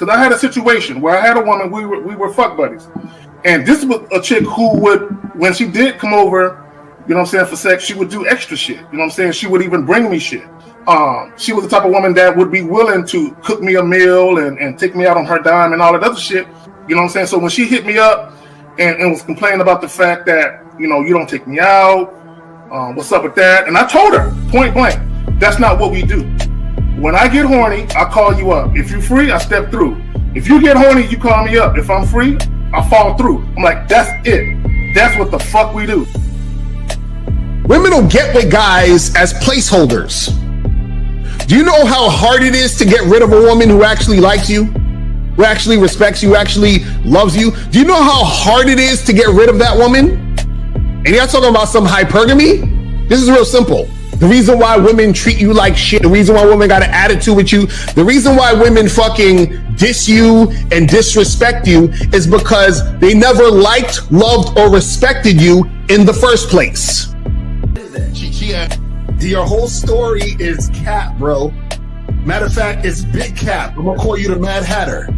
Because I had a situation where I had a woman, we were fuck buddies. And this was a chick who would, when she did come over, you know what I'm saying, for sex, she would do extra shit. You know what I'm saying? She would even bring me shit. She was the type of woman that would be willing to cook me a meal and take me out on her dime and all that other shit. You know what I'm saying? So when she hit me up and was complaining about the fact that, you know, you don't take me out, what's up with that? And I told her, point blank, that's not what we do. When I get horny, I call you up. If you're free, I step through. If you get horny, you call me up. If I'm free, I fall through. I'm like, that's it. That's what the fuck we do. Women don't get with guys as placeholders. Do you know how hard it is to get rid of a woman who actually likes you, who actually respects you, actually loves you? Do you know how hard it is to get rid of that woman? And you're not talking about some hypergamy? This is real simple. The reason why women treat you like shit, the reason why women got an attitude with you, the reason why women fucking diss you and disrespect you is because they never liked, loved, or respected you in the first place. Your whole story is cap, bro. Matter of fact, it's big cap. I'm gonna call you the Mad Hatter.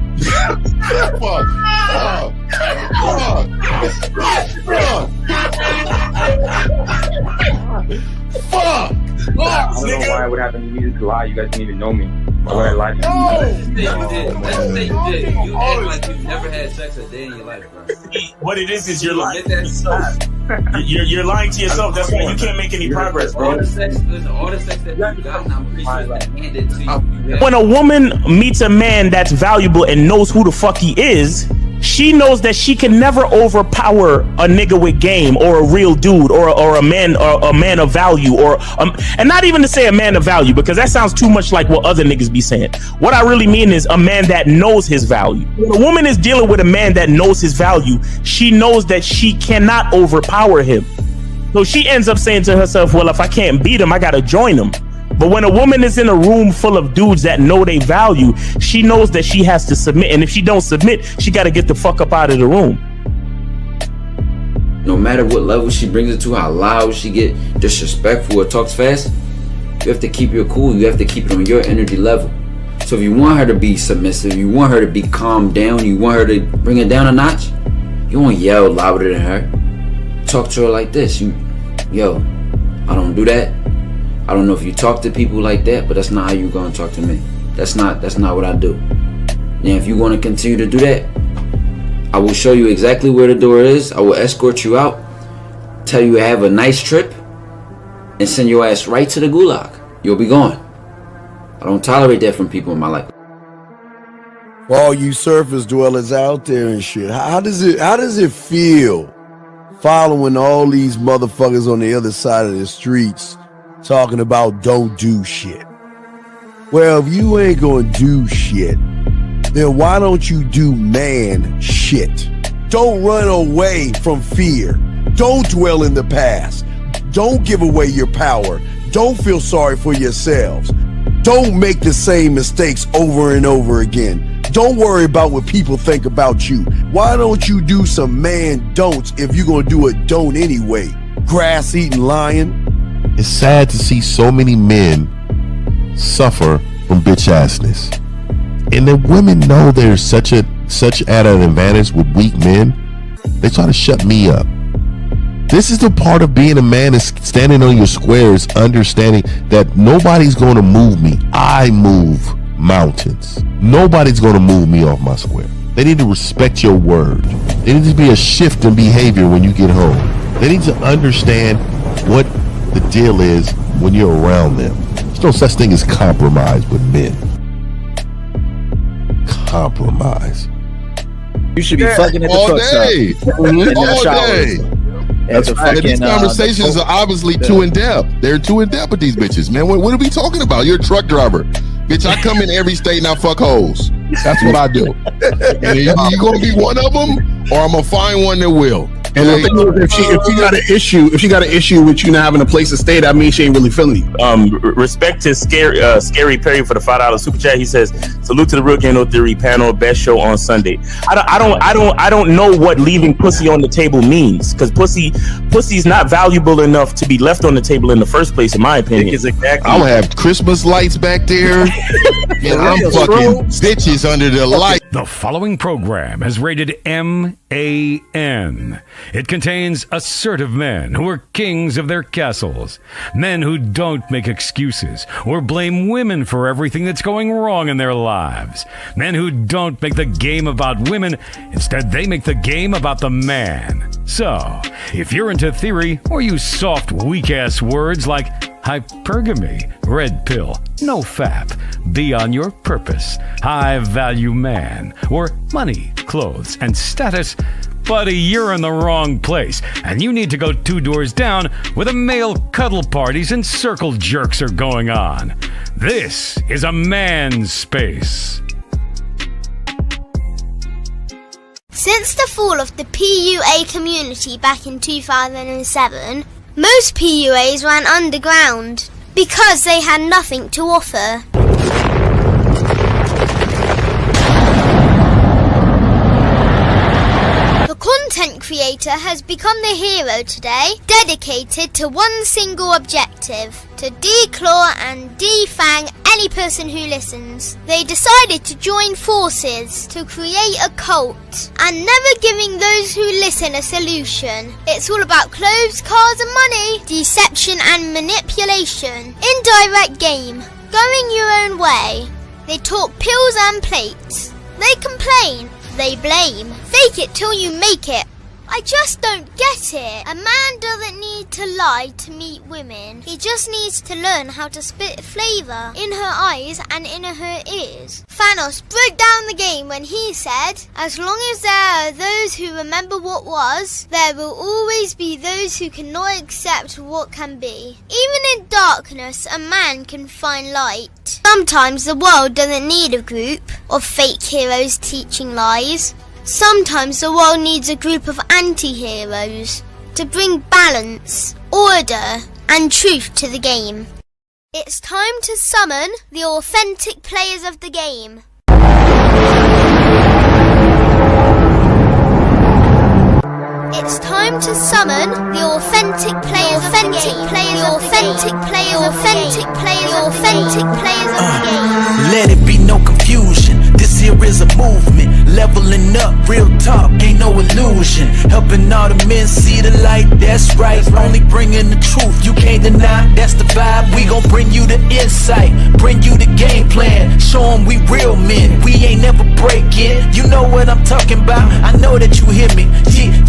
Fuck! I don't know why it would happen to me to lie. You guys didn't even know me. Why would I lie to you? Let's just say you did. You act like you've never had sex a day in your life, bro. What it is you're lying to yourself. You're lying to yourself. That's why you can't make any progress, bro. All the sex that you got, I'm pretty sure it's handed to you. When a woman meets a man that's valuable and knows who the fuck he is, she knows that she can never overpower a nigga with game or a real dude or a man of value and not even to say a man of value, because that sounds too much like what other niggas be saying. What I really mean is a man that knows his value. When a woman is dealing with a man that knows his value, she knows that she cannot overpower him. So she ends up saying to herself, well, if I can't beat him, I gotta join him. But when a woman is in a room full of dudes that know they value, she knows that she has to submit. And if she don't submit, she got to get the fuck up out of the room. No matter what level she brings it to, how loud she get, disrespectful or talks fast, you have to keep your cool. You have to keep it on your energy level. So if you want her to be submissive, you want her to be calmed down, you want her to bring it down a notch, you won't yell louder than her. Talk to her like this. Yo, I don't do that. I don't know if you talk to people like that, but that's not how you're gonna talk to me. That's not what I do. Now, if you want to continue to do that, I will show you exactly where the door is. I will escort you out, tell you have a nice trip, and send your ass right to the gulag. You'll be gone. I don't tolerate that from people in my life. For all you surface dwellers out there and shit, how does it feel following all these motherfuckers on the other side of the streets talking about don't do shit? Well, if you ain't gonna do shit, then why don't you do man shit? Don't run away from fear. Don't dwell in the past. Don't give away your power. Don't feel sorry for yourselves. Don't make the same mistakes over and over again. Don't worry about what people think about you. Why don't you do some man don'ts if you're gonna do a don't anyway? Grass eating lion. It's sad to see so many men suffer from bitch assness, and the women know they're such at an advantage with weak men. They try to shut me up. This is the part of being a man, is standing on your squares, understanding that nobody's going to move me. I move mountains. Nobody's going to move me off my square. They need to respect your word. There needs to be a shift in behavior when you get home. They need to understand what the deal is when you're around them. There's no such thing as compromise with men. Compromise. You should be fucking at the all day. All day. These conversations are obviously too in depth. They're too in depth with these bitches, man. What are we talking about? You're a truck driver, bitch. I come in every state and I fuck hoes. That's what I do. And you gonna be one of them, or I'm gonna find one that will. And the thing is, if she got an issue with you not having a place to stay, that means she ain't really feeling you. Respect to Scary Perry for the $5 super chat. He says, "Salute to the Real Game No Theory panel, best show on Sunday." I don't know what leaving pussy on the table means, because pussy's not valuable enough to be left on the table in the first place, in my opinion. I'm gonna have Christmas lights back there, and I'm fucking bitches under the light. The following program is rated MAN. It contains assertive men who are kings of their castles, men who don't make excuses or blame women for everything that's going wrong in their lives, men who don't make the game about women, instead they make the game about the man. So, if you're into theory or use soft, weak-ass words like hypergamy, red pill, no fap, be on your purpose, high value man, or money, clothes, and status, buddy, you're in the wrong place, and you need to go 2 doors down where the male cuddle parties and circle jerks are going on. This is a man's space. Since the fall of the PUA community back in 2007, most PUAs ran underground because they had nothing to offer. The content creator has become the hero today, dedicated to one single objective: to declaw and defang any person who listens. They decided to join forces to create a cult, and never giving those who listen a solution. It's all about clothes, cars and money, deception and manipulation, indirect game, going your own way. They talk pills and plates. They complain. They blame. Fake it till you make it. I just don't get it. A man doesn't need to lie to meet women. He just needs to learn how to spit flavour in her eyes and in her ears. Thanos broke down the game when he said, "As long as there are those who remember what was, there will always be those who cannot accept what can be." Even in darkness, a man can find light. Sometimes the world doesn't need a group of fake heroes teaching lies. Sometimes the world needs a group of anti-heroes to bring balance, order, and truth to the game. It's time to summon the authentic players of the game. It's time to summon the authentic players of the game. The authentic players of the game. Let it be no confusion. This here is a movement, leveling up, real talk, ain't no illusion. Helping all the men see the light, that's right. Only bringing the truth, you can't deny, that's the vibe. We gon' bring you the insight, bring you the game plan. Show them we real men, we ain't never breaking. You know what I'm talking about, I know that you hear me.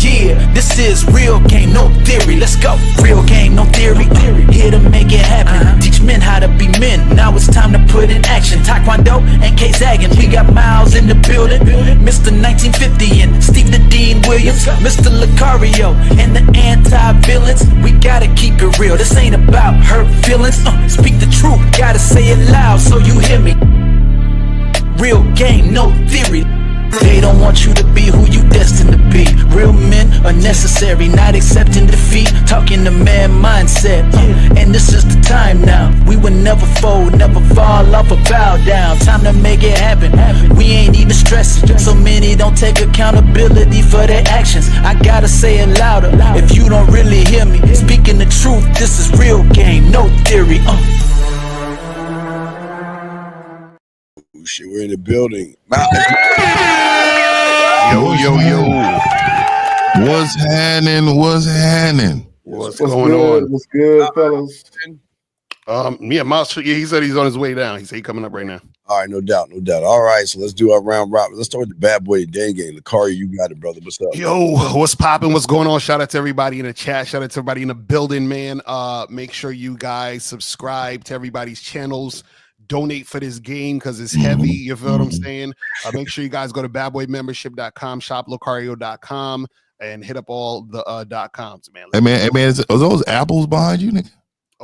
Yeah, this is real game, no theory. Let's go, real game, no theory. Here to make it happen, teach men how to be men. Now it's time to put in action. Taekwondo and K-Zagging, we got Miles in the building, Mr. 1950 and Steve the Dean Williams, Mr. Lucario and the anti-villains. We gotta keep it real, this ain't about hurt feelings. Speak the truth, gotta say it loud so you hear me. Real game, no theory. They don't want you to be who you destined to be. Real men are necessary, not accepting defeat. Talking the man mindset, and this is the time now. We will never fold, never fall off or bow down. Time to make it happen. We ain't even stressing. So many don't take accountability for their actions. I gotta say it louder if you don't really hear me. Speaking the truth, this is real game, no theory. Shit, we're in the building. Yo. What's happening? What's going on? What's good, fellas? Miles, he said he's on his way down. He said he's coming up right now. All right, no doubt. All right, so let's do our round robin. Let's start with the bad boy gang. Lakari, you got it, brother. What's up? Yo, what's popping? What's going on? Shout out to everybody in the chat. Shout out to everybody in the building, man. Make sure you guys subscribe to everybody's channels. Donate for this game because it's heavy. You feel what I'm saying? Make sure you guys go to badboymembership.com, shoplocario.com, and hit up all the .coms, man. Hey, man, are those apples behind you, nigga?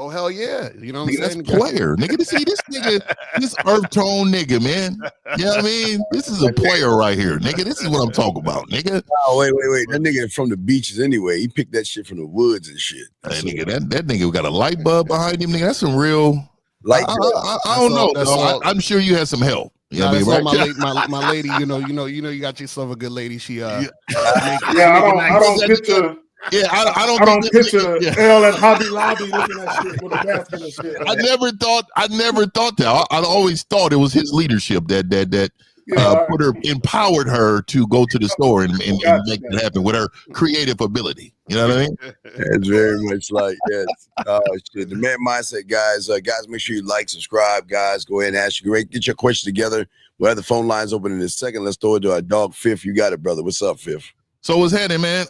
Oh hell yeah! You know what Nigga, I'm saying? that's player, nigga. See this nigga, this earth tone nigga, man. You know what I mean? This is a player right here, nigga. This is what I'm talking about, nigga. Oh wait. That nigga from the beaches anyway. He picked that shit from the woods and shit. Hey, nigga, that nigga got a light bulb behind him, nigga. That's some real. Light I don't know. Though. I'm sure you had some help. You know what I mean? My lady, you got yourself a good lady. She I don't picture. Yeah, I don't picture L at Hobby Lobby looking at shit with a basket and shit. I never thought that. I always thought it was his leadership that empowered her to go to the store and make that happen with her creative ability. You know what I mean? It's very much like yes. Shit. The Man Mindset, guys. Guys, make sure you like, subscribe, guys. Go ahead and ask your get your question together. We'll have the phone lines open in a second. Let's throw it to our dog Fifth. You got it, brother. What's up, Fifth? So what's happening, man?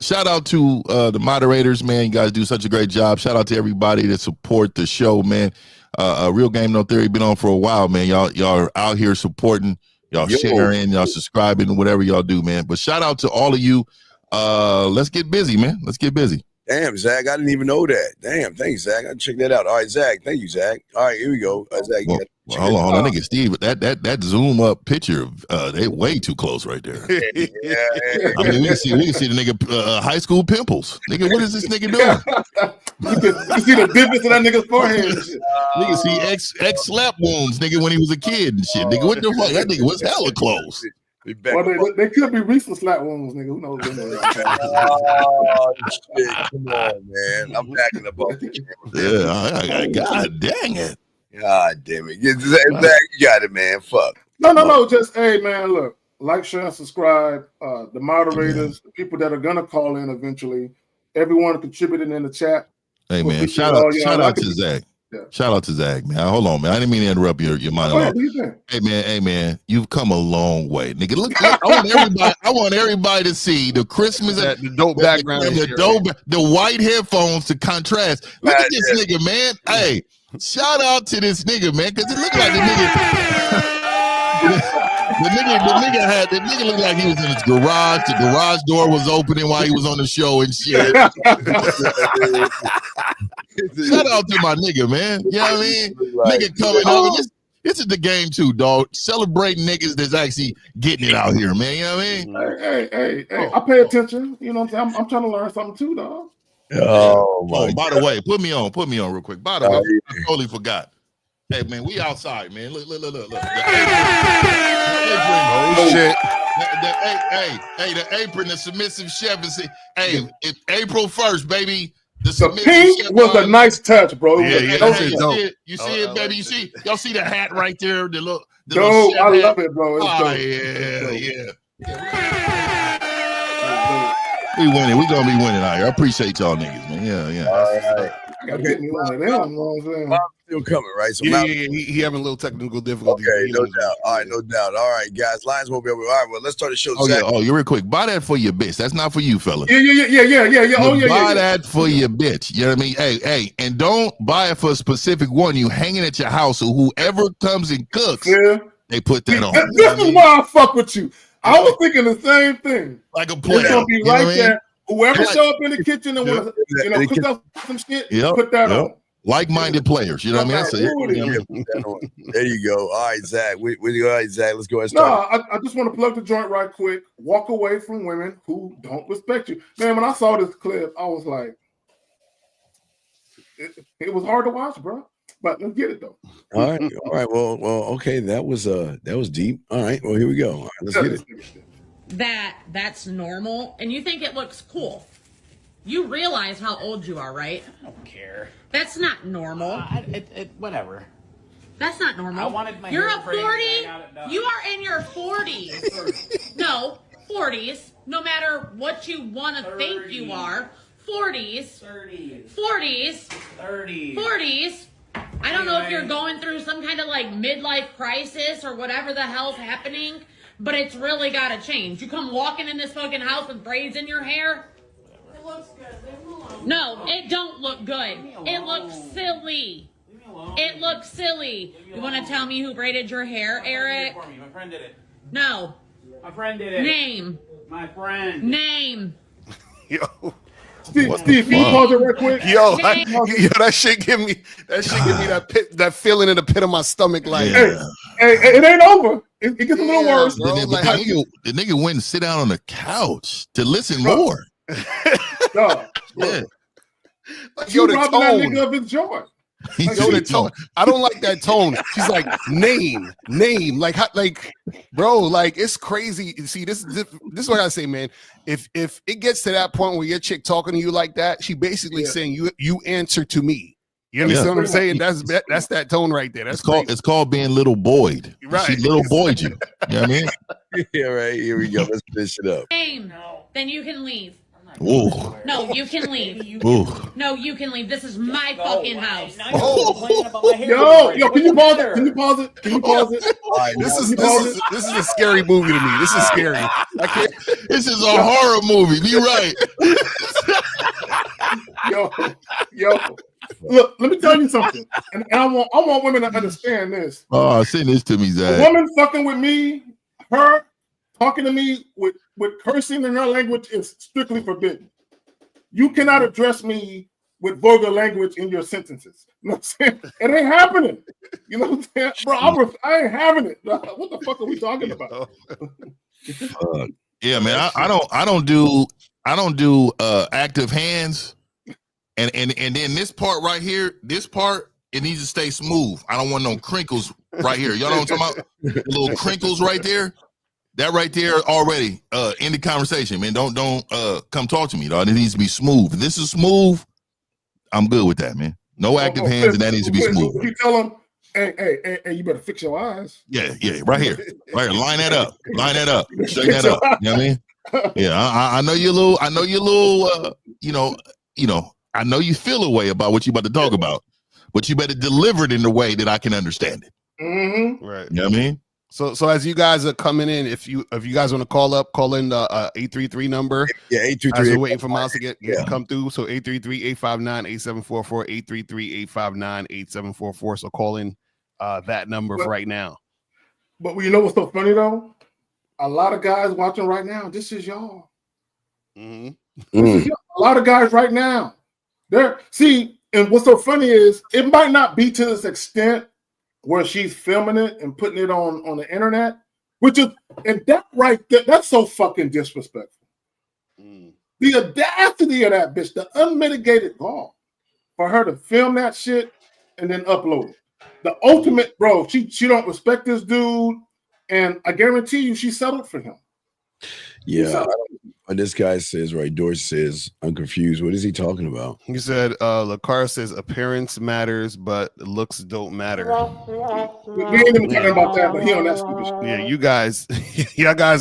Shout out to the moderators, man. You guys do such a great job. Shout out to everybody that support the show, man. Real Game No Theory been on for a while, man. Y'all are out here supporting, y'all sharing, y'all subscribing, whatever y'all do, man. But shout out to all of you. Let's get busy, man. Let's get busy. Damn, Zach, I didn't even know that. Damn, thanks, Zach. I'll check that out. All right, Zach. Thank you, Zach. All right, here we go. Zach, hold on, that nigga Steve. That zoom up picture, they way too close right there. Yeah. I mean, we can see the nigga high school pimples. Nigga, what is this nigga doing? You see the divots in that nigga's forehead and shit. Nigga see ex slap wounds, nigga, when he was a kid and shit. Nigga, what the fuck? That nigga was hella close. Well, they could be recent slap wounds, nigga. Who knows? Oh, shit. Come on, man. I'm backing up off the camera. Yeah, God dang it. God damn it. Zach, you got it, man. Fuck. No. Just, hey, man, look. Like, share, and subscribe. The moderators, the people that are going to call in eventually. Everyone contributing in the chat. Hey, man, shout out to Zach. Yeah. Shout out to Zach, man. Hold on, man. I didn't mean to interrupt your monologue. Hey, man, you've come a long way, nigga. Look, I want everybody to see the Christmas, the dope background, the white headphones to contrast. Look at this nigga, man. Hey, shout out to this nigga, man, because it looked like the nigga. The nigga looked like he was in his garage. The garage door was opening while he was on the show and shit. Shout out to my nigga, man. You know what I mean? Nigga coming over. This is the game too, dog. Celebrating niggas that's actually getting it out here, man. You know what I mean? Hey. I pay attention. You know what I'm saying? I'm trying to learn something too, dog. Oh, my by the way, put me on real quick. By the way, I totally forgot. Hey, man, we outside, man. Look. The apron. Oh, shit. The apron, the submissive chef is, it's April 1st, baby. The pink was a nice touch, bro. You see it, baby. Y'all see the hat right there? The little I love it, bro. Yeah. We winning. We gonna be winning out here. I appreciate y'all niggas, man. Yeah. All right. I gotta get me one of them. You know what I'm saying? Still coming, right? So he having a little technical difficulty. Okay, no doubt. All right, no doubt. All right, guys, lines won't be over. All right, well, let's start the show. You're real quick. Buy that for your bitch. That's not for you, fella. Yeah. Buy that for your bitch. You know what I mean? Hey, and don't buy it for a specific one. You hanging at your house, so whoever comes and cooks, they put that on. This is why I fuck with you. I was thinking the same thing. Like a player. It's gonna be right there. Whoever show up in the kitchen and want to cook up some shit, put that on. Like-minded players, you know what I mean? There you go. All right, Zach. All right, Zach. Let's go ahead and start. No, I just want to plug the joint right quick. Walk away from women who don't respect you. Man, when I saw this clip, I was like, it was hard to watch, bro. But let's get it though. All right. Well. Okay, that was deep. All right. Well, here we go. All right, let's get it. That's normal, and you think it looks cool. You realize how old you are, right? I don't care. That's not normal. Whatever. That's not normal. I wanted my You're hair a 40. 40. You are in your 40s. No, 40s. No matter what you want to think you are. 40s. 30s. 40s. 30s. 40s. I don't know if you're going through some kind of like midlife crisis or whatever the hell's happening, but it's really got to change. You come walking in this fucking house with braids in your hair. It looks good. Leave me alone. No, it don't look good. It looks silly. Leave me alone. It looks silly. You want to tell me who braided your hair, Eric? My friend did it. No. My friend did it. Name. My friend. Name. Yo. Steve, can you pause it real quick? Yo, that shit give me that feeling in the pit of my stomach. Like, hey, it ain't over. It gets a little worse. Bro, the nigga went and sit down on the couch to listen more. No, yeah. Like, yo, the tone. That nigga of his joy. Like, yo, the tone. I don't like that tone. She's like, name, like, bro, like, it's crazy. See, this is what I say, man. If it gets to that point where your chick talking to you like that, she basically saying you answer to me. You understand what I'm saying? That's that tone right there. It's called being little boyed. Right. She little boyed you. You know what I mean? Yeah, right. Here we go. Let's finish it up. Then you can leave. Ooh. No, you can leave. Ooh. No, you can leave. This is my fucking house. Yo, can you pause it? Can you pause it? Can you pause it? Right, this is a scary movie to me. This is scary. I can't. This is a horror movie. Be right. Yo. Look, let me tell you something. And I want women to understand this. Oh, send this to me, Zach. A woman fucking with me, her talking to me with cursing in her language is strictly forbidden. You cannot address me with vulgar language in your sentences. You know what I'm saying? It ain't happening. You know what I'm saying? Bro, I ain't having it. What the fuck are we talking about? Yeah, man. I don't do active hands. And then this part right here, it needs to stay smooth. I don't want no crinkles right here. Y'all know what I'm talking about? The little crinkles right there. That right there already end the conversation, man. Don't come talk to me, dog. It needs to be smooth. If this is smooth, I'm good with that, man. No active hands, and that needs to be smooth. You tell them, hey, you better fix your eyes. Yeah, right here. Line that up. Straighten that up. You know what I mean? Yeah, I know you're a little. I know you feel a way about what you about to talk about, but you better deliver it in a way that I can understand it. Mm-hmm. Right. You know what I mean? So as you guys are coming in, if you guys want to call in the 833 number. Yeah, 833. As we're waiting for Miles to come through. So 833-859-8744, 833-859-8744. So call in that number right now. But you know what's so funny though? A lot of guys watching right now, this is y'all. Mm-hmm. A lot of guys right now. And what's so funny is it might not be to this extent where she's filming it and putting it on the internet, and that right there, that's so fucking disrespectful. The audacity of that bitch, the unmitigated gall for her to film that shit and then upload it. The ultimate, bro, she don't respect this dude, and I guarantee you she settled for him. Yeah. This guy says, right, Dorsey says, I'm confused. What is he talking about? He said, LaCar says appearance matters, but looks don't matter. We ain't even talking about that, but he on that stupid shit. Yeah, you guys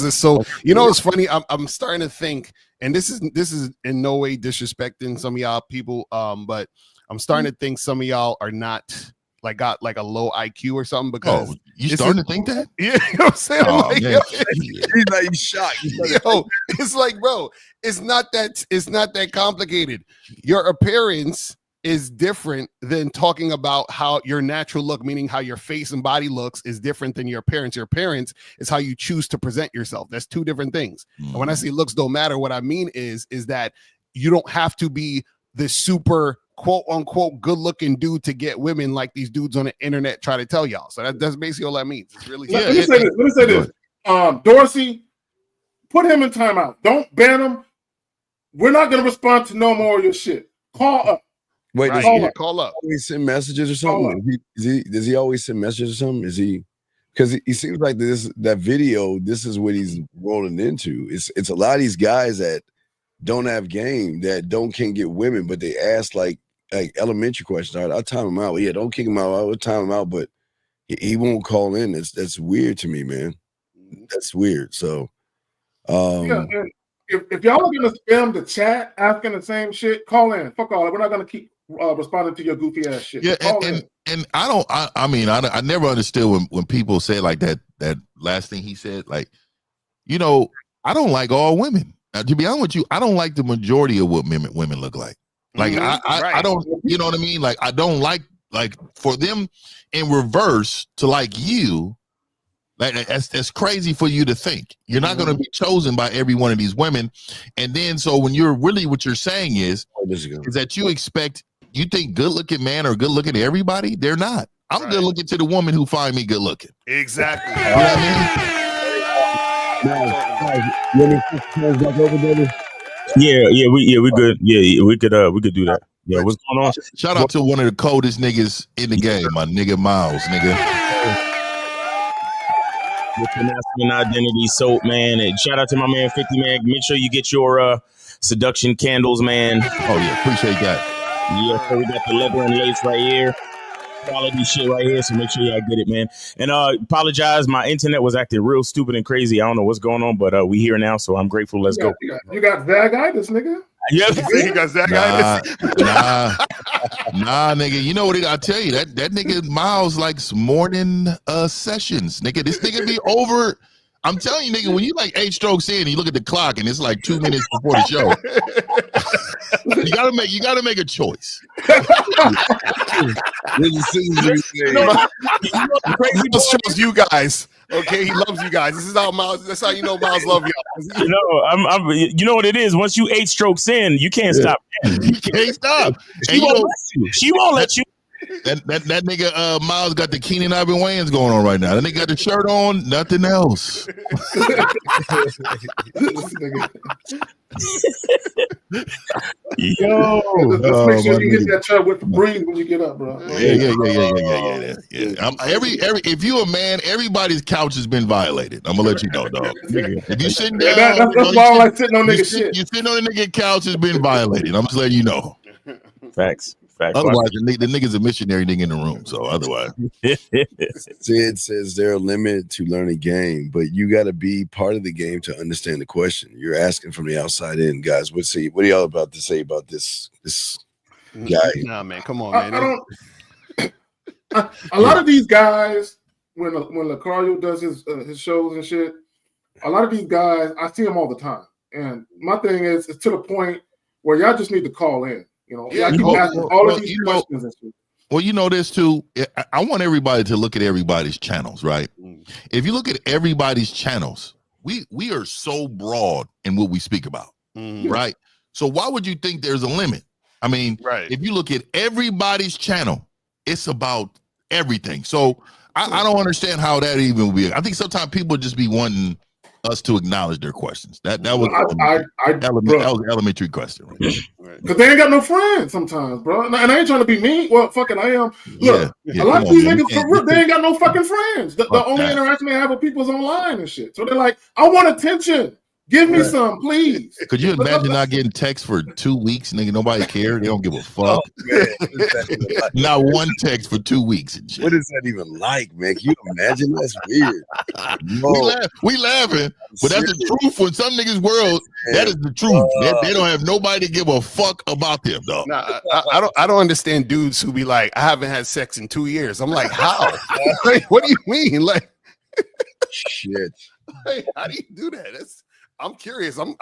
are so, it's funny. I'm starting to think, and this is in no way disrespecting some of y'all people, but I'm starting to think some of y'all are not got a low IQ or something, because you starting to think that? Yeah, you know what I'm saying? He's like shocked. Yo, it's like, bro, it's not that complicated. Your appearance is different than talking about how your natural look, meaning how your face and body looks, is different than your appearance. Your appearance is how you choose to present yourself. That's two different things. And when I say looks don't matter, what I mean is that you don't have to be the super quote unquote good looking dude to get women like these dudes on the internet try to tell y'all. So that's basically all that means. It's really Let me say this. Dorsey, put him in timeout. Don't ban him. We're not gonna respond to no more of your shit. Call up. Wait, call up. Always send messages or something? Does he always send messages or something? Is he? Because he seems like that video. This is what he's rolling into. It's a lot of these guys that don't have game, that can't get women, but they ask like elementary questions. All right, I'll time him out. Yeah, don't kick him out. I'll time him out, but he won't call in. That's weird to me, man. That's weird. So, if y'all are gonna spam the chat asking the same shit, call in. Fuck all. We're not gonna keep responding to your goofy ass shit. Yeah, and I never understood when people say like that last thing he said. Like, I don't like all women. Now, to be honest with you, I don't like the majority of what women look like. Like I don't, you know what I mean? Like I don't like for them in reverse to like you. Like that's crazy for you to think. You're not going to be chosen by every one of these women. And then so when you're really what you're saying is that you think good looking men are good looking to everybody? They're not. I'm good looking to the woman who find me good looking. Exactly. You know what I mean? Yeah, we good. Yeah, we could do that. Yeah, what's going on? Shout out to one of the coldest niggas in the game, my nigga Miles, nigga. With the masculine identity soap, man. And shout out to my man 50, man. Make sure you get your seduction candles, man. Oh yeah, appreciate that. Yeah, so we got the leather and lace right here. Quality shit right here, so make sure y'all get it, man. And apologize, my internet was acting real stupid and crazy. I don't know what's going on, but we here now, so I'm grateful. Let's go. You got Zagitis, nigga. Yeah, you got Zagitis. Nah, nigga. You know what? I tell you that nigga Miles likes morning sessions, nigga. This nigga be over. I'm telling you, nigga, when you like 8 strokes in, and you look at the clock, and it's like 2 minutes before the show. you gotta make a choice. Miles shows you guys. Okay, he loves you guys. This is how Miles. That's how you know Miles love y'all. You know, you know what it is. Once you 8 strokes in, you can't stop. You can't stop. She won't let you. She won't let you. That nigga Miles got the Keenan Ivan Wayans going on right now. That nigga got the shirt on, nothing else. Yo, just make sure you hit that shirt with the breeze when you get up, bro. Yeah. If you a man, everybody's couch has been violated. I'm gonna let you know, dog. If you sitting down, that's why I like sitting on nigga shit. You sitting on the nigga couch has been violated. I'm just letting you know. Facts. Otherwise, the nigga's a missionary nigga in the room. So otherwise, Sid says they're limited to learn a game, but you got to be part of the game to understand the question. You're asking from the outside in, guys. What are y'all about to say about this guy? Nah, man, come on, man. A lot of these guys, when Lucario does his shows and shit, a lot of these guys, I see them all the time. And my thing is, it's to the point where y'all just need to call in. You know, I keep asking all of these questions and shit. Well, you know this too. I want everybody to look at everybody's channels, right? If you look at everybody's channels, we are so broad in what we speak about, right? So why would you think there's a limit? I mean, if you look at everybody's channel, it's about everything. So I don't understand how that even would be. I think sometimes people just be wanting us to acknowledge their questions. That was an elementary question. Because they ain't got no friends sometimes, bro. And I ain't trying to be mean. Well, fucking I am. Look, a lot of these niggas, for real, they ain't got no fucking friends. The only interaction they have with people is online and shit. So they're like, I want attention. Give me some, please. Could you imagine not getting text for 2 weeks, nigga? Nobody cared. They don't give a fuck. Not one text for 2 weeks and shit. What is that even like, man? Can you imagine? That's weird. We laughing, but that's the truth. In some niggas' world, that is the truth. They don't have nobody to give a fuck about them, dog. Nah, I don't understand dudes who be like, I haven't had sex in 2 years. I'm like, how? Like, what do you mean? Like, shit. Like, how do you do that? I'm curious. I'm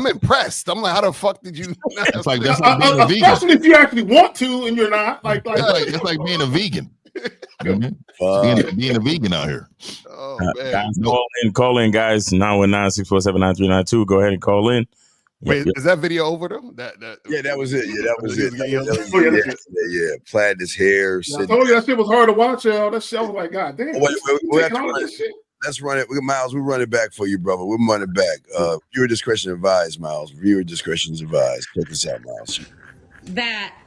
impressed. I'm like, how the fuck did you? It's like that's like being a vegan. Especially if you actually want to and you're not. It's like being a vegan. Being a vegan out here. Oh man. Guys, call in, guys. 919-647-9392. Go ahead and call in. Wait, is that video over though? That was it. Yeah, that was it. Yeah, plaited his hair. I told you that shit was hard to watch, y'all. That shit, I was like, God damn. Let's run it. Miles, we'll run it back for you, brother. We'll run it back. Viewer discretion advised, Miles. Viewer discretion is advised. Check this out, Miles.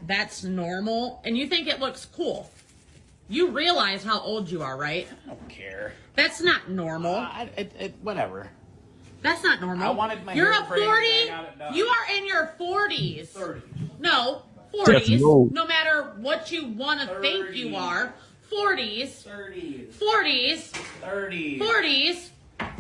That's normal, and you think it looks cool. You realize how old you are, right? I don't care. That's not normal. Whatever. That's not normal. I wanted my You're hair a 40. braided, I got it done. You are in your 40s. 30. No, 40s. No. No matter what you want to think you are. 40s. 30s. 40s. 30s. 40s.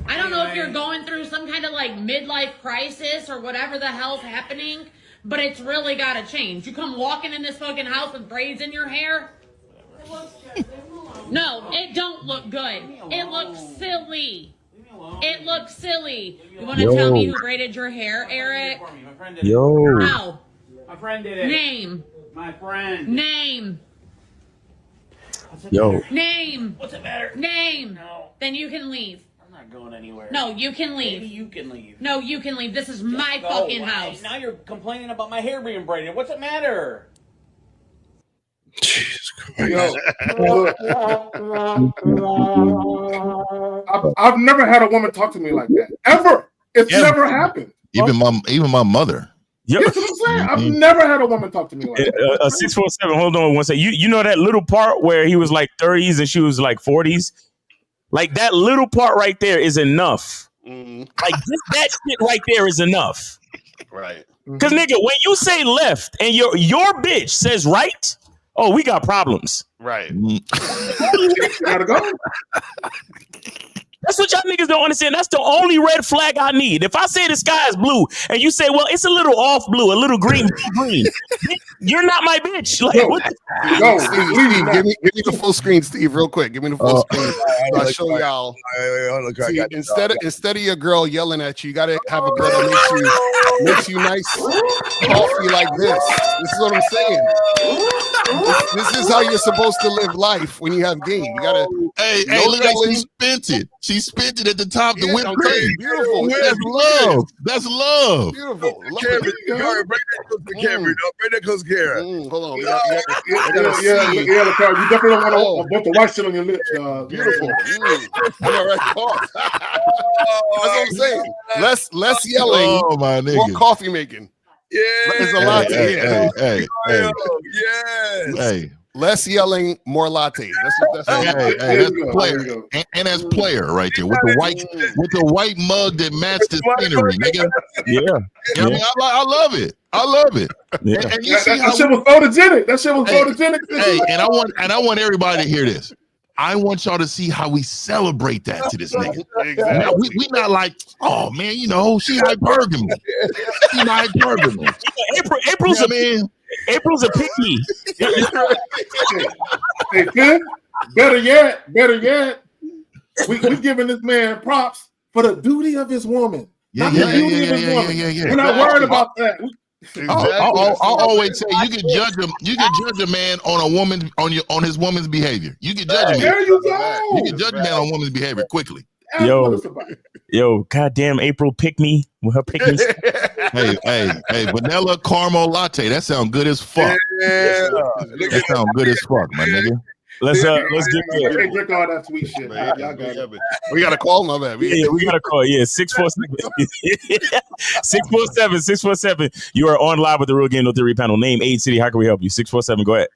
I don't know if you're going through some kind of like midlife crisis or whatever the hell's happening, but it's really got to change. You come walking in this fucking house with braids in your hair. No, it don't look good. It looks silly. It looks silly. You want to tell me who braided your hair, Eric? No. My friend did it. Name. My friend. Name. Yo. Name. What's it matter? Name. No. Then you can leave. I'm not going anywhere. No, you can leave. Maybe you can leave. No, you can leave. This is Just my go. fucking Why? house. Now you're complaining about my hair being braided. What's it matter? Jesus Christ. I've never had a woman talk to me like that. Ever. It's never happened. Even my mother. Yep. That's what I'm saying. I've never had a woman talk to me like that. 647. Hold on one second. You know that little part where he was like 30s and she was like 40s? Like that little part right there is enough. Like that shit right there is enough. Right. Because nigga, when you say left and your bitch says right, oh, we got problems. Right. Gotta go. That's what y'all niggas don't understand. That's the only red flag I need. If I say the sky is blue and you say, well, it's a little off blue, a little green, you're not my bitch. Like, what Steve, give me the full screen, Steve, real quick. Give me the full screen. I'll show y'all. See, instead of your girl yelling at you, you gotta have a girl that makes you nice coffee like this. This is what I'm saying. This is how you're supposed to live life when you have game. You gotta. Hey, look like she spent it. She spent it at the top to whip cream. Beautiful. That's love. That's love. Beautiful. Bring that close to the camera. Bring that close to the camera. Hold on. Yeah, you definitely don't want a bunch of white shit on your lips. Beautiful. All right, that's what I'm saying. Less yelling. Oh, my nigga. More coffee making. Yeah. It's a latte. Hey. Hey. Less yelling, more lattes. That's player. And that's player right there with the white mug that matched the scenery, nigga. Yeah. I mean, I love it. I love it. Yeah. And you see that shit was photogenic. That shit was photogenic. Hey, and I want everybody to hear this. I want y'all to see how we celebrate that to this nigga. Exactly. Now, we not like, oh man, she's hypergamy. She's not hypergamy. April's April's a pick me. Hey, Ken, better yet, we giving this man props for the duty of his woman. Yeah. We're not worried about that. I always say you can judge him. You can judge a man on a woman on his woman's behavior. You can judge him. There you go. You can judge a man on woman's behavior quickly. Yo, goddamn April pick me with her pick me. hey, vanilla caramel latte. That sounds good as fuck. Yeah. That sounds good as fuck, my nigga. Let's get there. Drink all that sweet shit. Man. Y'all got it. We got to call my man. We got to call. Yeah, 647. 647. You are on live with the Real Game No Theory panel. Name, age, city. How can we help you? 647. Go ahead.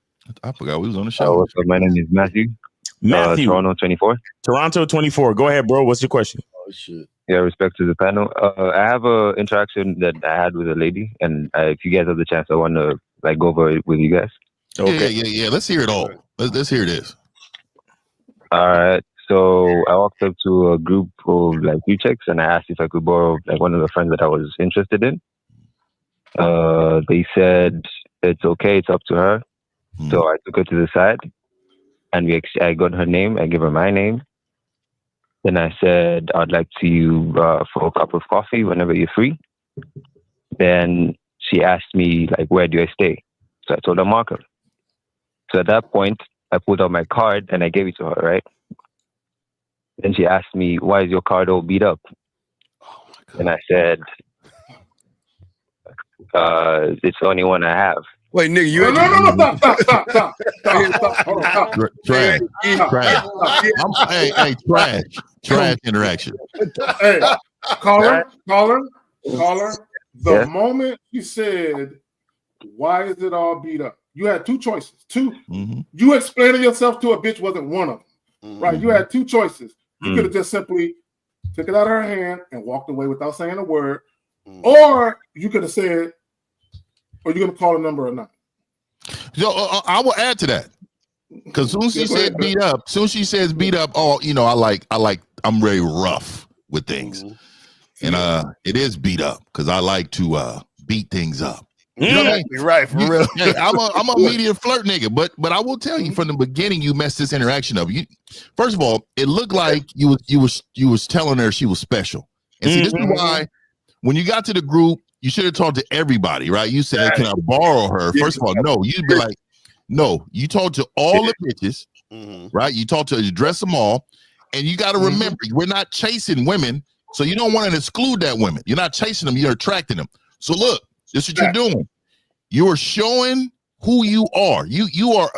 I forgot we was on the show. What's up? My name is Matthew. Toronto 24. Toronto 24. Go ahead, bro. What's your question? Oh shit. Yeah, respect to the panel. I have a interaction that I had with a lady, and if you guys have the chance, I want to go over it with you guys. Okay. Yeah. Let's hear it all. Let's hear this. All right. So I walked up to a group of few chicks, and I asked if I could borrow one of the friends that I was interested in. They said it's okay. It's up to her. So I took her to the side, and I got her name. I gave her my name. Then I said, I'd like to see you for a cup of coffee whenever you're free. Then she asked me, where do I stay? So I told her Markham. So at that point, I pulled out my card and I gave it to her, right? Then she asked me, why is your card all beat up? Oh my God. And I said, it's the only one I have. Wait, nigga, you No, stop. Hold on, Trash. Trash interaction. Hey, caller. The moment you said, why is it all beat up? You had two choices. You explaining yourself to a bitch wasn't one of them. Right? You had two choices. You could have just simply took it out of her hand and walked away without saying a word. Or you could have said, are you going to call a number or not? Yo, I will add to that. Because soon she said beat up, I'm very rough with things. And it is beat up because I like to beat things up. You know what I mean? You're right, for real. Hey, I'm a medium flirt nigga, but I will tell you from the beginning you messed this interaction up. First of all, it looked like you was telling her she was special. And see, this is why when you got to the group, you should have talked to everybody, right? You said, can I borrow her? First of all, no. You'd be like, no. You talked to all the bitches, right? You talk to, you dress them all, and you got to remember, we're not chasing women, so you don't want to exclude that woman. You're not chasing them, you're attracting them. So look, this is what you're doing. You are showing who you are. You are,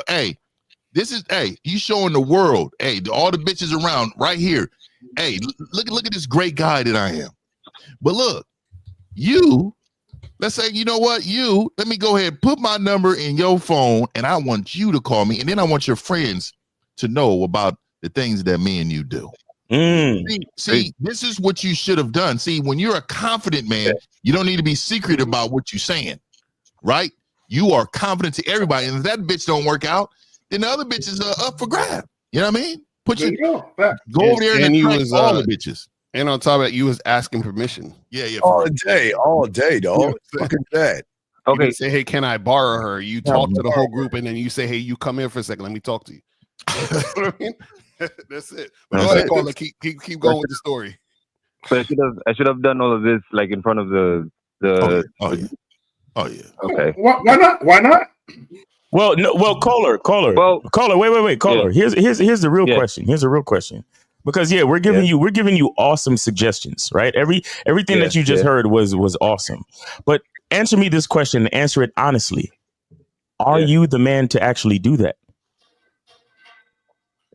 you showing the world, all the bitches around right here. Hey, look at this great guy that I am. But look, let's say, you know what, let me go ahead and put my number in your phone, and I want you to call me, and then I want your friends to know about the things that me and you do. See, this is what you should have done. See, when you're a confident man, you don't need to be secret about what you're saying, right? You are confident to everybody, and if that bitch don't work out, then the other bitches are up for grab. You know what I mean? Go over there and attract all the bitches. And on top of that, you was asking permission. Yeah. All day, dog. Fucking that. Okay. You say, hey, can I borrow her? You talk to the whole group, and then you say, hey, you come here for a second. Let me talk to you. You know what I mean? That's it. But go ahead, Caller. Keep going with the story. So I should have done all of this like in front of the. Oh yeah. Okay. Why not? Well, no. Well, caller. Well, caller. Wait. Caller. Yeah. Here's the real question. Here's the real question. Because we're giving you awesome suggestions, right? Everything that you just heard was awesome. But answer me this question and answer it honestly. Are you the man to actually do that?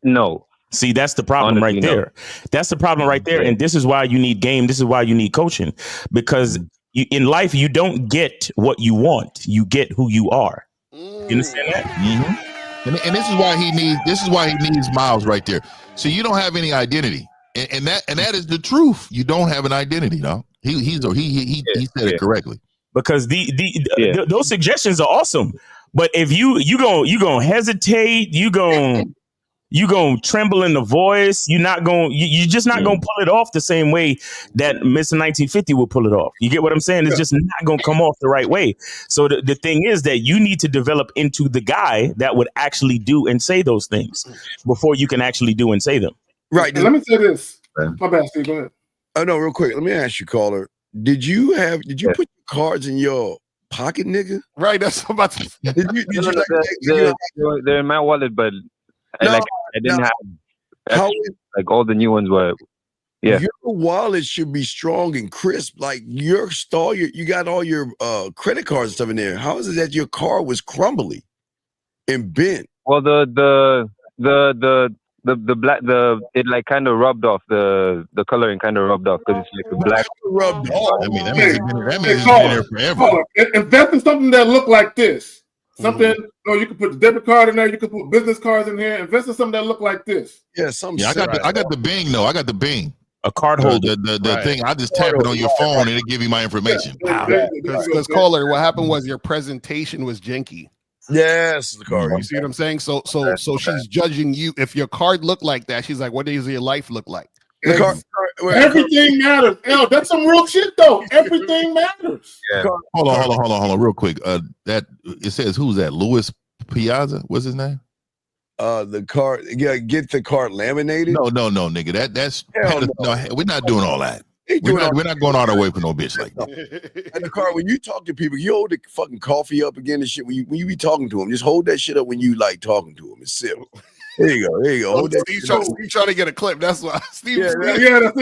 No. See, that's the problem right there. No. That's the problem right there. And this is why you need game. This is why you need coaching. Because in life, you don't get what you want. You get who you are. You understand that? Mm-hmm. And this is why he needs Miles right there. So you don't have any identity. And that is the truth. You don't have an identity, no. He said it correctly. Because those suggestions are awesome. But if you gonna hesitate, you gonna tremble in the voice. You're just not gonna pull it off the same way that Mr. 1950 will pull it off. You get what I'm saying? It's just not gonna come off the right way. So the thing is that you need to develop into the guy that would actually do and say those things before you can actually do and say them. Right. Let me say this. My bad, Steve. Go ahead. Oh no, real quick. Let me ask you, caller. Did you put your cards in your pocket, nigga? Right. That's what I'm about to. They're in my wallet, but I didn't have like all the new ones were. Yeah. Your wallet should be strong and crisp. Like you got all your credit cards and stuff in there. How is it that your car was crumbly and bent? Well, it like kind of rubbed off the coloring kind of rubbed off because it's like the black rubbed off. I mean, that means it's been there forever. Invest in something that look like this. Something, you can put the debit card in there. You can put business cards in here. Invest in something that look like this. Yeah, I got the Bing though. I got the Bing. A card holder. The thing. I just tap it on your phone and it give you my information. Because caller, what happened was your presentation was janky. Yes, the card. You see what I'm saying? So she's judging you. If your card looked like that, she's like, what does your life look like? Everything matters. That's some real shit though. Everything matters. Yeah. Hold on, real quick. That it says who's that? Louis Piazza? What's his name? The card. Yeah, get the card laminated. No, nigga. That's no. We're not doing all that. We're not going all the way for no bitch like that. And the card, when you talk to people, you hold the fucking coffee up again and shit. When you be talking to them, just hold that shit up when you like talking to them. It's simple. There you go. He's trying to get a clip. That's why Steve. You trying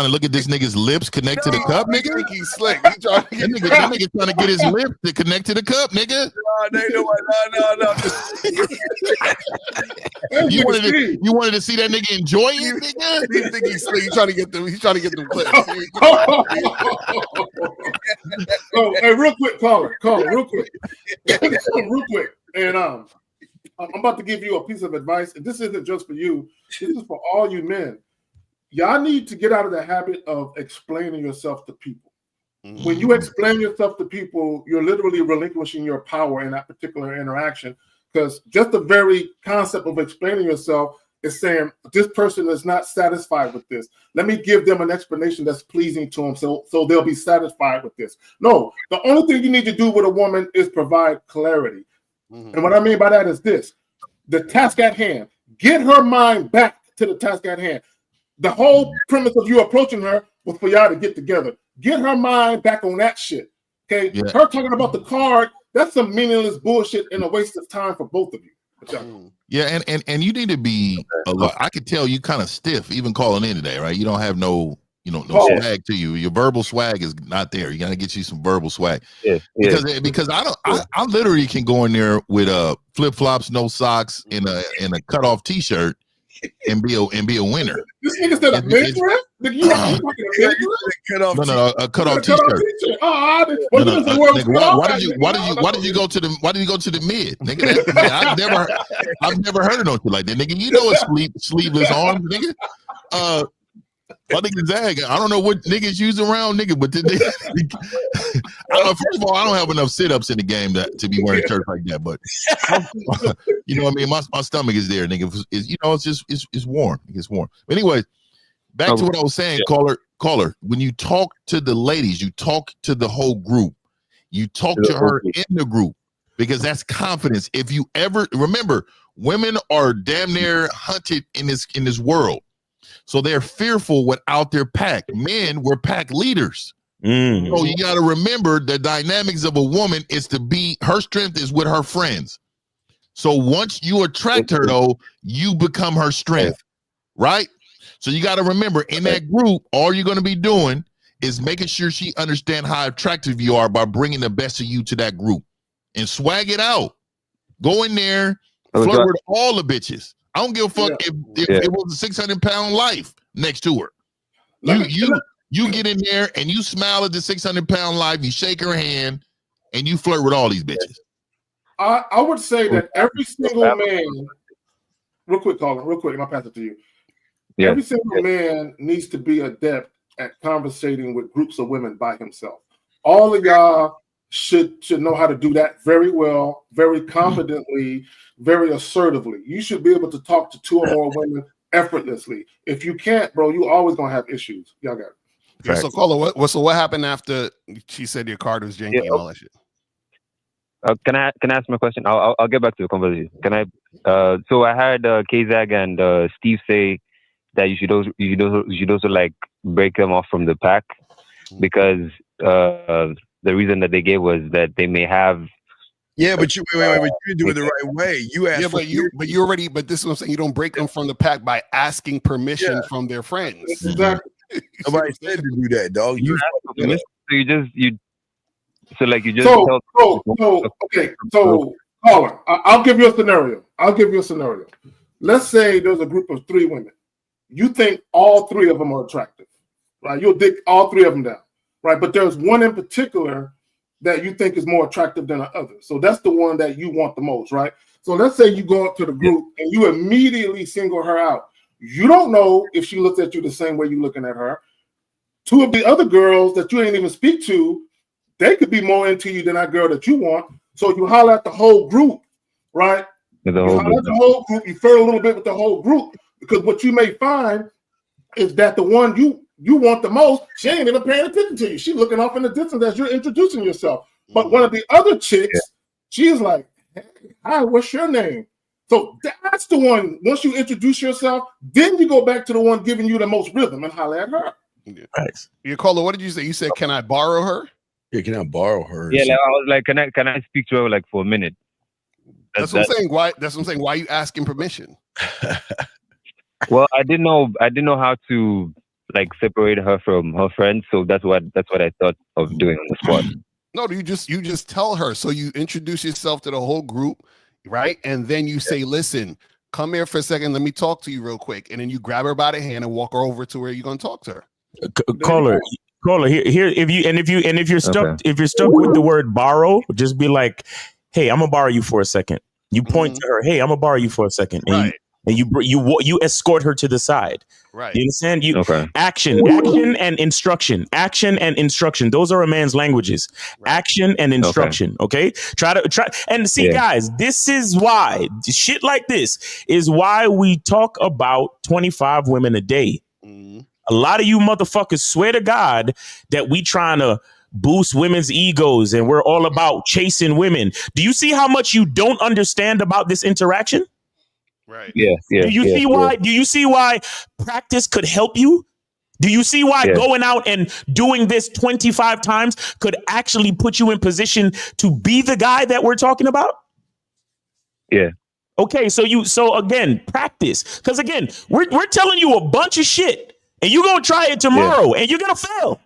to look at this nigga's lips connect to the cup, nigga? I think he's slick. That nigga trying to get his lips to connect to the cup, nigga. No. You wanted to see that nigga enjoy it, nigga? He think he's slick. He's trying to get them clips. Hey, real quick, caller, real quick, and I'm about to give you a piece of advice, and this isn't just for you. This is for all you men. Y'all need to get out of the habit of explaining yourself to people. When you explain yourself to people, you're literally relinquishing your power in that particular interaction, because just the very concept of explaining yourself is saying, this person is not satisfied with this. Let me give them an explanation that's pleasing to them so they'll be satisfied with this. No, the only thing you need to do with a woman is provide clarity. And what I mean by that is this: the task at hand. Get her mind back to the task at hand. The whole premise of you approaching her was for y'all to get together. Get her mind back on that shit. Okay? Yeah. Her talking about the card, that's some meaningless bullshit and a waste of time for both of you. Yeah, and you need to be a lot. I could tell you kind of stiff, even calling in today, right? You don't have no swag to you. Your verbal swag is not there. You got to get you some verbal swag. Because I literally can go in there with flip flops, no socks, and a cut off t-shirt, and be a winner. This nigga said a mid dress? A cut off t-shirt. Why did you go to the mid? Nigga, I've never heard of no shit like that. Nigga, you know it's sleeveless arms, nigga. My nigga Zag, I don't know what niggas use around nigga, but first of all, I don't have enough sit-ups in the game to be wearing shirts like that. But you know what I mean? My stomach is there, nigga. It's warm. It's warm. But anyways, back to what I was saying, caller. When you talk to the ladies, you talk to the whole group. You talk to her in the group because that's confidence. If you ever remember, women are damn near hunted in this world. So they're fearful without their pack. Men were pack leaders. So you got to remember the dynamics of a woman is to be, her strength is with her friends. So once you attract her, though, you become her strength, right? So you got to remember in that group, all you're going to be doing is making sure she understands how attractive you are by bringing the best of you to that group and swag it out. Go in there, flirt with all the bitches. I don't give a fuck if it was a 600-pound life next to her. You get in there and you smile at the 600-pound life, you shake her hand, and you flirt with all these bitches. I would say that every single man, real quick, and I'll pass it to you. Yeah. Every single man needs to be adept at conversating with groups of women by himself. All of y'all should know how to do that very well, very confidently, very assertively. You should be able to talk to two or more women effortlessly. If you can't, bro, you always gonna have issues. Y'all got it. Yeah, so caller, what happened after she said your card was janky and all that shit? Can I ask my question? I'll get back to the conversation. Can I? So I heard K-Zag and Steve say that you should also like break them off from the pack because the reason that they gave was that they may have. Yeah, but you do it the right way. You ask. Yeah, but this is what I'm saying. You don't break them from the pack by asking permission from their friends. Exactly. Nobody said to do that, dog. So caller, I'll give you a scenario. Let's say there's a group of 3 women. You think all 3 of them are attractive, right? You'll dig all 3 of them down, right? But there's one in particular that you think is more attractive than the other. So that's the one that you want the most, right? So let's say you go up to the group and you immediately single her out. You don't know if she looks at you the same way you're looking at her. 2 of the other girls that you ain't even speak to, they could be more into you than that girl that you want. So you holler at the whole group, right? You holler at the whole group, you flirt a little bit with the whole group, because what you may find is that the one you want the most, she ain't even paying attention to you. She's looking off in the distance as you're introducing yourself. But one of the other chicks, she is like, hey, hi, what's your name? So that's the one, once you introduce yourself, then you go back to the one giving you the most rhythm and holler at her. Yeah. Nice. Your caller, what did you say? You said, can I borrow her? Yeah, can I borrow her? Yeah, like, I was like, can I speak to her like for a minute? That's what I'm saying. Why? That's what I'm saying. Why are you asking permission? Well, I didn't know how to like separate her from her friends, so that's what I thought of doing on the spot. No, you just tell her. So you introduce yourself to the whole group, right? And then you say, listen, come here for a second. Let me talk to you real quick. And then you grab her by the hand and walk her over to where you're gonna talk to her. Caller here. If you're stuck with the word borrow, just be like, hey, I'm gonna borrow you for a second. You point to her, hey, I'm gonna borrow you for a second, and you escort her to the side. Right. You understand? Action and instruction. Action and instruction. Those are a man's languages. Right. Action and instruction. Okay. Try and see, guys. This is why shit like this is why we talk about 25 women a day. A lot of you motherfuckers swear to God that we trying to boost women's egos and we're all about chasing women. Do you see how much you don't understand about this interaction? Right. Yeah. Do you see why? Do you see why practice could help you? Do you see why going out and doing this 25 times could actually put you in position to be the guy that we're talking about? Yeah. Okay, so again, practice. Because again, we're telling you a bunch of shit, and you're gonna try it tomorrow, and you're gonna fail.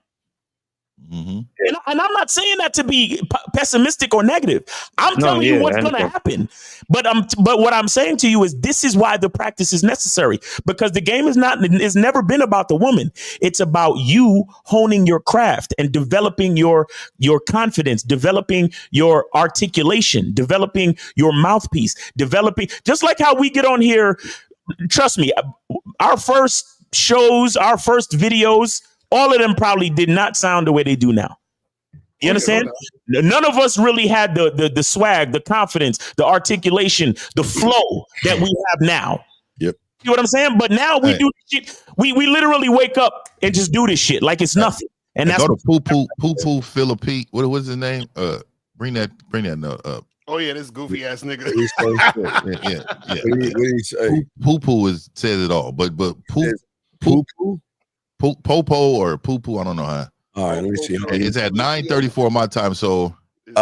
Mm-hmm. And I'm not saying that to be pessimistic or negative. I'm telling you what's going to happen. But what I'm saying to you is this is why the practice is necessary, because the game it's never been about the woman. It's about you honing your craft and developing your confidence, developing your articulation, developing your mouthpiece, developing just like how we get on here. Trust me, our first shows, our first videos, all of them probably did not sound the way they do now. You understand? None of us really had the swag, the confidence, the articulation, the flow that we have now. Yep. You know what I'm saying? But now we do this shit. We literally wake up and just do this shit like it's nothing. And that's go to poo Philippine. What was his name? Bring that note up. Oh yeah, this goofy ass nigga. Poo says it all. But poo. Popo or poo, I don't know how. All right, let me see. It's at 9:34 my time, so it's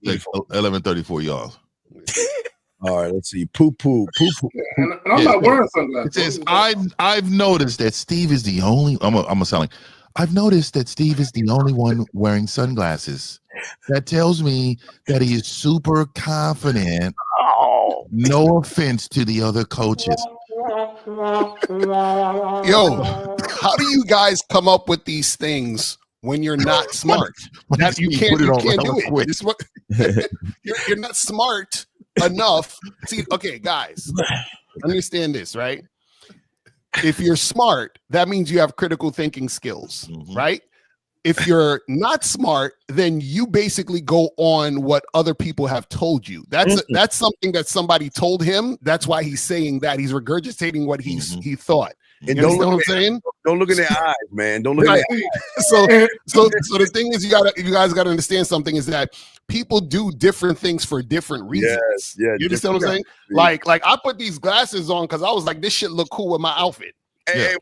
like 11:34 y'all. All right, let's see. Poo. And I'm not wearing sunglasses. It says I've noticed that Steve is the only. I'm selling. I've noticed that Steve is the only one wearing sunglasses. That tells me that he is super confident. No offense to the other coaches. Yo, how do you guys come up with these things when you're not smart? That you can't do it. This what, you're not smart enough. See, okay, guys, understand this, right? If you're smart, that means you have critical thinking skills, right? If you're not smart, then you basically go on what other people have told you. That's something that somebody told him. That's why he's saying that. He's regurgitating what he thought. And don't know what I'm saying? Don't look in their eyes, man. Don't look in their eyes. So the thing is, you guys gotta understand something is that people do different things for different reasons. Yes, yeah. You understand what I'm saying? Like I put these glasses on because I was like, this shit look cool with my outfit.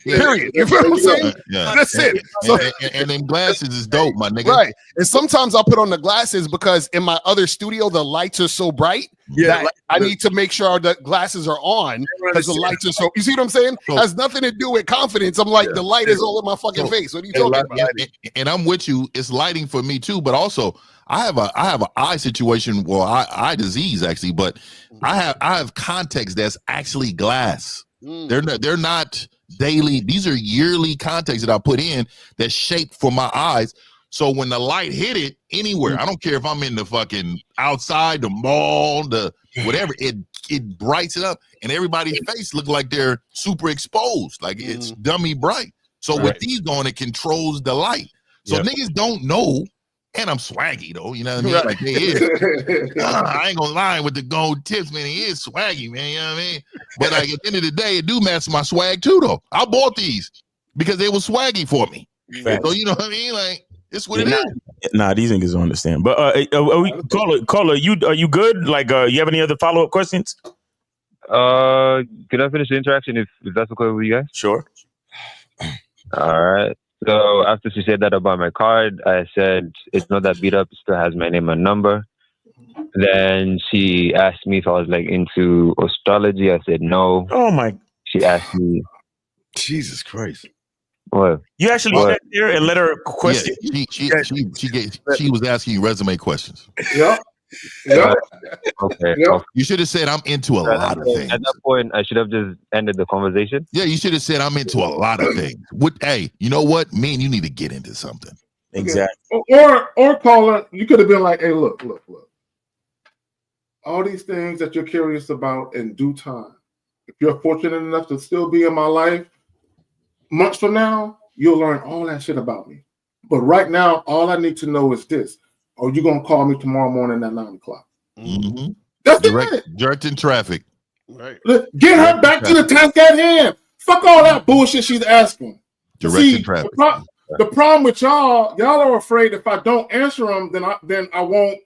Period. You feel what I'm saying? That's it. So, and then glasses is dope, my nigga. Right. And sometimes I'll put on the glasses because in my other studio the lights are so bright that I need to make sure the glasses are on because the lights are so. You see what I'm saying? Has nothing to do with confidence. I'm like the light is all in my fucking face. What are you talking about? And I'm with you. It's lighting for me too, but also I have an eye situation. Well, eye disease actually, but I have contacts that's actually glass. They're not daily. These are yearly contacts that I put in that shape for my eyes. So when the light hit it anywhere, I don't care if I'm in the fucking outside, the mall, the whatever, it brights it up, and everybody's face look like they're super exposed, like it's dummy bright. So with these going, it controls the light. So niggas don't know. And I'm swaggy though, you know what I mean? Like they is. I ain't gonna lie with the gold tips, man. He is swaggy, man. You know what I mean? But like at the end of the day, it do match my swag too, though. I bought these because they were swaggy for me. So you know what I mean? Like it's what it is. Nah, these niggas don't understand. But caller, are you good? Like, you have any other follow-up questions? Could I finish the interaction if that's okay with you guys? Sure. All right. So after she said that about my card, I said it's not that beat up. It still has my name and number. Then she asked me if I was like into astrology. I said no. Oh my! She asked me. Jesus Christ! What? You actually went there and let her question? Yeah, she was asking you resume questions. Yeah. Okay. You should have said I'm into a lot of things. At that point, I should have just ended the conversation. Yeah, you should have said I'm into a lot of things. Hey, you know what? Me and you need to get into something. Exactly. Or caller, you could have been like, hey, look. All these things that you're curious about in due time. If you're fortunate enough to still be in my life, months from now, you'll learn all that shit about me. But right now, all I need to know is this. Are you going to call me tomorrow morning at 9 o'clock? Mm-hmm. That's it. Direct in traffic. Right. Get her back to the task at hand. Fuck all that bullshit she's asking. Direct in traffic. The problem with y'all are afraid if I don't answer them, then I won't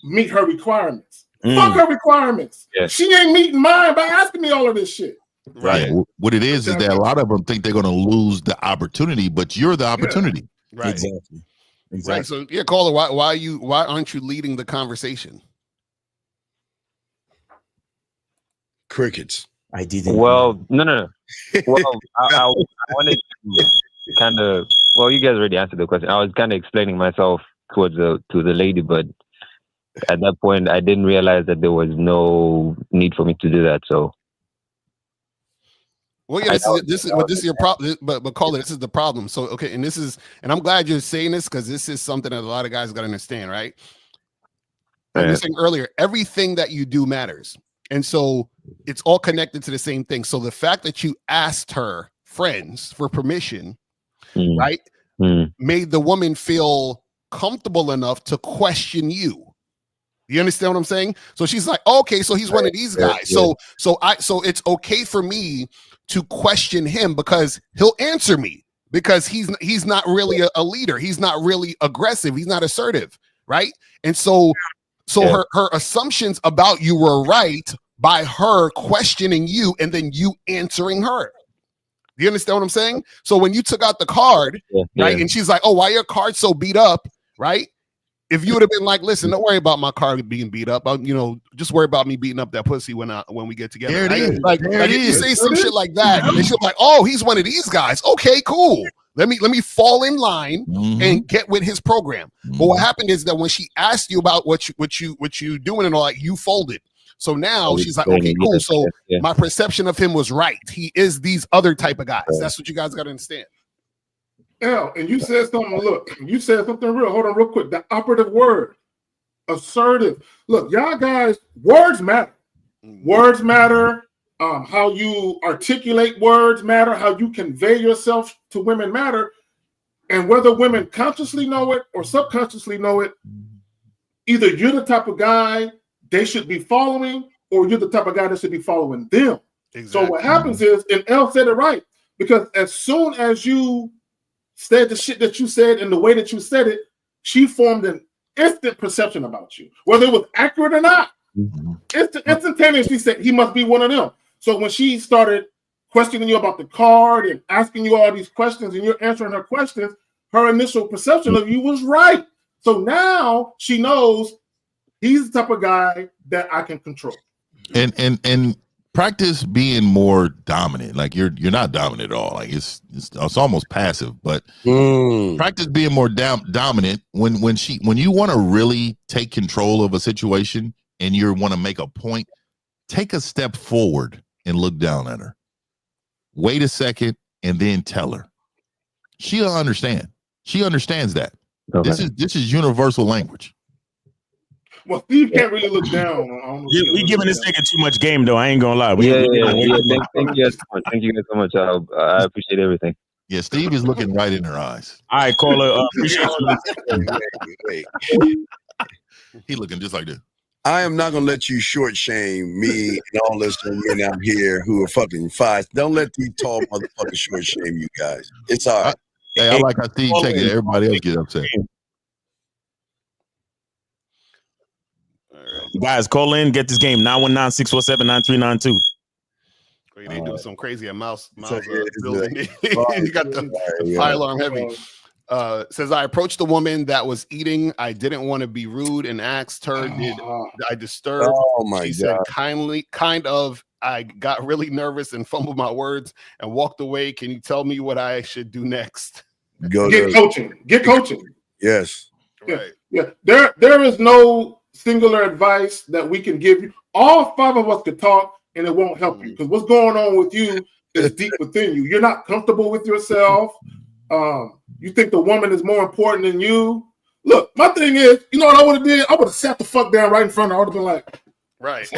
meet her requirements. Fuck her requirements. Yeah. She ain't meeting mine by asking me all of this shit. Right. What it is that a lot of them think they're going to lose the opportunity, but you're the opportunity. Yeah. Right. Exactly. Right. So caller, why aren't you leading the conversation? Crickets. I didn't. Well, no. Well, I wanted to kind of. Well, you guys already answered the question. I was kind of explaining myself to the lady, but at that point, I didn't realize that there was no need for me to do that. So. Well, yeah, this is your problem, but call it. This is the problem. So, okay, and I'm glad you're saying this because this is something that a lot of guys got to understand, right? Like you're saying earlier, everything that you do matters, and so it's all connected to the same thing. So the fact that you asked her friends for permission, right, made the woman feel comfortable enough to question you. You understand what I'm saying? So she's like, okay, so he's one of these guys. So it's okay for me to question him because he'll answer me because he's not really a leader. He's not really aggressive. He's not assertive, right? And so her assumptions about you were right by her questioning you and then you answering her. Do you understand what I'm saying? So when you took out the card, right, and she's like, oh, why your card so beat up, right? If you would have been like, listen, don't worry about my car being beat up. Just worry about me beating up that pussy when we get together. There it right? is. Like if you say some shit like that, and she's like, oh, he's one of these guys. Okay, cool. Let me fall in line and get with his program. But what happened is that when she asked you about what you doing and all that, you folded. So now she's like, okay, cool. So my perception of him was right. He is these other type of guys. That's what you guys got to understand. Yeah, and you said something. Look, you said something real. Hold on, real quick. The operative word, assertive. Look, y'all guys, words matter. Words matter. How you articulate words matter. How you convey yourself to women matter. And whether women consciously know it or subconsciously know it, either you're the type of guy they should be following, or you're the type of guy that should be following them. Exactly. So what happens is, and Elle said it right, because as soon as you said the shit that you said and the way that you said it, she formed an instant perception about you, whether it was accurate or not. Instantaneously said he must be one of them. So when she started questioning you about the card and asking you all these questions and you're answering her questions, her initial perception of you was right. So now she knows he's the type of guy that I can control. And practice being more dominant. Like you're not dominant at all. Like it's almost passive, but practice being more dominant when you want to really take control of a situation and you want to make a point, take a step forward and look down at her. Wait a second and then tell her. She'll understand. She understands that. Okay. This is universal language. Well, Steve can't really look down. We giving this nigga too much game, though. I ain't gonna lie. Thank you guys so much. I appreciate everything. Yeah, Steve is looking right in her eyes. All right, caller. Appreciate you. He looking just like this. I am not gonna let you short shame me and all this men out here who are fucking five. Don't let these tall motherfuckers short shame you guys. It's all right. Hey, I like how Steve taking it. Everybody else get upset. Guys, call in, get this game 919-647-9392. They do some crazy at mouse building. You got the fire alarm heavy. Says I approached the woman that was eating. I didn't want to be rude and asked her, did I disturb? Oh my she God. said kind of. I got really nervous and fumbled my words and walked away. Can you tell me what I should do next? Get coaching. Yes. Right. Yeah. There is no singular advice that we can give you. All five of us could talk and it won't help you because what's going on with you is deep within you. You're not comfortable with yourself. You think the woman is more important than you. Look, my thing is, you know what I would have did? I would have sat the fuck down right in front of her. I would have been like, right.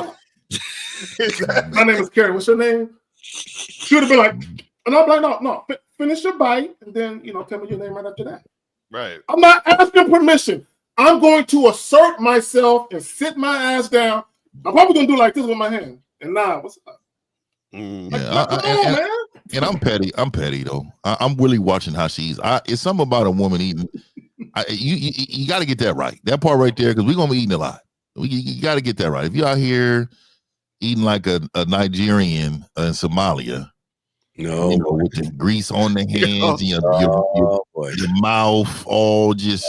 My name is Karen. What's your name? She would have been like, and I'm like, no, finish your bite and then, tell me your name right after that. Right. I'm not asking permission. I'm going to assert myself and sit my ass down. I'm probably going to do like this with my hand. And what's up? And I'm petty. I'm petty though. I'm really watching how she eats. It's something about a woman eating. You got to get that right. That part right there, because we're gonna be eating a lot. You got to get that right. If you're out here eating like a Nigerian in Somalia, with the grease on the hands, your mouth all just.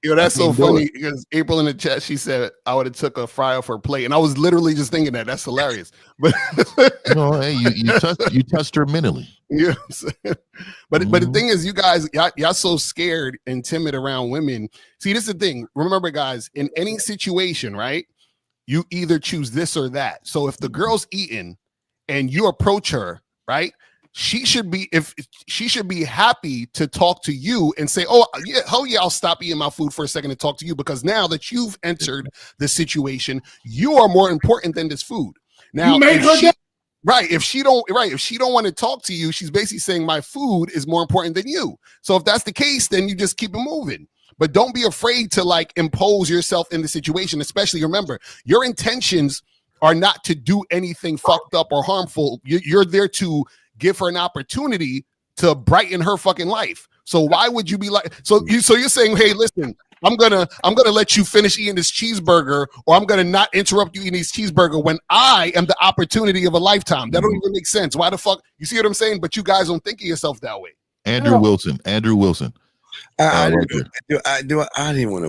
Yo, that's so funny because April in the chat, she said I would have took a fry off her plate, and I was literally just thinking that. That's hilarious. But no, hey, you touched her mentally. Yeah, but the thing is, you guys, y'all so scared and timid around women. See, this is the thing. Remember, guys, in any situation, right? You either choose this or that. So if the girl's eating and you approach her, right? She should be happy to talk to you and say, "Oh yeah, I'll stop eating my food for a second to talk to you because now that you've entered the situation, you are more important than this food." Now, if she don't want to talk to you, she's basically saying my food is more important than you. So if that's the case, then you just keep it moving. But don't be afraid to like impose yourself in the situation. Especially remember, your intentions are not to do anything fucked up or harmful. You're there to give her an opportunity to brighten her fucking life. So why would you be like, so you're saying, hey, listen, I'm gonna let you finish eating this cheeseburger, or I'm gonna not interrupt you eating this cheeseburger when I am the opportunity of a lifetime. That don't even make sense. Why the fuck? You see what I'm saying? But you guys don't think of yourself that way. Andrew Wilson. I didn't want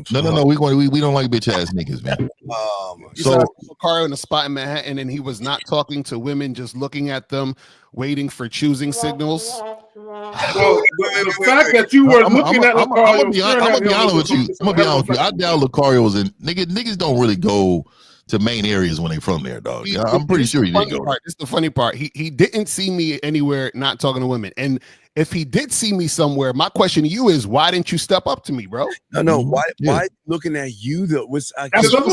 to. No. We don't like bitch ass niggas, man. So Lucario in a spot in Manhattan, and he was not talking to women, just looking at them, waiting for choosing signals. Well, the fact that you were looking at Lucario, I'm gonna be honest with you. I doubt Lucario's in niggas don't really go to main areas when they from there, dog. Yeah, I'm pretty sure he didn't go. This is the funny part. He didn't see me anywhere not talking to women. And if he did see me somewhere, my question to you is, why didn't you step up to me, bro? No. Why looking at you? That's what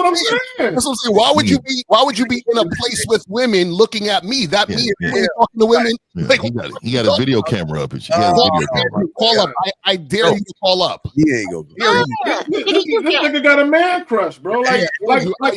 I'm saying. That's what I'm saying. Why would you be in a place with women looking at me? That means talking to women. Yeah, like, he got a video camera up. Call up. I dare you to call up. He ain't gonna. This nigga got a man crush, bro. Like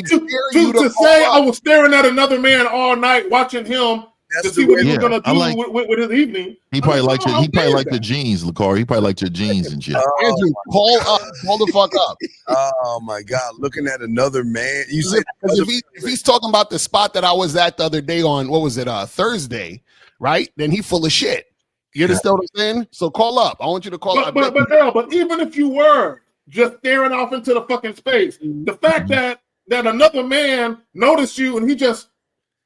to say I was staring at another man all night watching him. To see what he was gonna do with his evening. He probably liked the jeans, Lucario. He probably liked your jeans and shit. Andrew, call the fuck up. Oh my God, looking at another man. You said if he's talking about the spot that I was at the other day on, what was it, Thursday, right? Then he full of shit. You understand what I'm saying? So call up. I want you to call up. But even if you were just staring off into the fucking space, the fact that another man noticed you and he just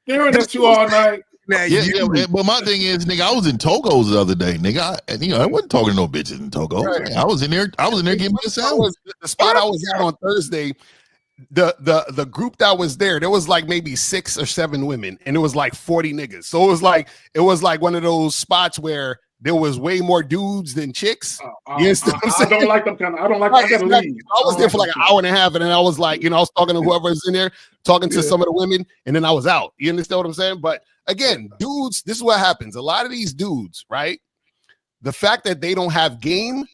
staring at you all night. But my thing is, nigga, I was in Togo's the other day, nigga. I wasn't talking to no bitches in Togo. Right. I was in there getting my sandwich. The spot I was at on Thursday, the group that was there was like maybe 6 or 7 women, and it was like 40 niggas. So it was like one of those spots where there was way more dudes than chicks. I don't like them kind of. I don't like. I gotta leave. I was there for like an hour and a half, and then I was like, I was talking to whoever's in there, talking to some of the women, and then I was out. You understand what I'm saying? But again, dudes, this is what happens. A lot of these dudes, right? The fact that they don't have game,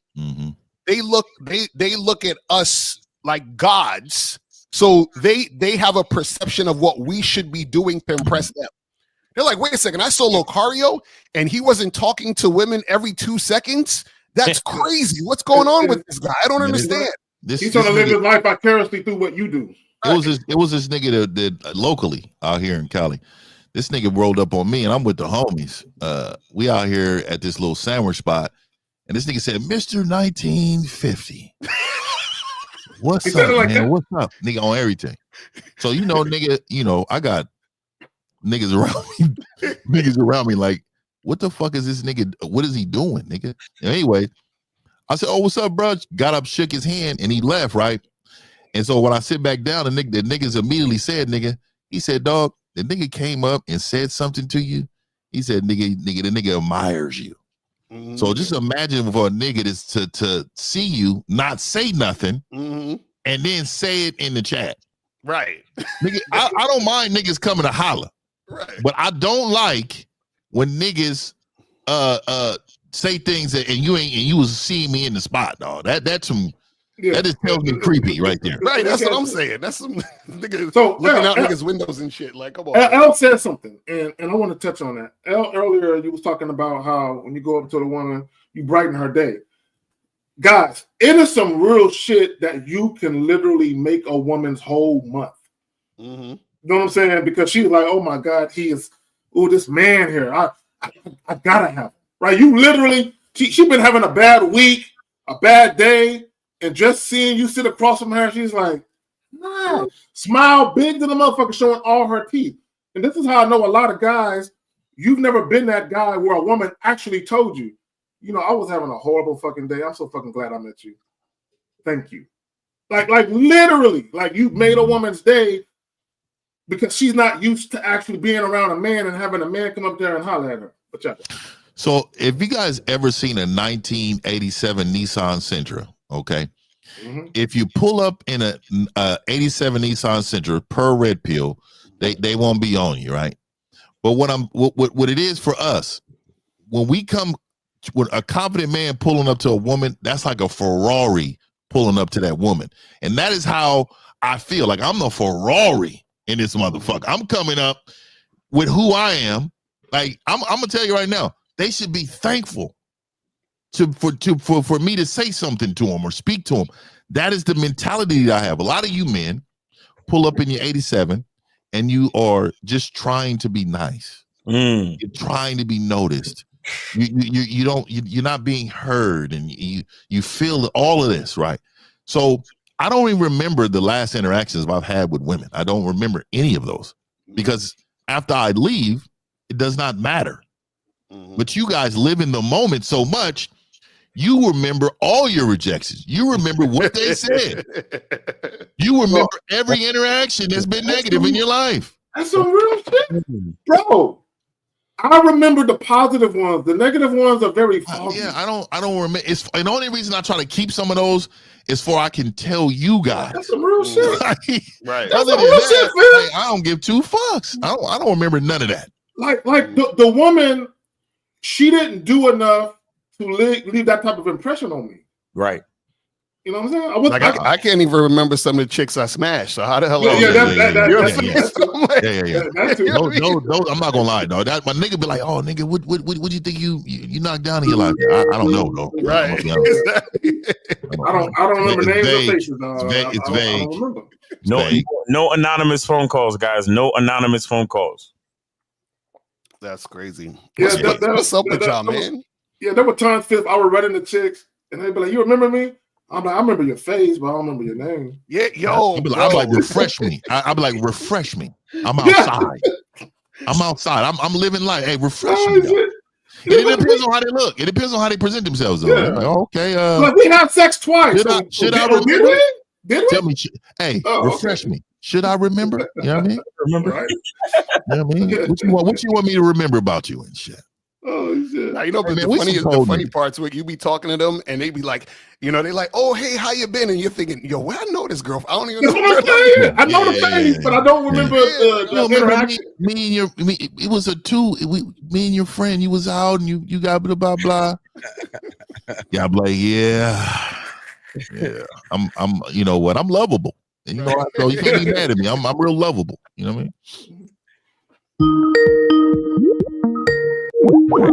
they look at us like gods. So they have a perception of what we should be doing to impress them. They're like, wait a second, I saw Lucario and he wasn't talking to women every 2 seconds. That's crazy. What's going on with this guy? I don't understand. He's trying to live his life vicariously through what you do. It was this nigga that locally out here in Cali. This nigga rolled up on me and I'm with the homies. We out here at this little sandwich spot, and this nigga said, Mr. 1950. What's up, man? That? What's up? Nigga on everything. So nigga, I got niggas around me like, what the fuck is this nigga? What is he doing, nigga? Anyway, I said, oh, what's up, bro? Got up, shook his hand, and he left, right? And so when I sit back down, the niggas immediately said, he said, dog, the nigga came up and said something to you. He said, the nigga admires you. Mm-hmm. So just imagine for a nigga to see you, not say nothing, and then say it in the chat. Right. Nigga, I don't mind niggas coming to holler. Right. But I don't like when niggas say things and you was seeing me in the spot, dog. That just tells me creepy right there. Right, that's what I'm saying. That's some niggas looking out niggas' windows and shit. Like, come on. L said something, and I want to touch on that. L, earlier you was talking about how when you go up to the woman, you brighten her day. Guys, it is some real shit that you can literally make a woman's whole month. Mm-hmm. You know what I'm saying? Because she's like, oh my God, he is, this man here. I gotta have him. Right? You literally, she been having a bad week, a bad day, and just seeing you sit across from her, she's like, nah, smile big to the motherfucker, showing all her teeth. And this is how I know a lot of guys, you've never been that guy where a woman actually told you, you know, I was having a horrible fucking day. I'm so fucking glad I met you. Thank you. Like literally, like you made a woman's day because she's not used to actually being around a man and having a man come up there and holler at her. What y'all think? So if you guys ever seen a 1987 Nissan Sentra, okay, if you pull up in a 87 Nissan Sentra per red pill, they won't be on you, right? But what it is for us, when we come with a confident man pulling up to a woman, that's like a Ferrari pulling up to that woman. And that is how I feel. Like I'm the Ferrari in this motherfucker. I'm coming up with who I am. Like I'm gonna tell you right now, they should be thankful for me to say something to them or speak to them. That is the mentality that I have. A lot of you men pull up in your 87 and you are just trying to be nice. You're trying to be noticed. You're not being heard, and you feel all of this, right? So I don't even remember the last interactions I've had with women. I don't remember any of those because after I leave, it does not matter. But you guys live in the moment so much, you remember all your rejections. You remember what they said. You remember every interaction that's been negative in your life. That's some real shit, bro. I remember the positive ones. The negative ones are very foggy. Yeah, I don't remember. It's and the only reason I try to keep some of those is for I can tell you guys. That's some real shit. Right. Other than that, I don't give two fucks. I don't remember none of that. Like the woman, she didn't do enough to leave that type of impression on me. Right. You know what I'm saying? I can't even remember some of the chicks I smashed. So how the hell? Yeah. No, I'm not gonna lie. No, that my nigga be like, oh nigga, what you think you knocked down in your life? I don't know though. Right. I don't remember names or faces. It's vague. I don't remember. No anonymous phone calls, guys. No anonymous phone calls. That's crazy. Yeah, what's up with y'all, man? Yeah, there were times I was running the chicks, and they'd be like, "You remember me?" I'm like, "I remember your face, but I don't remember your name." Yeah, yo, I'm like, refresh me. I'll be like, refresh me. I'm outside. I'm outside. I'm living life. Hey, refresh me. It depends on how they look. It depends on how they present themselves, though. Yeah. Like, okay. Like we had sex twice. Should I remember? Did we? Tell me. Hey, refresh me. Should I remember? You know what I mean? Remember? Right. You know what I mean? What you want me to remember about you and shit? Oh shit! Now, you know, but the funny parts where you be talking to them and they be like, you know, they like, oh hey, how you been? And you're thinking, yo, where I know this girl? I don't even know. I know the face, but I don't remember the interaction. It was a two. Me and your friend, you was out and you got blah blah blah. Yeah, I'm like, yeah. I'm. You know what? I'm lovable, and you know what? So you can't be mad at me. I'm real lovable. You know what I mean?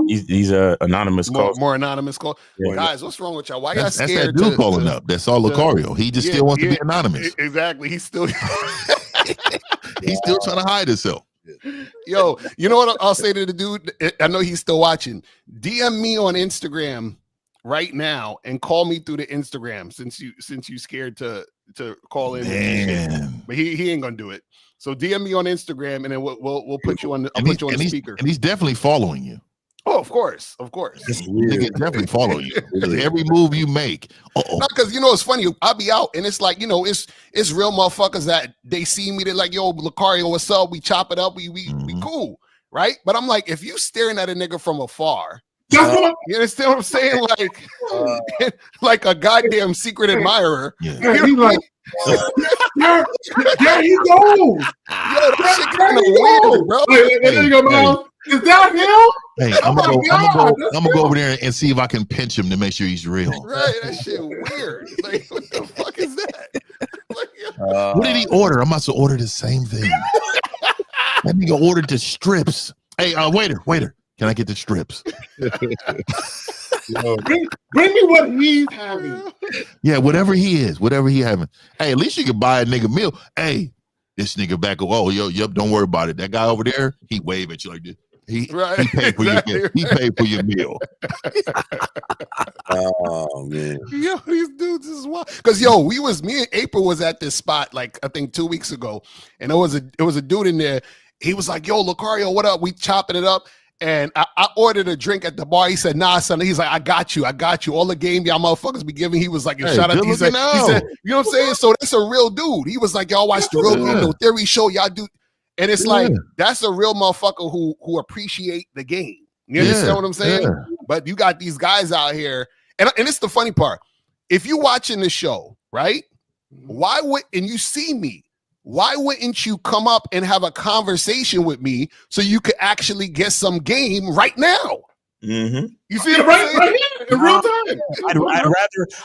These are anonymous calls. More anonymous calls. Yeah. Guys, what's wrong with y'all? Why y'all scared? That's that dude calling up. That's all Lucario. He just still wants to be anonymous. Exactly. He's still trying to hide himself. Yo, you know what I'll say to the dude? I know he's still watching. DM me on Instagram right now and call me through the Instagram since you scared to call in. Man. But he ain't gonna do it. So DM me on Instagram, and then we'll put you on the speaker. And he's definitely following you. Oh, of course. He can definitely follow you. Every move you make. Not because you know it's funny. I'll be out, and it's like, you know, it's real motherfuckers that they see me. They're like, yo, Lucario, what's up? We chop it up. We cool, right? But I'm like, if you staring at a nigga from afar. You understand what I'm saying? Like, like a goddamn secret admirer. Yeah, he's like, there he goes. Yo, that shit kind of weird, bro. There you go, man. Is that him? Hey, I'm gonna go over there and see if I can pinch him to make sure he's real. Right, that shit weird. Like, what the fuck is that? What did he order? I'm about to order the same thing. That nigga ordered the strips. Hey, waiter. Can I get the strips? Bring me what he's having. Yeah, whatever he having. Hey, at least you can buy a nigga meal. Hey, this nigga back. Oh, yo, don't worry about it. That guy over there, he wave at you like this. He paid for your he paid for your meal. Oh man. Yo, these dudes is wild. Because me and April was at this spot like I think 2 weeks ago, and it was a dude in there. He was like, "Yo, Lucario, what up?" We chopping it up, and I ordered a drink at the bar. He said, "Nah, son." He's like, I got you. All the game y'all motherfuckers be giving." He was like, Hey, "Shout out." He said, you "You know what I'm saying?" So that's a real dude. He was like, "Y'all watch the Real Game No Theory show. Y'all do." And it's like, that's a real motherfucker who appreciate the game. You understand what I'm saying? Yeah. But you got these guys out here, and it's the funny part. If you watching the show, right? And you see me, why wouldn't you come up and have a conversation with me so you could actually get some game right now? Mm-hmm. You see it right here in real time.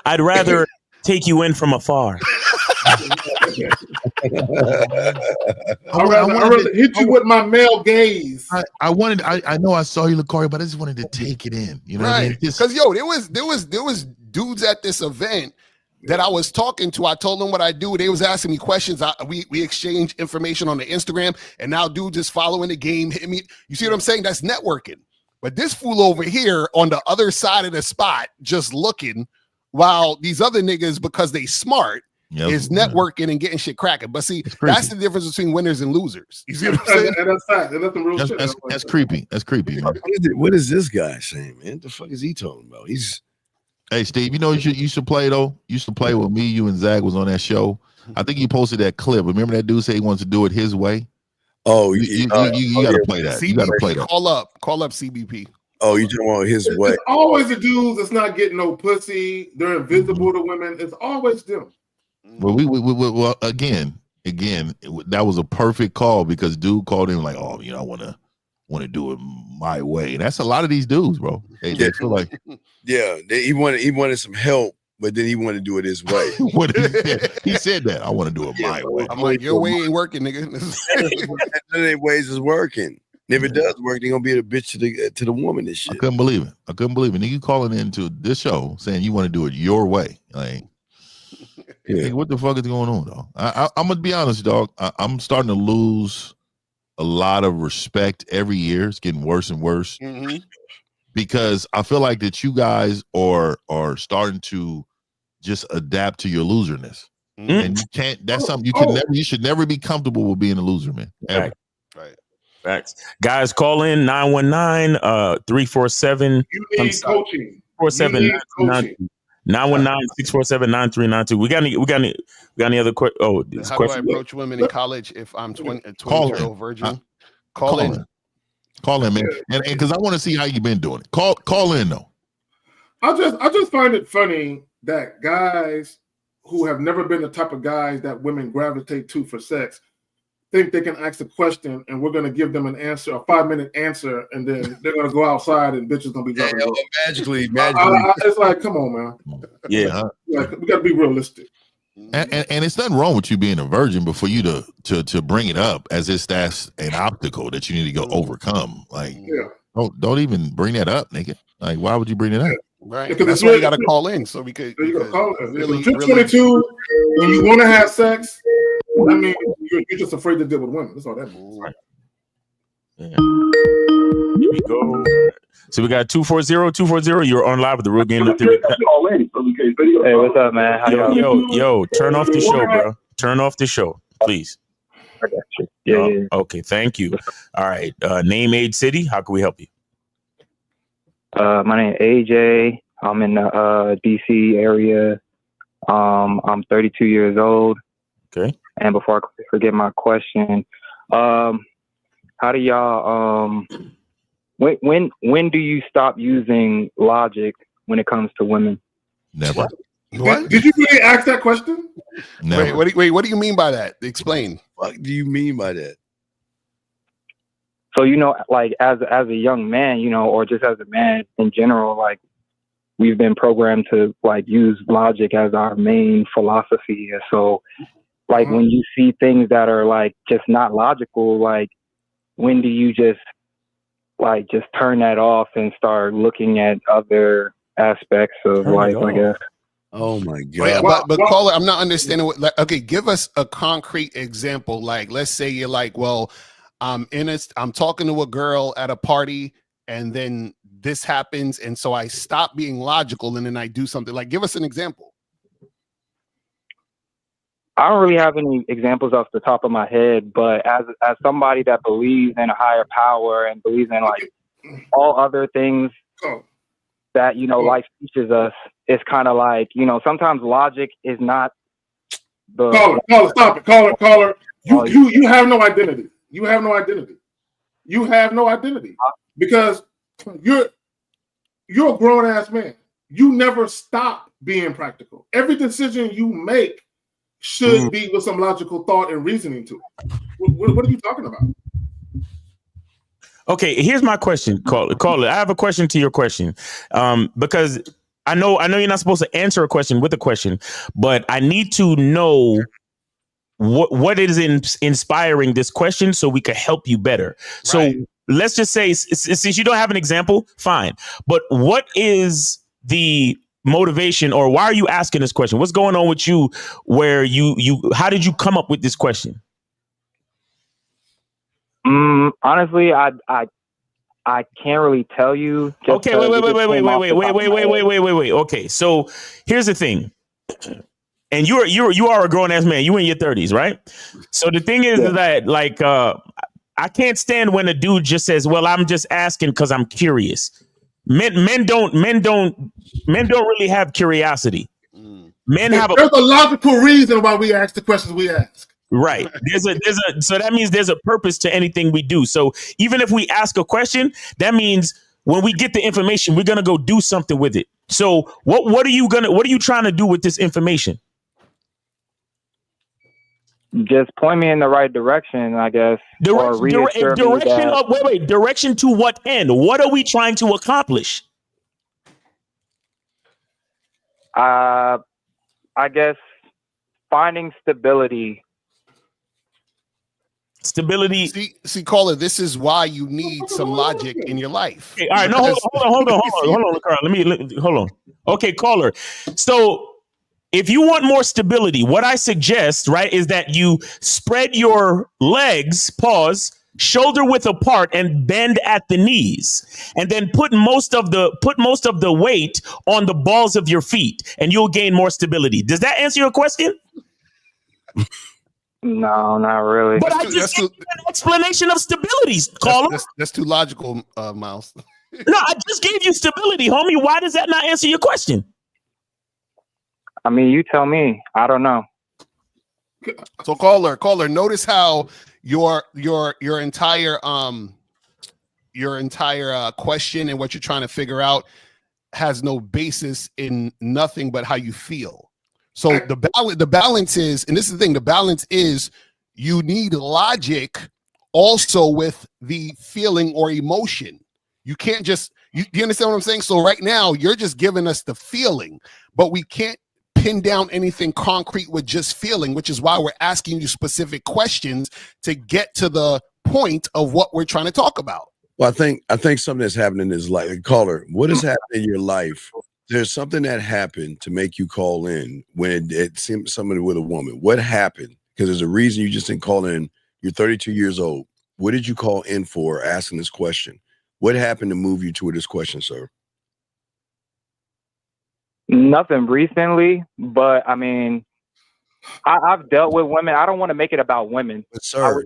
I'd rather take you in from afar. I'd rather hit you with my male gaze. I know I saw you, Lucario, but I just wanted to take it in. You know what I mean? Because there was dudes at this event that I was talking to. I told them what I do. They was asking me questions. We exchanged information on the Instagram, and now dudes is following the game. Hit me. You see what I'm saying? That's networking. But this fool over here on the other side of the spot, just looking, while these other niggas, because they smart, is networking and getting shit cracking. But see, that's the difference between winners and losers. You see what I'm saying? And that's fact. That's some real shit. That's creepy. That's creepy, man. What is this guy saying, man? The fuck is he talking about? Hey, Steve, you know you should play though. You used to play with me. You and Zach was on that show. I think you posted that clip. Remember that dude said he wants to do it his way? Oh, you gotta play that. CBP, you gotta play that. Call up CBP. Oh, you talking about his way? It's always the dudes that's not getting no pussy. They're invisible to women. It's always them. Well, again, that was a perfect call because dude called in like, oh, I want to do it my way. And that's a lot of these dudes, bro. They feel like, he wanted some help, but then he wanted to do it his way. He said that I want to do it my way. I'm like, your way ain't working, nigga. None of their ways is working. And if it does work, they're gonna be a bitch to the woman and shit. I couldn't believe it. And you calling into this show saying you want to do it your way, like. Yeah. What the fuck is going on, though? I'm gonna be honest, dog. I'm starting to lose a lot of respect every year. It's getting worse and worse because I feel like that you guys are starting to just adapt to your loserness, and you can't. That's something you can never. You should never be comfortable with being a loser, man. Ever. Right. Facts. Guys, call in 919-347. You need coaching. 47 919-647-9392. We got any other questions? Oh, this how question. do I approach women in college if I'm 20-year-old virgin? Call in, man, and because I want to see how you've been doing it. Call in though. I just find it funny that guys who have never been the type of guys that women gravitate to for sex think they can ask a question and we're going to give them an answer, a 5-minute answer, and then they're going to go outside and bitches going to be dropping. Magically. It's like, come on, man. Yeah. Like, we got to be realistic. And it's nothing wrong with you being a virgin, but for you to bring it up as if that's an obstacle that you need to go overcome, like don't even bring that up, nigga. Like, why would you bring it up? Right. Because that's why you got to call in so we could. You got to call in. Really, 22. When you want to have sex, I mean, you're just afraid to deal with women. That's all that means. Right. Yeah. Here we go. So we got 240. You're on live with the Real Game No Theory. Hey, what's up, man? How Yo, turn off the show, bro. Turn off the show, please. I got you. Yeah. Okay, thank you. All right. Name, age, city. How can we help you? My name is AJ. I'm in the DC area. I'm 32 years old. Okay. And before I forget my question, how do y'all when do you stop using logic when it comes to women? Never. What? Did you really ask that question? Never. Wait, what do you mean by that? Explain. What do you mean by that? So, like as a young man, or just as a man in general, like we've been programmed to like use logic as our main philosophy. And so like when you see things that are like just not logical, like when do you just turn that off and start looking at other aspects of life, I guess? Oh my God. But caller, I'm not understanding okay, give us a concrete example. Like, let's say you're like, well, I'm talking to a girl at a party, and then this happens, and so I stop being logical, and then I do something. Like, give us an example. I don't really have any examples off the top of my head, but as somebody that believes in a higher power and believes in like all other things that, you know, life teaches us, it's kind of like, you know, sometimes logic is not the caller, stop it. Caller. You have no identity. You have no identity. You have no identity because you're a grown ass man. You never stop being practical. Every decision you make should be with some logical thought and reasoning to it. What are you talking about? Okay, here's my question, caller. I have a question to your question, because I know you're not supposed to answer a question with a question, but I need to know what is inspiring this question so we can help you better. So let's just say, since you don't have an example, fine. But what is the motivation, or why are you asking this question? What's going on with you? Where how did you come up with this question? Honestly, I can't really tell you. Okay, wait. Okay, so here's the thing, and you are a grown ass man. You in your 30s, right? So the thing is that like I can't stand when a dude just says, "Well, I'm just asking because I'm curious." Men don't really have curiosity. There's a logical reason why we ask the questions we ask. Right. So that means there's a purpose to anything we do. So even if we ask a question, that means when we get the information, we're gonna go do something with it. So what are you trying to do with this information? Just point me in the right direction, I guess. Direction to what end? What are we trying to accomplish? I guess finding stability. See, caller, this is why you need some logic in your life. Okay, all right, no, hold on, Carl. Hold on. Okay, caller. So if you want more stability, what I suggest, right, is that you spread your legs, shoulder width apart, and bend at the knees, and then put most of the weight on the balls of your feet, and you'll gain more stability. Does that answer your question? No, not really. But I just gave you an explanation of stability, caller. That's too logical, Miles. No, I just gave you stability, homie. Why does that not answer your question? I mean, you tell me. I don't know. So caller, notice how your entire question and what you're trying to figure out has no basis in nothing but how you feel. So the balance is, and this is the thing, the balance is you need logic also with the feeling or emotion. You can't just, do you understand what I'm saying? So right now you're just giving us the feeling, but we can't pin down anything concrete with just feeling, which is why we're asking you specific questions to get to the point of what we're trying to talk about. Well, I think something that's happening is like, caller, what has happened in your life? There's something that happened to make you call in when it seemed somebody with a woman. What happened? Because there's a reason you just didn't call in. You're 32 years old. What did you call in for asking this question? What happened to move you to this question, sir? Nothing recently, but I mean, I've dealt with women. I don't want to make it about women. But sir,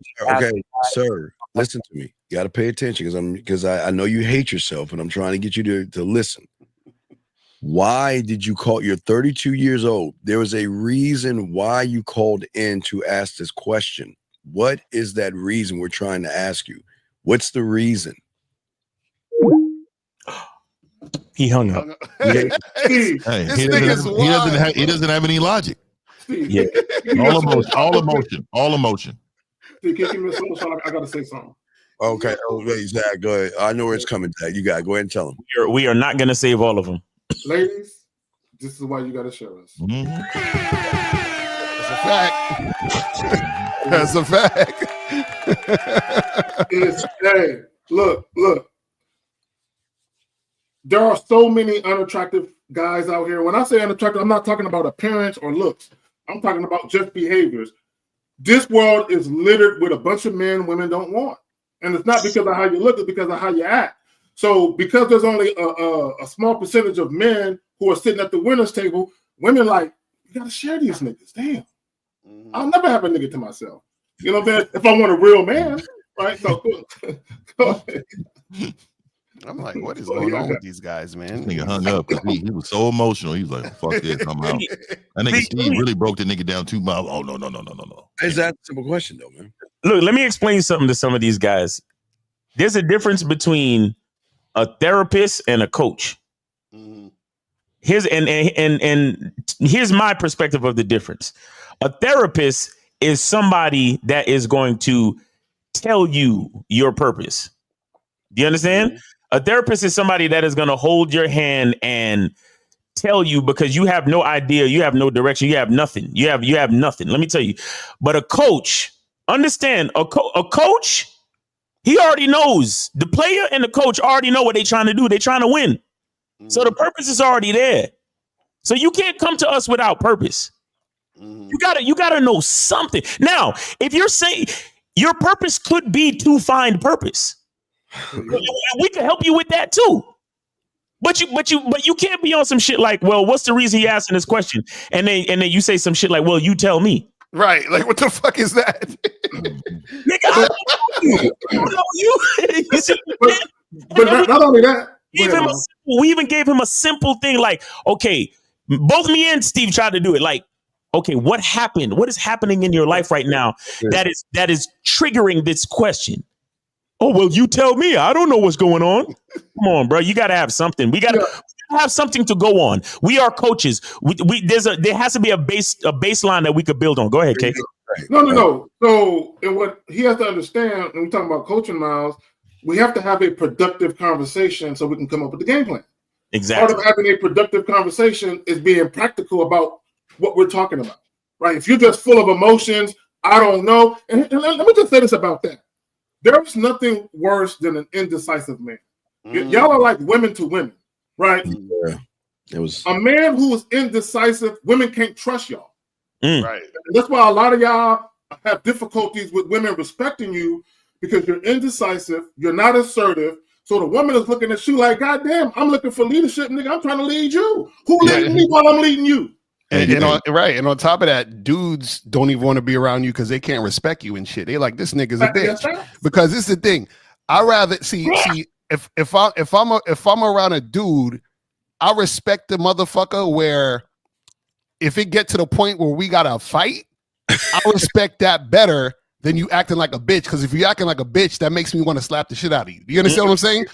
sir, listen to me. You got to pay attention because I know you hate yourself, and I'm trying to get you to listen. Why did you call? You're 32 years old. There was a reason why you called in to ask this question. What is that reason we're trying to ask you? What's the reason? He hung up. He doesn't have any logic. Yeah. All emotion. I gotta say something. Okay. Oh, wait, Zach, go ahead. I know where it's coming, Zach. You got to go ahead and tell them. We are not going to save all of them. Ladies, this is why you got to share us. Mm-hmm. That's a fact. Hey, look. There are so many unattractive guys out here. When I say unattractive, I'm not talking about appearance or looks. I'm talking about just behaviors. This world is littered with a bunch of men women don't want. And it's not because of how you look, it's because of how you act. So because there's only a small percentage of men who are sitting at the winner's table, women like, you gotta share these niggas. Damn. I'll never have a nigga to myself. You know what I'm saying? If I want a real man, right? So go ahead. I'm like, what is going on with these guys, man? This nigga hung up because he was so emotional. He was like, fuck this, I'm out. That nigga Steve really broke the nigga down 2 miles. Oh, no. Is that a simple question, though, man? Look, let me explain something to some of these guys. There's a difference between a therapist and a coach. Here's my perspective of the difference. A therapist is somebody that is going to tell you your purpose. Do you understand? A therapist is somebody that is going to hold your hand and tell you, because you have no idea, you have no direction, you have nothing. You have nothing. Let me tell you. But a coach, understand, a coach, he already knows. The player and the coach already know what they're trying to do. They're trying to win. So the purpose is already there. So you can't come to us without purpose. You gotta know something. Now, if you're saying your purpose could be to find purpose, we can help you with that too. But you can't be on some shit like, well, what's the reason you asking this question? And then you say some shit like, well, you tell me. Right. Like, what the fuck is that? Nigga, I don't know you. You see, but not only that, we even gave him a simple thing like, okay, both me and Steve tried to do it. Like, okay, what happened? What is happening in your life right now that is triggering this question? Oh, well, you tell me. I don't know what's going on. Come on, bro. You got to have something. We got to have something to go on. We are coaches. There has to be a baseline that we could build on. Go ahead, Kay. No. So, and what he has to understand when we talk about coaching, Miles, we have to have a productive conversation so we can come up with the game plan. Exactly. Part of having a productive conversation is being practical about what we're talking about, right? If you're just full of emotions, I don't know. And let me just say this about that. There's nothing worse than an indecisive man. Y'all are like women to women, right? Yeah. It was a man who is indecisive. Women can't trust y'all, right? And that's why a lot of y'all have difficulties with women respecting you because you're indecisive. You're not assertive. So the woman is looking at you like, God damn, I'm looking for leadership, nigga. I'm trying to lead you. Who leading me while I'm leading you? And on top of that, dudes don't even want to be around you because they can't respect you and shit. They like, this nigga's a bitch. Because this is the thing. I rather see if I'm around a dude, I respect the motherfucker where if it get to the point where we gotta fight, I respect that better than you acting like a bitch. Because if you're acting like a bitch, that makes me want to slap the shit out of you. Do you understand what I'm saying?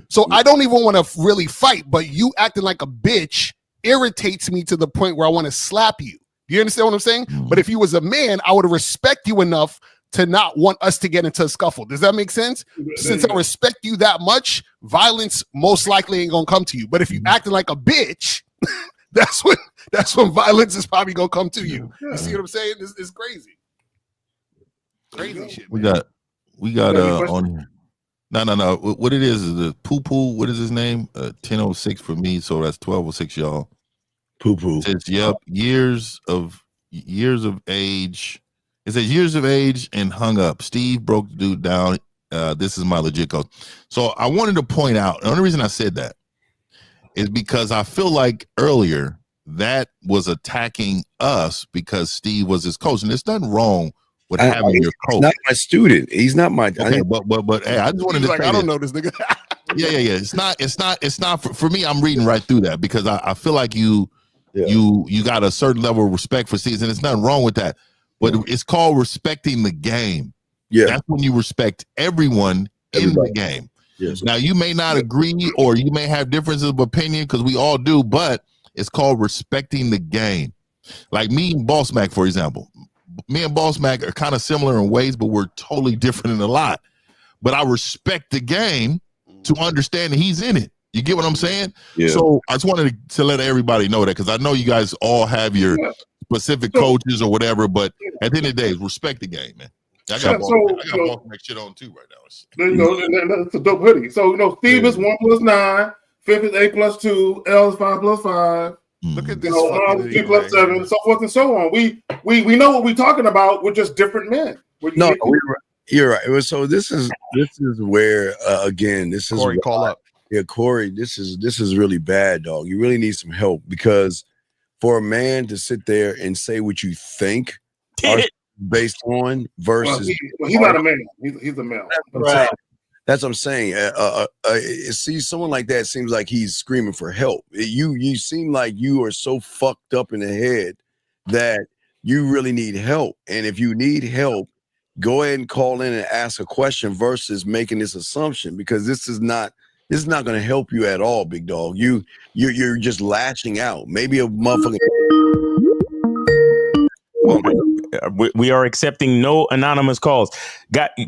So I don't even want to really fight, but you acting like a bitch irritates me to the point where I want to slap you. You understand what I'm saying? But if you was a man, I would respect you enough to not want us to get into a scuffle. Does that make sense? Since I respect you that much, violence most likely ain't gonna come to you. But if you acting like a bitch, that's when violence is probably gonna come to you. You see what I'm saying? It's crazy. Crazy shit. We got on here. No. What it is the poo. What is his name? 10:06 for me, so that's 12:06, y'all. Poo. It says, yep, years of age. It says years of age and hung up. Steve broke the dude down. This is my legit coach. So I wanted to point out, the only reason I said that is because I feel like earlier that was attacking us because Steve was his coach, and there's nothing wrong with having your coach. He's not my student. He's not my. Okay, but hey, I just wanted to like, say I don't know this nigga. Yeah. It's not for me. I'm reading right through that because I feel like you got a certain level of respect for Steve, and there's nothing wrong with that. But it's called respecting the game. Yeah, that's when you respect everyone in the game. Yes. Now you may not agree or you may have differences of opinion because we all do, but it's called respecting the game. Like me and Boss Mac, for example. Me and Boss Mac are kind of similar in ways, but we're totally different in a lot. But I respect the game to understand that he's in it. You get what I'm saying? Yeah. So I just wanted to let everybody know that because I know you guys all have your specific coaches or whatever, but at the end of the day, respect the game, man. I got Boss Mac shit on too right now. There you go. That's a dope hoodie. So Steve is 1 + 9, Fifth is 8 + 2, L is 5 + 5. Look at this. 3 + 7, so forth and so on. We know what we're talking about. We're just different men. You're right. So this is where again, this is Corey, call up. Yeah, Corey, this is really bad, dog. You really need some help, because for a man to sit there and say what you think based on versus he's not a man. He's a male. That's what I'm saying. See, someone like that seems like he's screaming for help. You seem like you are so fucked up in the head that you really need help. And if you need help, go ahead and call in and ask a question versus making this assumption, because this is not going to help you at all, big dog. You're just lashing out. Maybe a motherfucking. We are accepting no anonymous calls.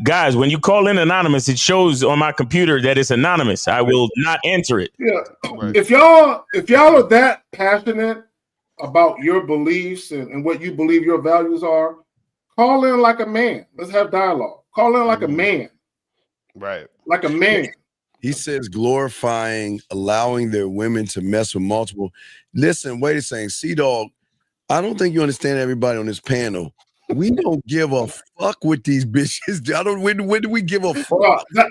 Guys, when you call in anonymous, it shows on my computer that it's anonymous. I will not answer it. Yeah. If y'all are that passionate about your beliefs and what you believe your values are, call in like a man. Let's have dialogue. Call in like a man. Right. Like a man. He says glorifying, allowing their women to mess with multiple. Listen, wait a second. C-Dog, I don't think you understand everybody on this panel. We don't give a fuck with these bitches. When do we give a fuck? What the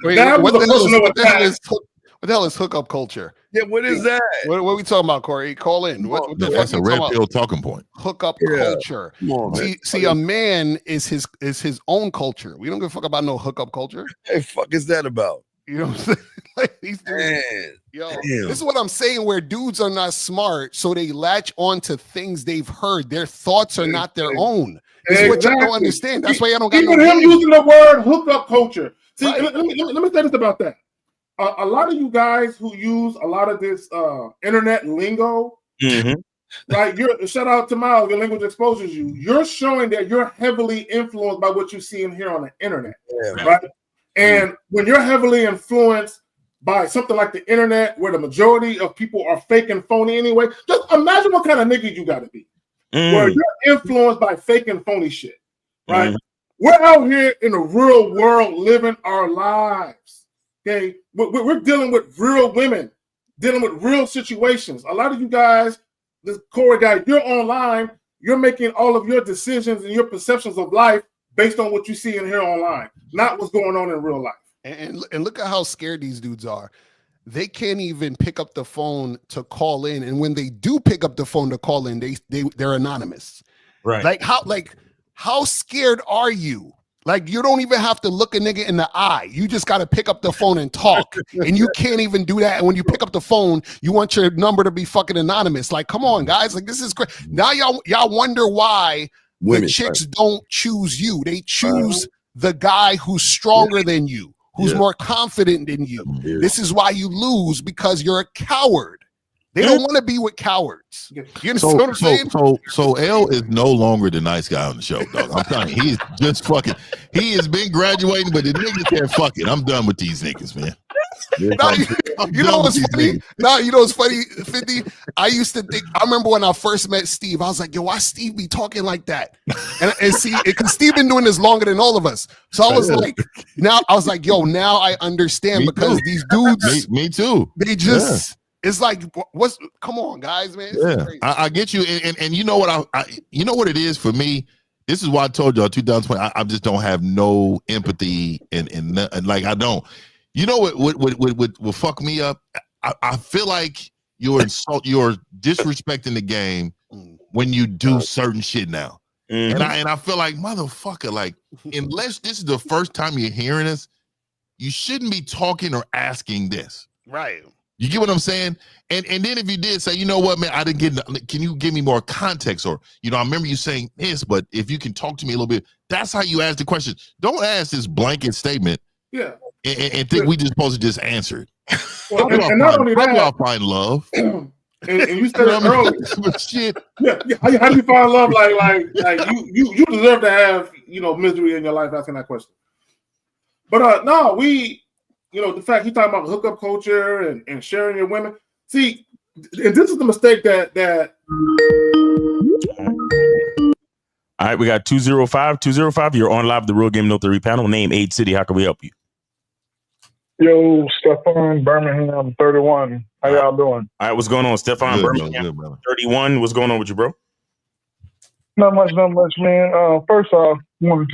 hell is hookup culture? Yeah, what is that? What are we talking about, Corey? Call in. What the That's a red pill talking point. Hookup culture. Come on, see, a man is his own culture. We don't give a fuck about no hookup culture. Hey, fuck is that about? You know what I'm saying? Like, these dudes, this is what I'm saying, where dudes are not smart, so they latch on to things they've heard. Their thoughts are not their own. This is what you don't understand. That's why I don't got even him using the word hookup culture. See, let me say this about that. A lot of you guys who use a lot of this internet lingo, like shout out to Miles, your language exposes you. You're showing that you're heavily influenced by what you see and hear on the internet, right? And when you're heavily influenced by something like the internet, where the majority of people are fake and phony anyway, just imagine what kind of nigga you got to be, where you're influenced by fake and phony shit, right? We're out here in the real world living our lives, okay? We're dealing with real women, dealing with real situations. A lot of you guys, this Corey guy, you're online, you're making all of your decisions and your perceptions of life based on what you see and hear online, not what's going on in real life. And look at how scared these dudes are. They can't even pick up the phone to call in, and when they do pick up the phone to call in, they're anonymous. Right? Like how scared are you? Like, you don't even have to look a nigga in the eye. You just got to pick up the phone and talk, and you can't even do that. And when you pick up the phone, you want your number to be fucking anonymous. Like, come on, guys. Like, this is great. Now y'all wonder why the chicks don't choose you. They choose the guy who's stronger than you, who's more confident than you. This is why you lose, because you're a coward. They don't want to be with cowards. You understand what I'm saying? So L is no longer the nice guy on the show, dog. I'm telling you, he's just fucking. He has been graduating, but the niggas said, "Fuck it, I'm done with these niggas, man." You know what's funny? You know what's funny, 50? I used to think, I remember when I first met Steve, I was like, yo, why Steve be talking like that? And see, because Steve been doing this longer than all of us. So I was like, now I understand, because these dudes, me too. They just, it's like, come on, guys, man. I get you. And you know what you know what it is for me? This is why I told y'all 2020, I just don't have no empathy and like, I don't. You know what would fuck me up? I feel like you're disrespecting the game when you do certain shit now. And I feel like, motherfucker, like, unless this is the first time you're hearing us, you shouldn't be talking or asking this. Right. You get what I'm saying? And then if you did say, you know what, man, I didn't get, can you give me more context? Or, you know, I remember you saying this, but if you can talk to me a little bit, that's how you ask the question. Don't ask this blanket statement. Yeah. And think we just supposed to just answer it. Well, and not only that, y'all find love. and you said it earlier. Shit. Yeah. How do you find love? Like you deserve to have, you know, misery in your life asking that question. But no, the fact he's talking about hookup culture and sharing your women. See, and this is the mistake that. All right, we got 205. You're on live, the Real Game No 3 panel. Name, age, city. How can we help you? Yo, Stefan, Birmingham, 31. How y'all doing? All right, what's going on, Stefan? Birmingham, 31. What's going on with you, bro? Not much, man. First off, wanted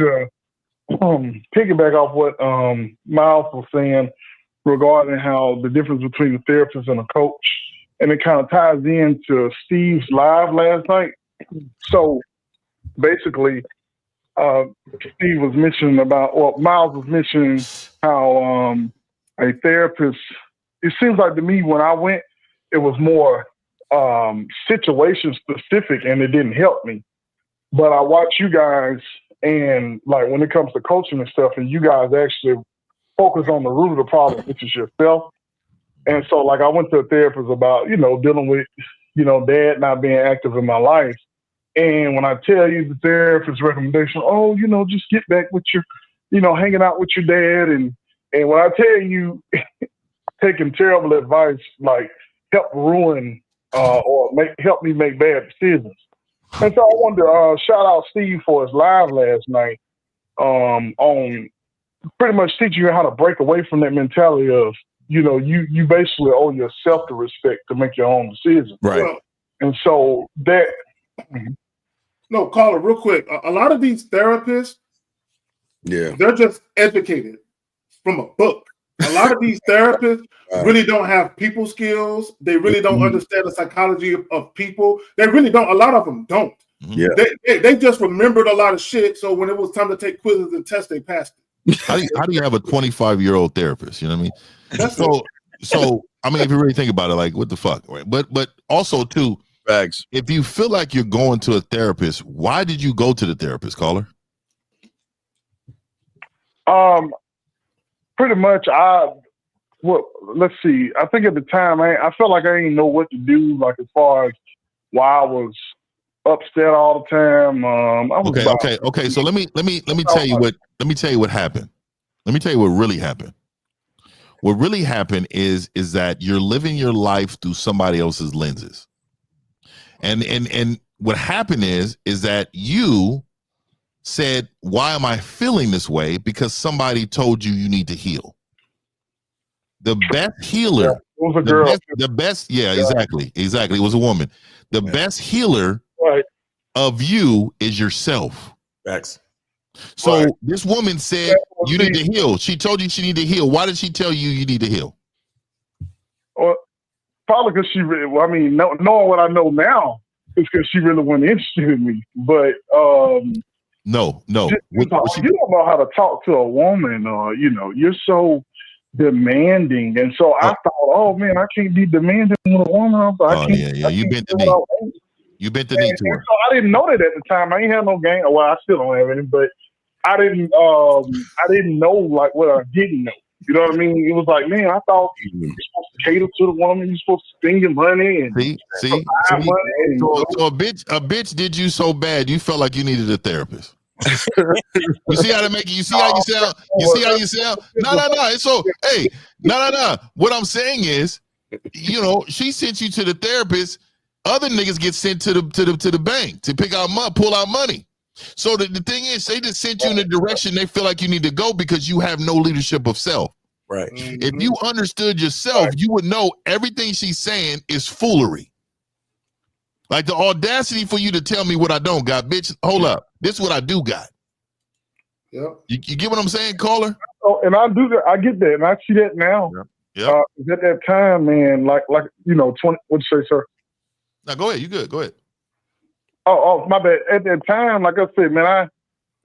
piggyback off what Miles was saying regarding how the difference between a therapist and a coach, and it kind of ties into Steve's live last night. So basically, Steve was mentioning about, well, Miles was mentioning how a therapist, it seems like to me when I went, it was more situation specific and it didn't help me. But I watch you guys, and like when it comes to coaching and stuff, and you guys actually focus on the root of the problem, which is yourself. And so like I went to a therapist about, dealing with, dad not being active in my life. And when I tell you the therapist's recommendation, just get back with your, hanging out with your dad. And when I tell you taking terrible advice, like help ruin or help me make bad decisions. And so I wanted to shout out Steve for his live last night on pretty much teaching you how to break away from that mentality of, you basically owe yourself the respect to make your own decisions. Right. And so that... No, caller, real quick. A lot of these therapists, they're just educated from a book. A lot of these therapists really don't have people skills. They really don't understand the psychology of people. They really don't. A lot of them don't. Yeah. They just remembered a lot of shit. So when it was time to take quizzes and tests, they passed it. How do you have a 25-year-old therapist? You know what I mean? So I mean, if you really think about it, like what the fuck, right? But also too, Bags. If you feel like you're going to a therapist, why did you go to the therapist, caller? Pretty much let's see. I think at the time I felt like I didn't know what to do, like as far as why I was upset all the time. Okay. So let me tell you what happened. Let me tell you what really happened. What really happened is that you're living your life through somebody else's lenses. And what happened is that you said, why am I feeling this way? Because somebody told you need to heal. The best healer, it was a girl. Exactly. It was a woman. The best healer of you is yourself. Facts. So this woman said you need to heal. She told you she need to heal. Why did she tell you need to heal? Well, probably because she really, knowing what I know now, it's because she really wasn't interested in me. But no. You don't know how to talk to a woman, or you're so demanding, and so I thought, oh man, I can't be demanding with a woman. You bent the knee. You bent the knee to her. So I didn't know that at the time. I ain't had no game. Well, I still don't have any, but I didn't know like what I didn't know. You know what I mean? It was like, man, I thought you're supposed to cater to the woman. You're supposed to spend your money and see. So a bitch did you so bad you felt like you needed a therapist. You see how to make it? You see how you sound? You see how you sound? No. It's so no. What I'm saying is, she sent you to the therapist. Other niggas get sent to the bank to pull out money. So the thing is, they just sent you in the direction they feel like you need to go because you have no leadership of self. Right. If you understood yourself, you would know everything she's saying is foolery. Like the audacity for you to tell me what I don't got, bitch. Hold up. This is what I do got. Yep. You get what I'm saying, caller? Oh, and I do that. I get that, and I see that now. Yeah. At that time, man, like 20. What'd you say, sir? Now go ahead. You good? Go ahead. Oh, my bad. At that time, like I said, man, I'm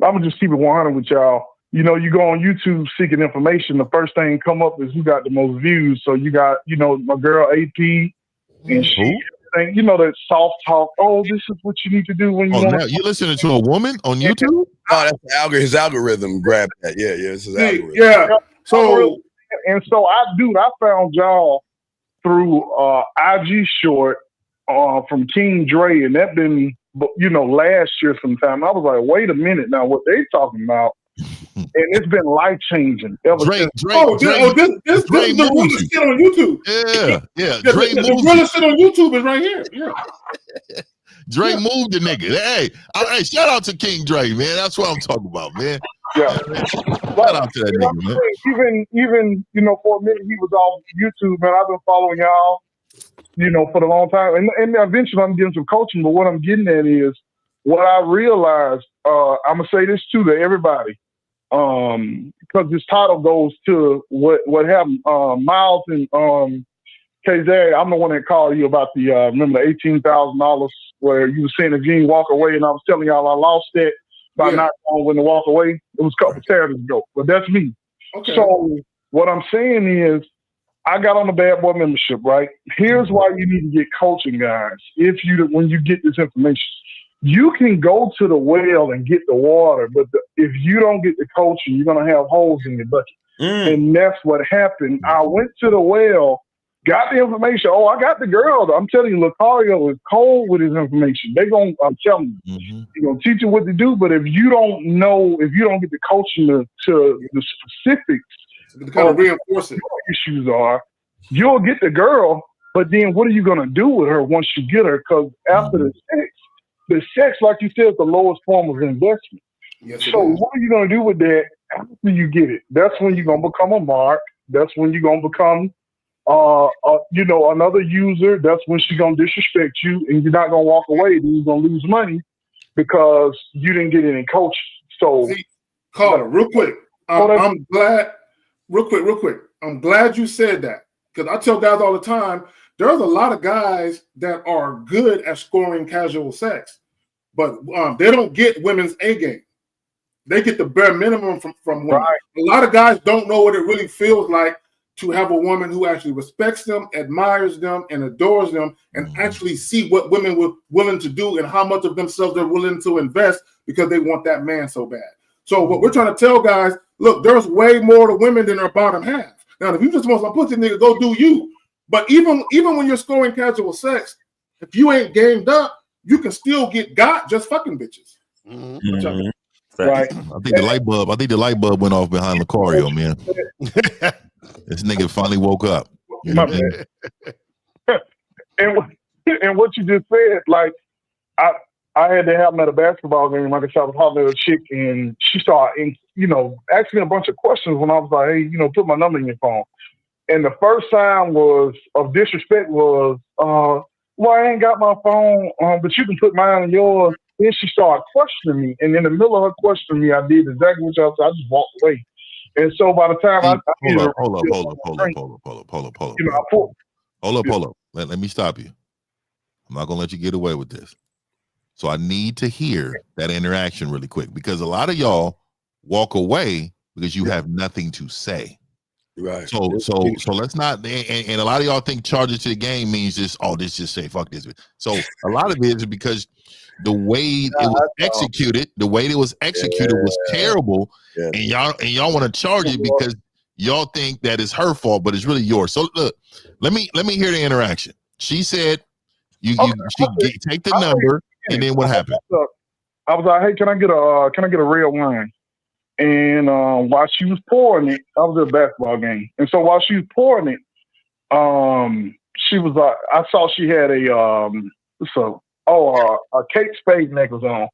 gonna just keep it 100 with y'all. You go on YouTube seeking information. The first thing come up is who got the most views. So you got, my girl AP, and she, that soft talk. Oh, this is what you need to do when you. Now you listening to a woman on YouTube? Oh, that's his algorithm. Grab that. Yeah, it's his algorithm. Yeah. So I found y'all through IG short from King Dre, and that been last year sometime. I was like, wait a minute now, what they talking about? And it's been life changing ever since. This is the realest shit on YouTube. Yeah. The realest shit on YouTube is right here. Yeah. Dre moved the nigga. Hey, shout out to King Dre, man. That's what I'm talking about, man. Yeah. Shout out to that nigga, man. Even for a minute he was off YouTube, man. I've been following y'all, for a long time. And eventually I'm getting some coaching, but what I'm getting at is what I realized, I'm gonna say this too to everybody. because this title goes to what happened. Miles and KZ, I'm the one that called you about the remember the $18,000 where you were saying if you didn't walk away, and I was telling y'all I lost that by not knowing when to walk away. It was a couple Saturdays ago, but that's me. Okay. So what I'm saying is, I got on the Bad Boy membership, right? Here's why you need to get coaching, guys. When you get this information, you can go to the well and get the water, but if you don't get the coaching, you're gonna have holes in your bucket, and that's what happened. I went to the well, got the information. Oh, I got the girl. I'm telling you, Lucario is cold with his information. I'm telling you, they're gonna teach you what to do. But if you don't know, if you don't get the coaching to the specifics, to kind of reinforce it, what issues are, you'll get the girl. But then, what are you gonna do with her once you get her? Because after the sex, like you said, is the lowest form of investment. Yes, so what are you gonna do with that after you get it? That's when you're gonna become a mark. That's when you're gonna become another user. That's when she's gonna disrespect you, and you're not gonna walk away. Then you're gonna lose money because you didn't get any coaching. So, Carter, real quick, I'm glad. Real quick, I'm glad you said that because I tell guys all the time. There's a lot of guys that are good at scoring casual sex, but they don't get women's A game. They get the bare minimum from women. Right. A lot of guys don't know what it really feels like to have a woman who actually respects them, admires them, and adores them, and actually see what women were willing to do and how much of themselves they're willing to invest because they want that man so bad. So what we're trying to tell guys, look, there's way more to women than our bottom half. Now, if you just want some pussy, nigga, go do you. But even when you're scoring casual sex, if you ain't gamed up, you can still get got just fucking bitches. Right. I think the light bulb went off behind Lucario, man. This nigga finally woke up. You know what I mean? And what you just said, like I had to have him at a basketball game. Like I said, I was hollering at a chick, and she started, asking me a bunch of questions when I was like, hey, put my number in your phone. And the first sign of disrespect was, well, I ain't got my phone, but you can put mine in yours. Then she started questioning me. And in the middle of her questioning me, I did exactly what y'all said. I just walked away. And so by the time Hold up. Let me stop you. I'm not gonna let you get away with this. So I need to hear that interaction really quick because a lot of y'all walk away because you have nothing to say. Right. So let's not. And a lot of y'all think charges to the game means just say fuck this. So a lot of it is because the way it was executed, was terrible, and y'all want to charge it because y'all think that it's her fault, but it's really yours. So look, let me hear the interaction. She said, take the number, and then what happened? I was like, hey, can I get a red wine? And while she was pouring it, I was at a basketball game, and so while she was pouring it, she was like, I saw she had a Kate Spade necklace on.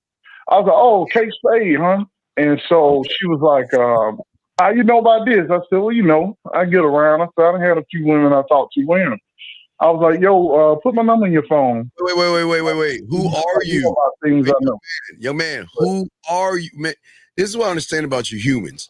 I was like, oh, Kate Spade, huh? And so she was like, how you know about this? I said, well, I get around. I said, I had a few women I talked to wearing them. I was like, yo, put my number in your phone. Wait. Who are you? Yo, man, who are you? Man, this is what I understand about you humans.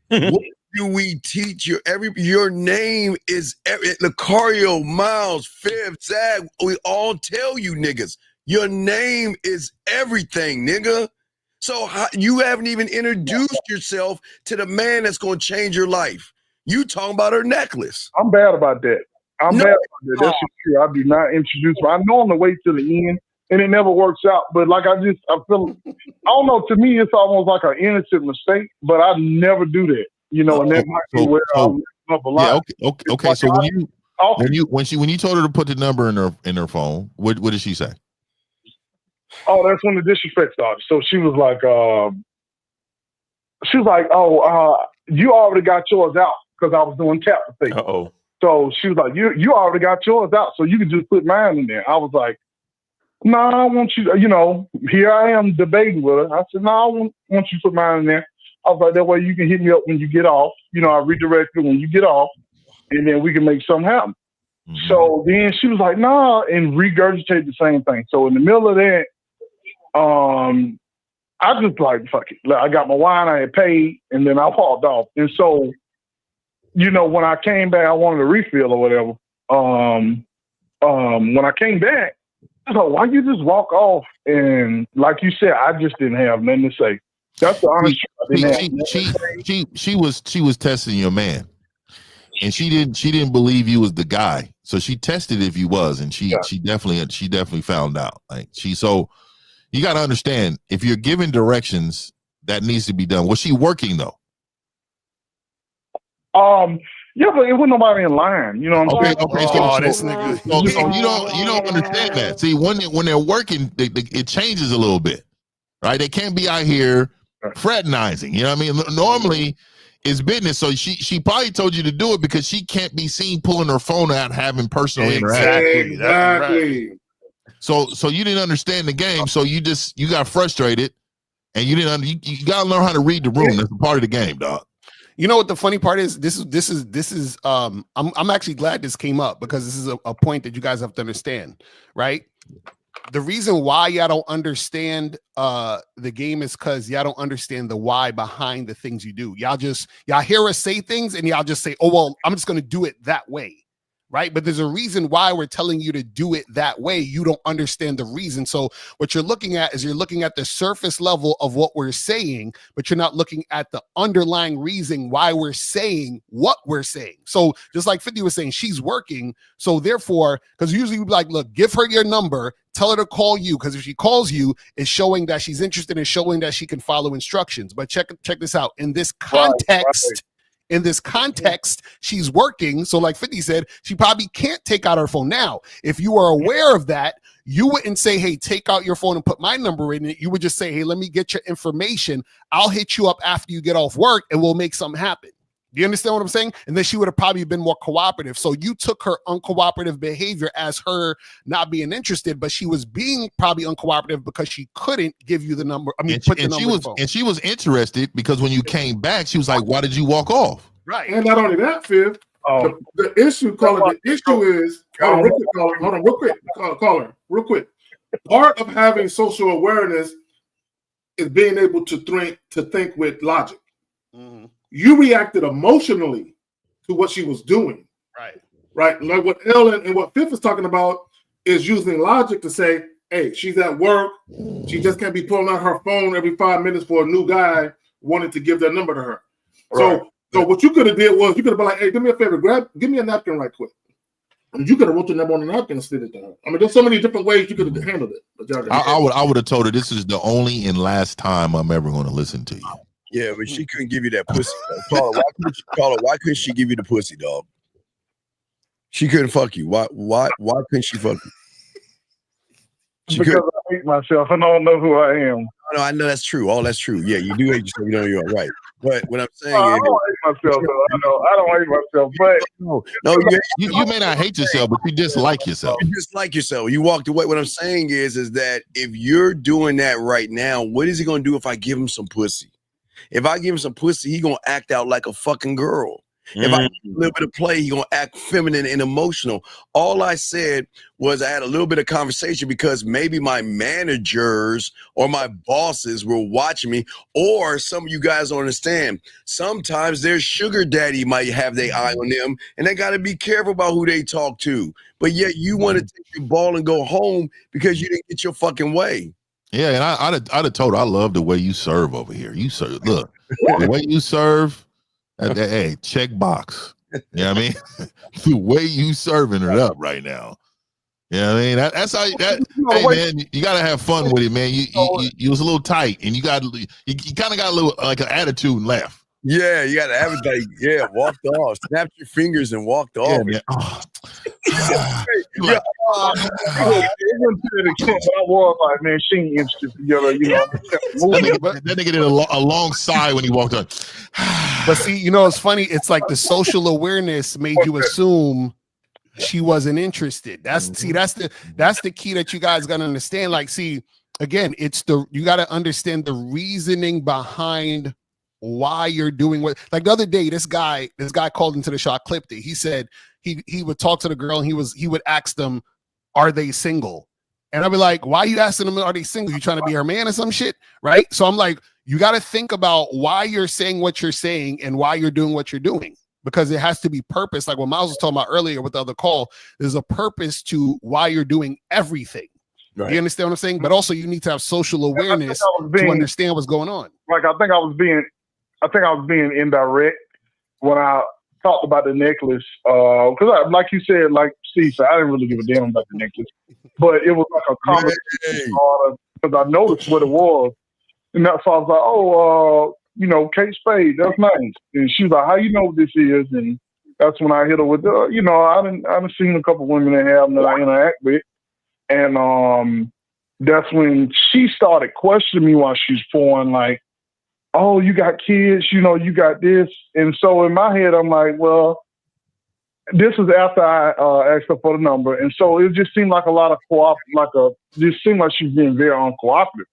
What do we teach you? Your name is Lucario, Miles, Fib, Zag. We all tell you niggas. Your name is everything, nigga. So you haven't even introduced yourself to the man that's going to change your life. You talking about her necklace. I'm bad about that. That's true. I do not introduce her. I know on the way to the end, and it never works out. But like I feel, I don't know. To me, it's almost like an innocent mistake. But I never do that. And that might be where I'm up a lot. Yeah, okay. So when you told her to put the number in her phone, what did she say? Oh, that's when the disrespect started. So she was like, you already got yours out because I was doing tap the thing. Uh-oh. So she was like, you already got yours out, so you can just put mine in there. I was like, no, I want you, here I am debating with her. I said, no, I want you to put mine in there. I was like, that way you can hit me up when you get off. I redirect you when you get off, and then we can make something happen. Mm-hmm. So then she was like, nah, and regurgitated the same thing. So in the middle of that, I just like, fuck it. Like, I got my wine, I had paid, and then I walked off. And so, you know, when I came back, I wanted a refill or whatever. When I came back, I thought, why you just walk off? And like you said, I just didn't have nothing to say. That's the honest truth. She was testing your man, and she didn't believe you was the guy. So she tested if you was, and she definitely found out. Like so you got to understand, if you're giving directions, that needs to be done. Was she working though? Yeah, but it wasn't nobody in line. You know what I'm saying? Okay. So this nigga. So you don't understand that. See, when they're working, it changes a little bit, right? They can't be out here fraternizing. You know what I mean? Normally, it's business. So she probably told you to do it because she can't be seen pulling her phone out, having personal interaction. Exactly. So you didn't understand the game. So you got frustrated, and you didn't. You got to learn how to read the room. That's a part of the game, dog. You know what the funny part is? This is I'm actually glad this came up, because this is a point that you guys have to understand, right? The reason why y'all don't understand the game is because y'all don't understand the why behind the things you do. Y'all hear us say things and y'all just say, oh, well, I'm just going to do it that way. Right. But there's a reason why we're telling you to do it that way. You don't understand the reason. So what you're looking at is you're looking at the surface level of what we're saying, but you're not looking at the underlying reason why we're saying what we're saying. So just like 50 was saying, she's working. So therefore, because usually we'd be like, look, give her your number, tell her to call you, because if she calls you, it's showing that she's interested and showing that she can follow instructions. But check this out. In this context, In this context, she's working. So like 50 said, she probably can't take out her phone. Now, if you are aware of that, you wouldn't say, hey, take out your phone and put my number in it. You would just say, hey, let me get your information. I'll hit you up after you get off work and we'll make something happen. Do you understand what I'm saying? And then she would have probably been more cooperative. So you took her uncooperative behavior as her not being interested, but she was being probably uncooperative because she couldn't give you the number. I mean, put the number in the phone. And she was interested because when you came back, she was like, why did you walk off? Right. And not only that, Fifth, the issue, caller, the issue is, hold on, real quick. Part of having social awareness is being able to think with logic. Mm-hmm. You reacted emotionally to what she was doing. Right. Like what Ellen and what Fifth is talking about is using logic to say, hey, she's at work. She just can't be pulling out her phone every 5 minutes for a new guy wanting to give their number to her. Right. So what you could have did was you could have been like, hey, do me a favor, give me a napkin right quick. And you could have wrote the number on the napkin and slid it down. I mean, there's so many different ways you could have handled it. I would have told her this is the only and last time I'm ever going to listen to you. Yeah, but she couldn't give you that pussy. Why couldn't she give you the pussy, dog? She couldn't fuck you. Why couldn't she fuck you? Because I hate myself. I don't know who I am. No, I know that's true. All that's true. Yeah, you do hate yourself. You know you're right. But what I'm saying I don't hate myself, though. I don't hate myself. But you may not hate yourself, but you dislike yourself. You dislike yourself. You walked away. What I'm saying is that if you're doing that right now, what is he gonna do if I give him some pussy? If I give him some pussy, he gonna act out like a fucking girl. If I give him a little bit of play, he gonna act feminine and emotional. All I said was I had a little bit of conversation because maybe my managers or my bosses were watching me, or some of you guys don't understand. Sometimes their sugar daddy might have their eye on them, and they gotta be careful about who they talk to. But yet you want to take your ball and go home because you didn't get your fucking way. Yeah, and I'd have told her I love the way you serve over here. You serve, look, the way you serve. Hey, check box. You know what I mean? The way you serving it up right now. You know what I mean? That's how hey man, you gotta have fun with it, man. You was a little tight and you kind of got a little like an attitude and laugh. Yeah, you gotta have it like, yeah, walked off, snapped your fingers and walked off. Yeah, I was like, man, she ain't interested together, you know. That nigga did a long sigh when he walked up. But see, you know, it's funny. It's like the social awareness made you assume she wasn't interested. That's the key that you guys gotta understand. Like, see, again, you gotta understand the reasoning behind why you're doing what. Like the other day, this guy called into the show. I clipped it. He said he would talk to the girl and he would ask them, are they single? And I'll be like, why are you asking them, are they single? You trying to be her man or some shit? Right? So I'm like, you got to think about why you're saying what you're saying and why you're doing what you're doing. Because it has to be purpose. Like what Miles was talking about earlier with the other call, there's a purpose to why you're doing everything. Right. You understand what I'm saying? But also you need to have social awareness to understand what's going on. Like I think I was being indirect when I talked about the necklace. Because like you said, like Steve said, I didn't really give a damn about the necklace. But it was like a conversation because I noticed what it was. And that's why I was like, oh, you know, Kate Spade, that's nice. And she was like, how you know what this is? And that's when I hit her with, you know, I done seen a couple women that have them that I interact with. And that's when she started questioning me while she's pouring, like, oh, you got kids, you know, you got this. And so in my head, I'm like, well, this is after I asked her for the number. And so it just seemed like a lot of just seemed like she's being very uncooperative.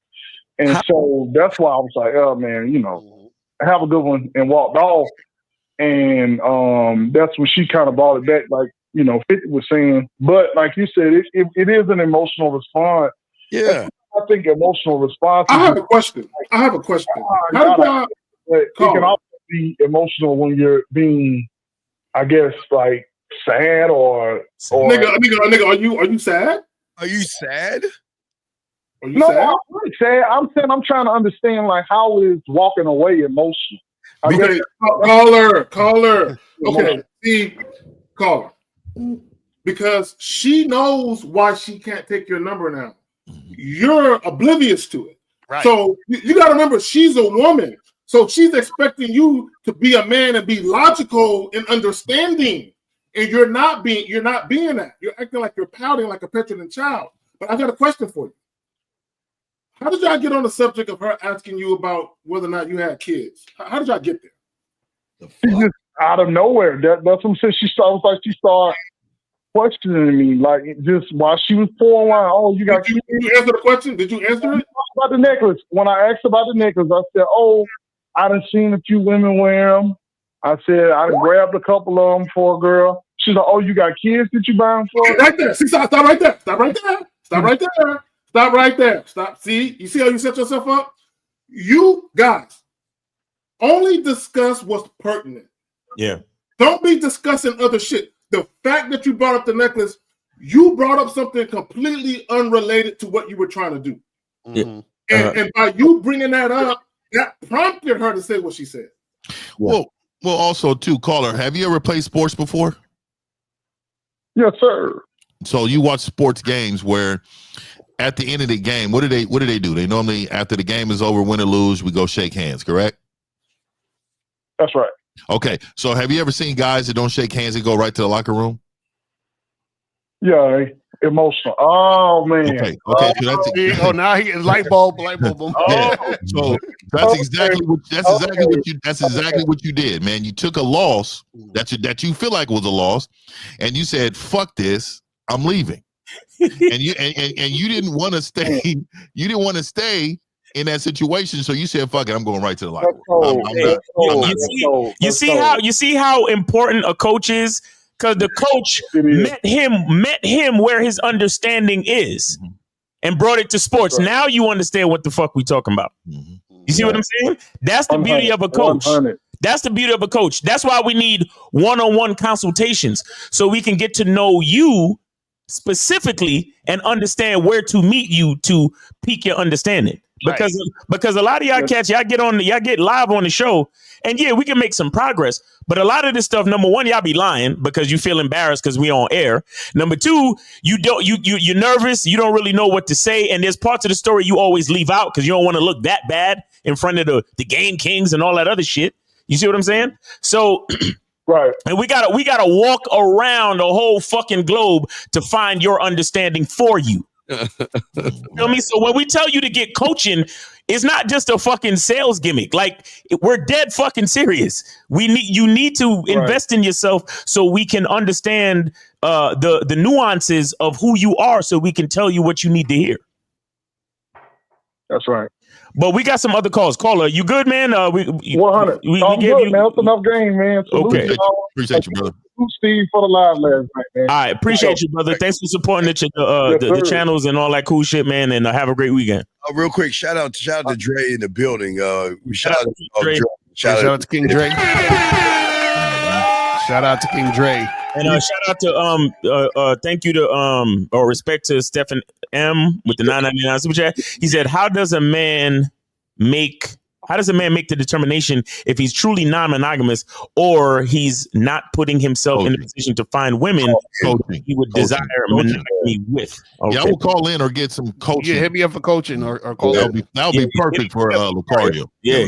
And so that's why I was like, oh man, you know, have a good one, and walked off. And that's when she kind of brought it back, like, you know, 50 was saying. But like you said, it is an emotional response. Yeah. I think emotional response. I have a question. How do y'all, it can also be emotional when you're being, I guess, like sad or nigga, are you sad? Are you sad? No, I'm really sad. I'm saying I'm trying to understand, like, how is walking away emotional? Okay, caller. Okay, see, caller. Because she knows why she can't take your number now. You're oblivious to it. Right. So you got to remember, she's a woman. So she's expecting you to be a man and be logical and understanding. And you're not being that. You're acting like you're pouting like a petulant child. But I got a question for you. How did y'all get on the subject of her asking you about whether or not you had kids? How did y'all get there? Just out of nowhere. That's what I'm saying. She started questioning me, like, just while she was pouring wine. Oh, you got kids? Did you answer the question? Did you answer it? About the necklace. When I asked about the necklace, I said, oh, I done seen a few women wear them. I said, I grabbed a couple of them for a girl. She's like, oh, you got kids that you buy them for? Right there. See, stop right there. Stop right there. Stop right there. Stop right there. Stop. See, you see how you set yourself up? You guys only discuss what's pertinent. Yeah. Don't be discussing other shit. The fact that you brought up the necklace, you brought up something completely unrelated to what you were trying to do. Mm-hmm. And by you bringing that up, that prompted her to say what she said. Well, also too, caller, have you ever played sports before? Yes, sir. So you watch sports games where at the end of the game, what do they do? They normally, after the game is over, win or lose, we go shake hands, correct? That's right. Okay. So have you ever seen guys that don't shake hands and go right to the locker room? Yeah, emotional. Oh man. Okay. So that's now he light bulb. Yeah. So that's exactly what you did, man. You took a loss that you feel like was a loss, and you said, "Fuck this, I'm leaving." and you didn't want to stay. You didn't want to stay in that situation, so you said, "Fuck it, I'm going right to the locker room." You see how important a coach is, because the coach met him where his understanding is, and brought it to sports. Now you understand what the fuck we talking about. You see what I'm saying? That's the beauty of a coach. 100. That's the beauty of a coach. That's why we need one-on-one consultations, so we can get to know you specifically and understand where to meet you to pique your understanding. Because a lot of y'all cats, y'all get live on the show, and yeah, we can make some progress. But a lot of this stuff, number one, y'all be lying because you feel embarrassed because we on air. Number two, you're nervous, you don't really know what to say, and there's parts of the story you always leave out because you don't want to look that bad in front of the game kings and all that other shit. You see what I'm saying? So right. And we gotta walk around the whole fucking globe to find your understanding for you. Feel me? So when we tell you to get coaching, it's not just a fucking sales gimmick. Like, we're dead fucking serious. You need to invest in yourself so we can understand the nuances of who you are, so we can tell you what you need to hear. That's right. But we got some other calls. Caller, you good, man? 100. I'm good, man. That's enough game, man. Salute okay. Appreciate you, brother. salute Steve for the live last night, man. All right, appreciate you, brother. Thanks for supporting the channels and all that cool shit, man. And have a great weekend. Real quick, shout out to Dre in the building. Shout out to Dre. Shout out to King Dre. Shout out to King Dre. And shout out to thank you to or respect to Stephen M with the $9.99 super chat. He said, "How does a man make the determination if he's truly non-monogamous or he's not putting himself in a position to find women he would desire monogamy with?" Okay. Yeah, I will call in or get some coaching. Yeah, hit me up for coaching or call in. That'll be perfect for Lucario. Yeah,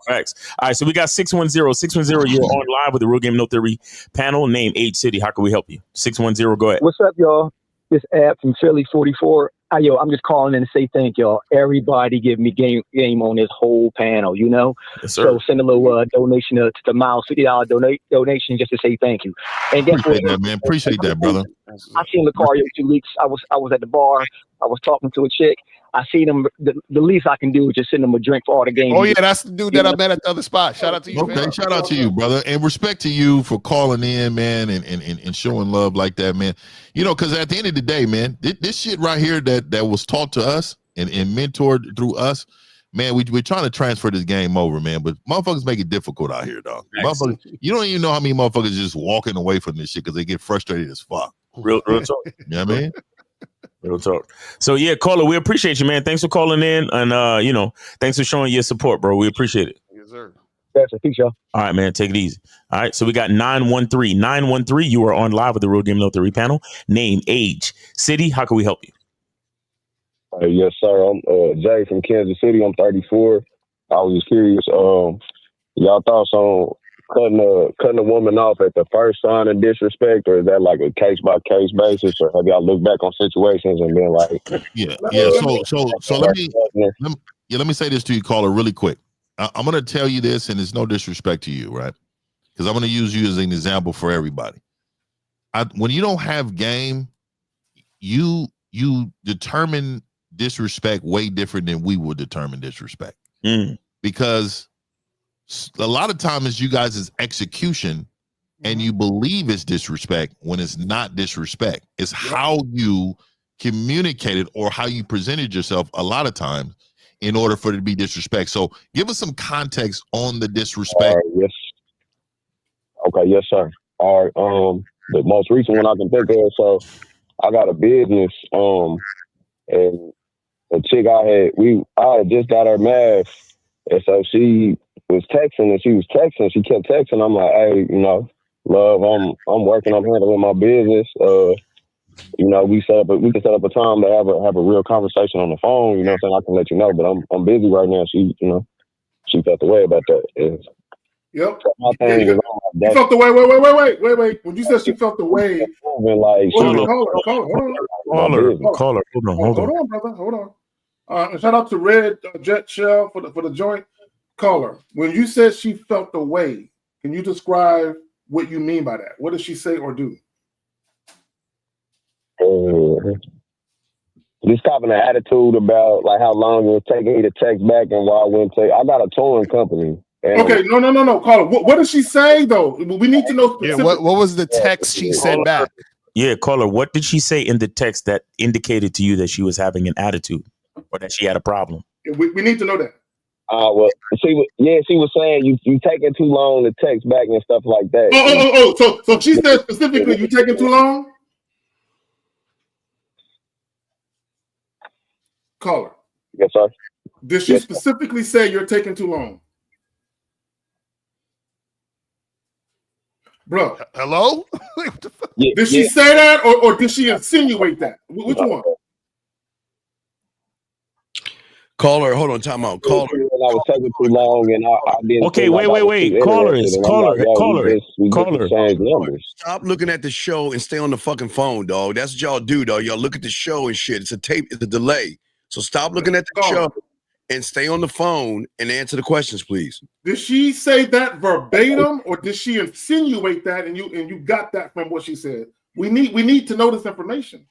facts. All right, so we got 610. 610, you're on live with the Real Game No Theory panel. Name, age, city. How can we help you? 610, go ahead. What's up, y'all? This Ab from Philly 44. I'm just calling in to say thank y'all. Everybody give me game on this whole panel, you know? Yes, sir. So send a little donation to the Miles, $50 donation just to say thank you. And guess Appreciate that, man. Appreciate that, brother. I seen Lucario 2 weeks. I was at the bar. I was talking to a chick. I seen him. The least I can do is just send him a drink for all the games. Oh yeah, that's the dude that I met at the other spot. Shout out to you. Okay, man. shout out to you, brother, and respect to you for calling in, man, and showing love like that, man. You know, because at the end of the day, man, this shit right here that was taught to us and mentored through us, man, we're trying to transfer this game over, man. But motherfuckers make it difficult out here, dog. Motherfuckers, you don't even know how many motherfuckers just walking away from this shit because they get frustrated as fuck. Real talk. You know what I mean? Real talk. So yeah, caller, we appreciate you, man. Thanks for calling in, and thanks for showing your support, bro. We appreciate it. Yes, sir. That's a peace, y'all. All right, man. Take it easy. All right. So we got 913. 913, you are on live with the Real Game No Theory panel. Name, age, city. How can we help you? Yes, sir. I'm Jay from Kansas City. I'm 34. I was just curious. Y'all thoughts on cutting a woman off at the first sign of disrespect, or is that like a case by case basis, or have y'all looked back on situations and been like, yeah. So let me say this to you, caller, really quick. I'm going to tell you this, and it's no disrespect to you, right? Because I'm going to use you as an example for everybody. When you don't have game, you determine disrespect way different than we would determine disrespect. Because a lot of times you guys' execution and you believe it's disrespect when it's not disrespect. It's how you communicated or how you presented yourself a lot of times in order for it to be disrespect. So give us some context on the disrespect. Yes. Okay, yes, sir. All right. The most recent one I can think of, so I got a business, and the chick I had just got her mask, and so she was texting, she kept texting. I'm like, hey, love, I'm working, I'm handling my business. We can set up a time to have a real conversation on the phone. You know what I'm saying? I can let you know, but I'm busy right now. She felt the way about that. Yep. You felt the way. Wait. When you said she felt the way, hold on, brother. Hold on. And shout out to Red Jet Shell for the joint. Caller, when you said she felt the way, can you describe what you mean by that? What did she say or do? Just having an attitude about like how long it was taking me to text back and why I wouldn't take. I got a touring company. Okay, no, caller. What did she say though? We need to know. Yeah, what was the text she sent back? Yeah, caller. What did she say in the text that indicated to you that she was having an attitude or that she had a problem? We need to know that. She was saying you taking too long to text back and stuff like that. So she said specifically you taking too long? Caller. Yes, sir. Did she specifically say you're taking too long? Bro. Hello? Did she say that or did she insinuate that? Which one? Caller, hold on, time out. Caller. I was taking too long and I didn't. Okay, wait. Caller. Stop looking at the show and stay on the fucking phone, dog. That's what y'all do, dog. Y'all look at the show and shit. It's a tape, it's a delay. So stop looking at the show and stay on the phone and answer the questions, please. Did she say that verbatim or did she insinuate that and you got that from what she said? We need to know this information.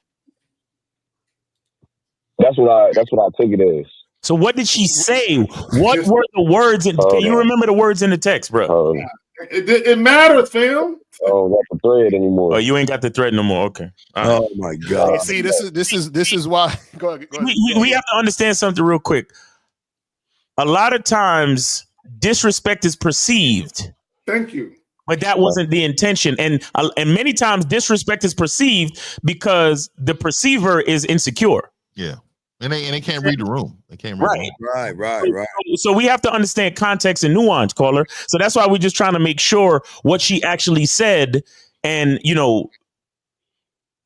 That's what I took it as. So what did she say? What were the words? Can you remember the words in the text, bro? It matters, fam. Oh, not the thread anymore. Oh, you ain't got the thread no more. Okay. Oh my God. See, this is why. Go ahead. We have to understand something real quick. A lot of times, disrespect is perceived. Thank you. But that wasn't the intention, and many times disrespect is perceived because the perceiver is insecure. Yeah, and they can't read the room. They can't read Right. the room. Right. So we have to understand context and nuance, caller. So that's why we're just trying to make sure what she actually said, and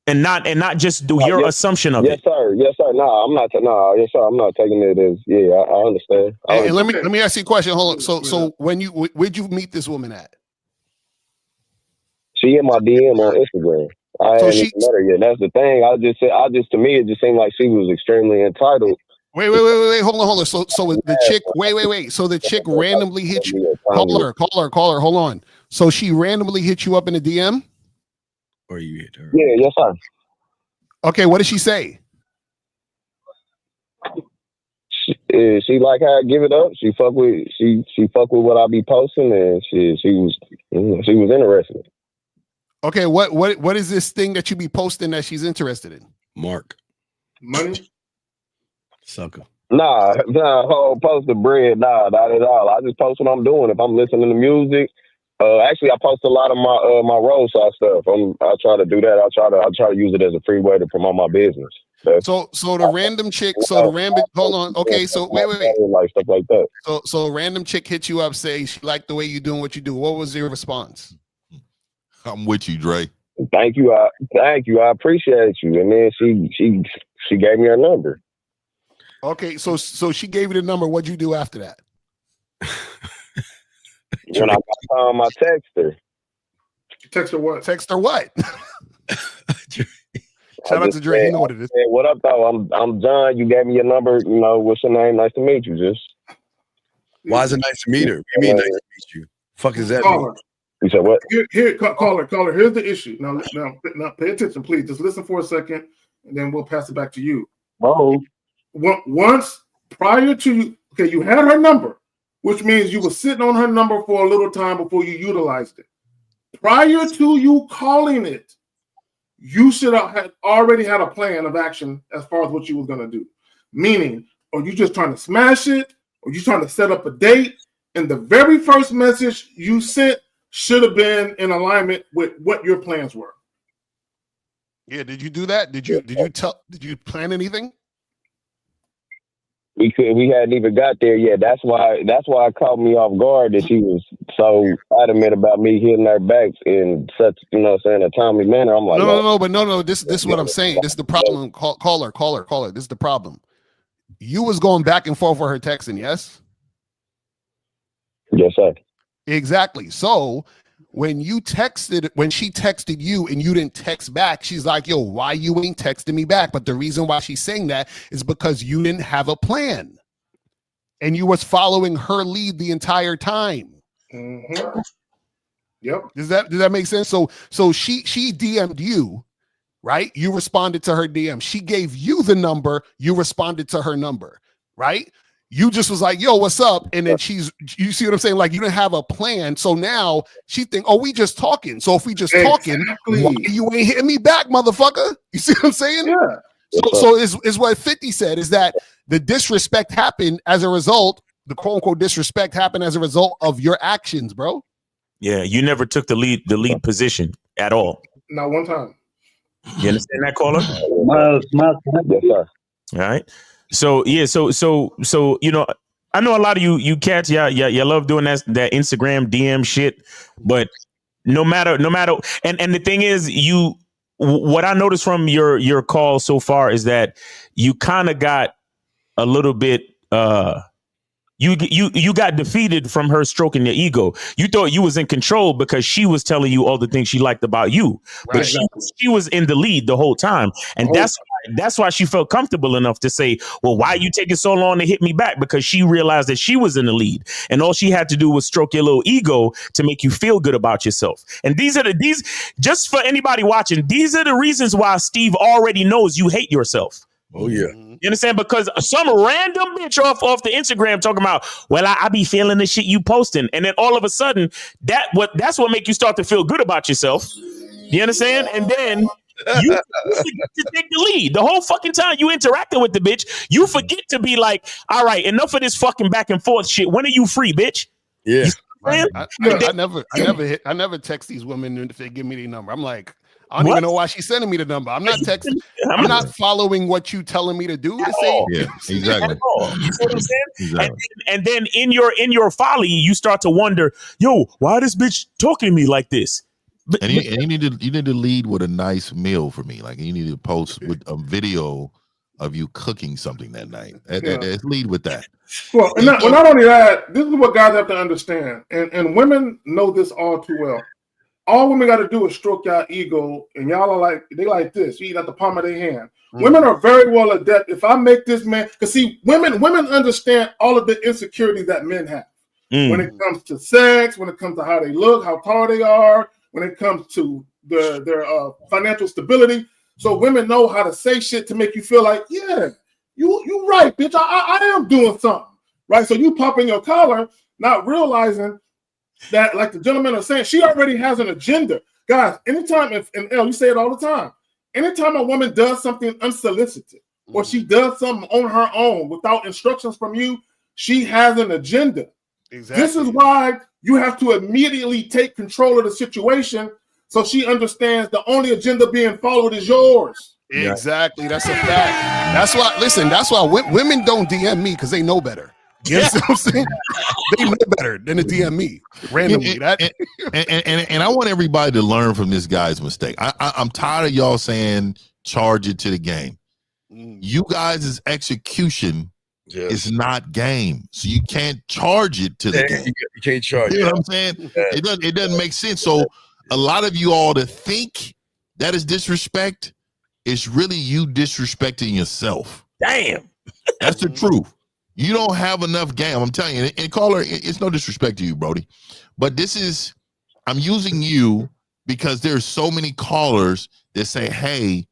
and not just do your assumption of it. Yes, sir. No, I'm not. No, yes, sir. I'm not taking it as. Yeah, I understand. And let me ask you a question. Hold on. So where'd you meet this woman at? She in my DM on Instagram. I haven't even met her yet. That's the thing. To me, it just seemed like she was extremely entitled. Wait. Hold on. So the chick. Wait. So the chick randomly hit you. Caller. Hold on. So she randomly hit you up in a DM. Or you hit her? Yeah. Yes, sir. Okay. What did she say? She like how I give it up. She fuck with what I be posting, and she was interested. Okay, what is this thing that you be posting that she's interested in? Mark. Money? Sucker. Nah, post the bread. Nah, not at all. I just post what I'm doing. If I'm listening to music, actually, I post a lot of my roadside stuff. I try to do that. I try to use it as a free way to promote my business. So the random chick. Hold on. Okay, so wait. Like stuff like that. So a random chick hits you up, say she liked the way you doing what you do. What was your response? I'm with you, Dre. Thank you. I appreciate you. And then she gave me her number. Okay, so she gave you the number. What'd you do after that? When I got time, I text her. Text her what? Text her what? Shout out to Dre. You know what it is. Hey, what up, though? I'm John. You gave me your number. You know, what's your name? Nice to meet you. Just. Why is it nice to meet her? What do you mean nice to meet you? Fuck is that? Caller. You said what? Caller. Here's the issue. Now, pay attention, please. Just listen for a second, and then we'll pass it back to you. Oh. Once prior to you had her number, which means you were sitting on her number for a little time before you utilized it. Prior to you calling it, you should have already had a plan of action as far as what you was going to do. Meaning, are you just trying to smash it? Or you trying to set up a date? And the very first message you sent should have been in alignment with what your plans were. Yeah, did you do that? Did you plan anything? We hadn't even got there yet. That's why it caught me off guard that she was so adamant about me hitting her back in such, a timely manner. I'm like, no. This is what I'm saying. This is the problem. Caller. This is the problem. You was going back and forth with her texting, yes? Yes, sir. Exactly. So when she texted you and you didn't text back, she's like, yo, why you ain't texting me back? But the reason why she's saying that is because you didn't have a plan and you was following her lead the entire time. Mm-hmm. Yep. Does that make sense? So she DM'd you, right? You responded to her DM. She gave you the number. You responded to her number, right? You just was like, yo, what's up? And then you see what I'm saying? Like, you didn't have a plan. So now she think, oh, we just talking. So if we just talking, why you ain't hitting me back, motherfucker? You see what I'm saying? Yeah. So is what 50 said is that the disrespect happened as a result, the quote unquote disrespect happened as a result of your actions, bro. Yeah, you never took the lead position at all. Not one time. You understand that, caller? Yes, sir. All right. So yeah, so I know a lot of you cats, y'all love doing that Instagram DM shit, but no matter, and the thing is, what I noticed from your call so far is that you kind of got a little bit you got defeated from her stroking your ego. You thought you was in control because she was telling you all the things she liked about you, but she was in the lead the whole time, and that's why she felt comfortable enough to say, well, why are you taking so long to hit me back? Because she realized that she was in the lead, and all she had to do was stroke your little ego to make you feel good about yourself. And these just for anybody watching, these are the reasons why Steve already knows you hate yourself. Oh yeah. You understand? Because some random bitch off the Instagram talking about, well, I be feeling the shit you posting, and then all of a sudden that's what make you start to feel good about yourself. You understand? And then you forget to take the lead. The whole fucking time you interacting with the bitch, you forget to be like, all right, enough of this fucking back and forth shit. When are you free, bitch? Yeah. I never text these women if they give me their number. I'm like, I don't even know why she's sending me the number. I'm not texting. I'm not following what you telling me to do. To say, yeah, exactly. You know what I'm saying? Exactly. And then in your folly, you start to wonder, yo, why this bitch talking to me like this? And you need to lead with a nice meal for me. Like you need to post with a video of you cooking something that night. Let's lead with that. Well, not only that, this is what guys have to understand, and women know this all too well. All women got to do is stroke y'all ego, and y'all are like, they like this. You eat at the palm of their hand. Women are very well adept. If I make this man, because see, women understand all of the insecurities that men have when it comes to sex, when it comes to how they look, how tall they are, when it comes to their financial stability. So women know how to say shit to make you feel like, yeah, you right, bitch. I am doing something, right? So you pop in your collar, not realizing that, like the gentlemen are saying, she already has an agenda. Guys, anytime, and you say it all the time, anytime a woman does something unsolicited or she does something on her own without instructions from you, she has an agenda. Exactly. This is why you have to immediately take control of the situation so she understands the only agenda being followed is yours. Exactly. That's a fact. That's why women don't DM me because they know better. You know what I'm saying? They know better than to DM me randomly. And I want everybody to learn from this guy's mistake. I'm tired of y'all saying charge it to the game. You guys' execution is not game, so you can't charge it to the game. You can't charge it. You know what I'm saying? It doesn't make sense. So a lot of you all that think that is disrespect, it's really you disrespecting yourself. Damn, that's the truth. You don't have enough game. I'm telling you. And caller, it's no disrespect to you, Brody, but I'm using you because there's so many callers that say, "Hey,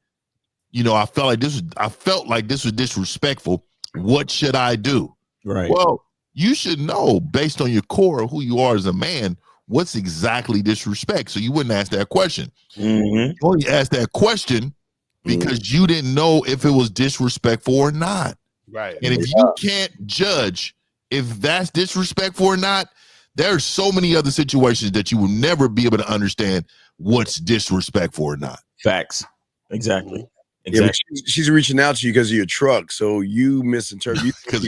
I felt like this was disrespectful. What should I do?" Right. Well, you should know based on your core of who you are as a man, what's exactly disrespect. So you wouldn't ask that question. You only asked that question because you didn't know if it was disrespectful or not. Right. And if you can't judge if that's disrespectful or not, there's so many other situations that you will never be able to understand what's disrespectful or not. Facts. Exactly. Yeah, she's reaching out to you because of your truck, so you misinterpreted because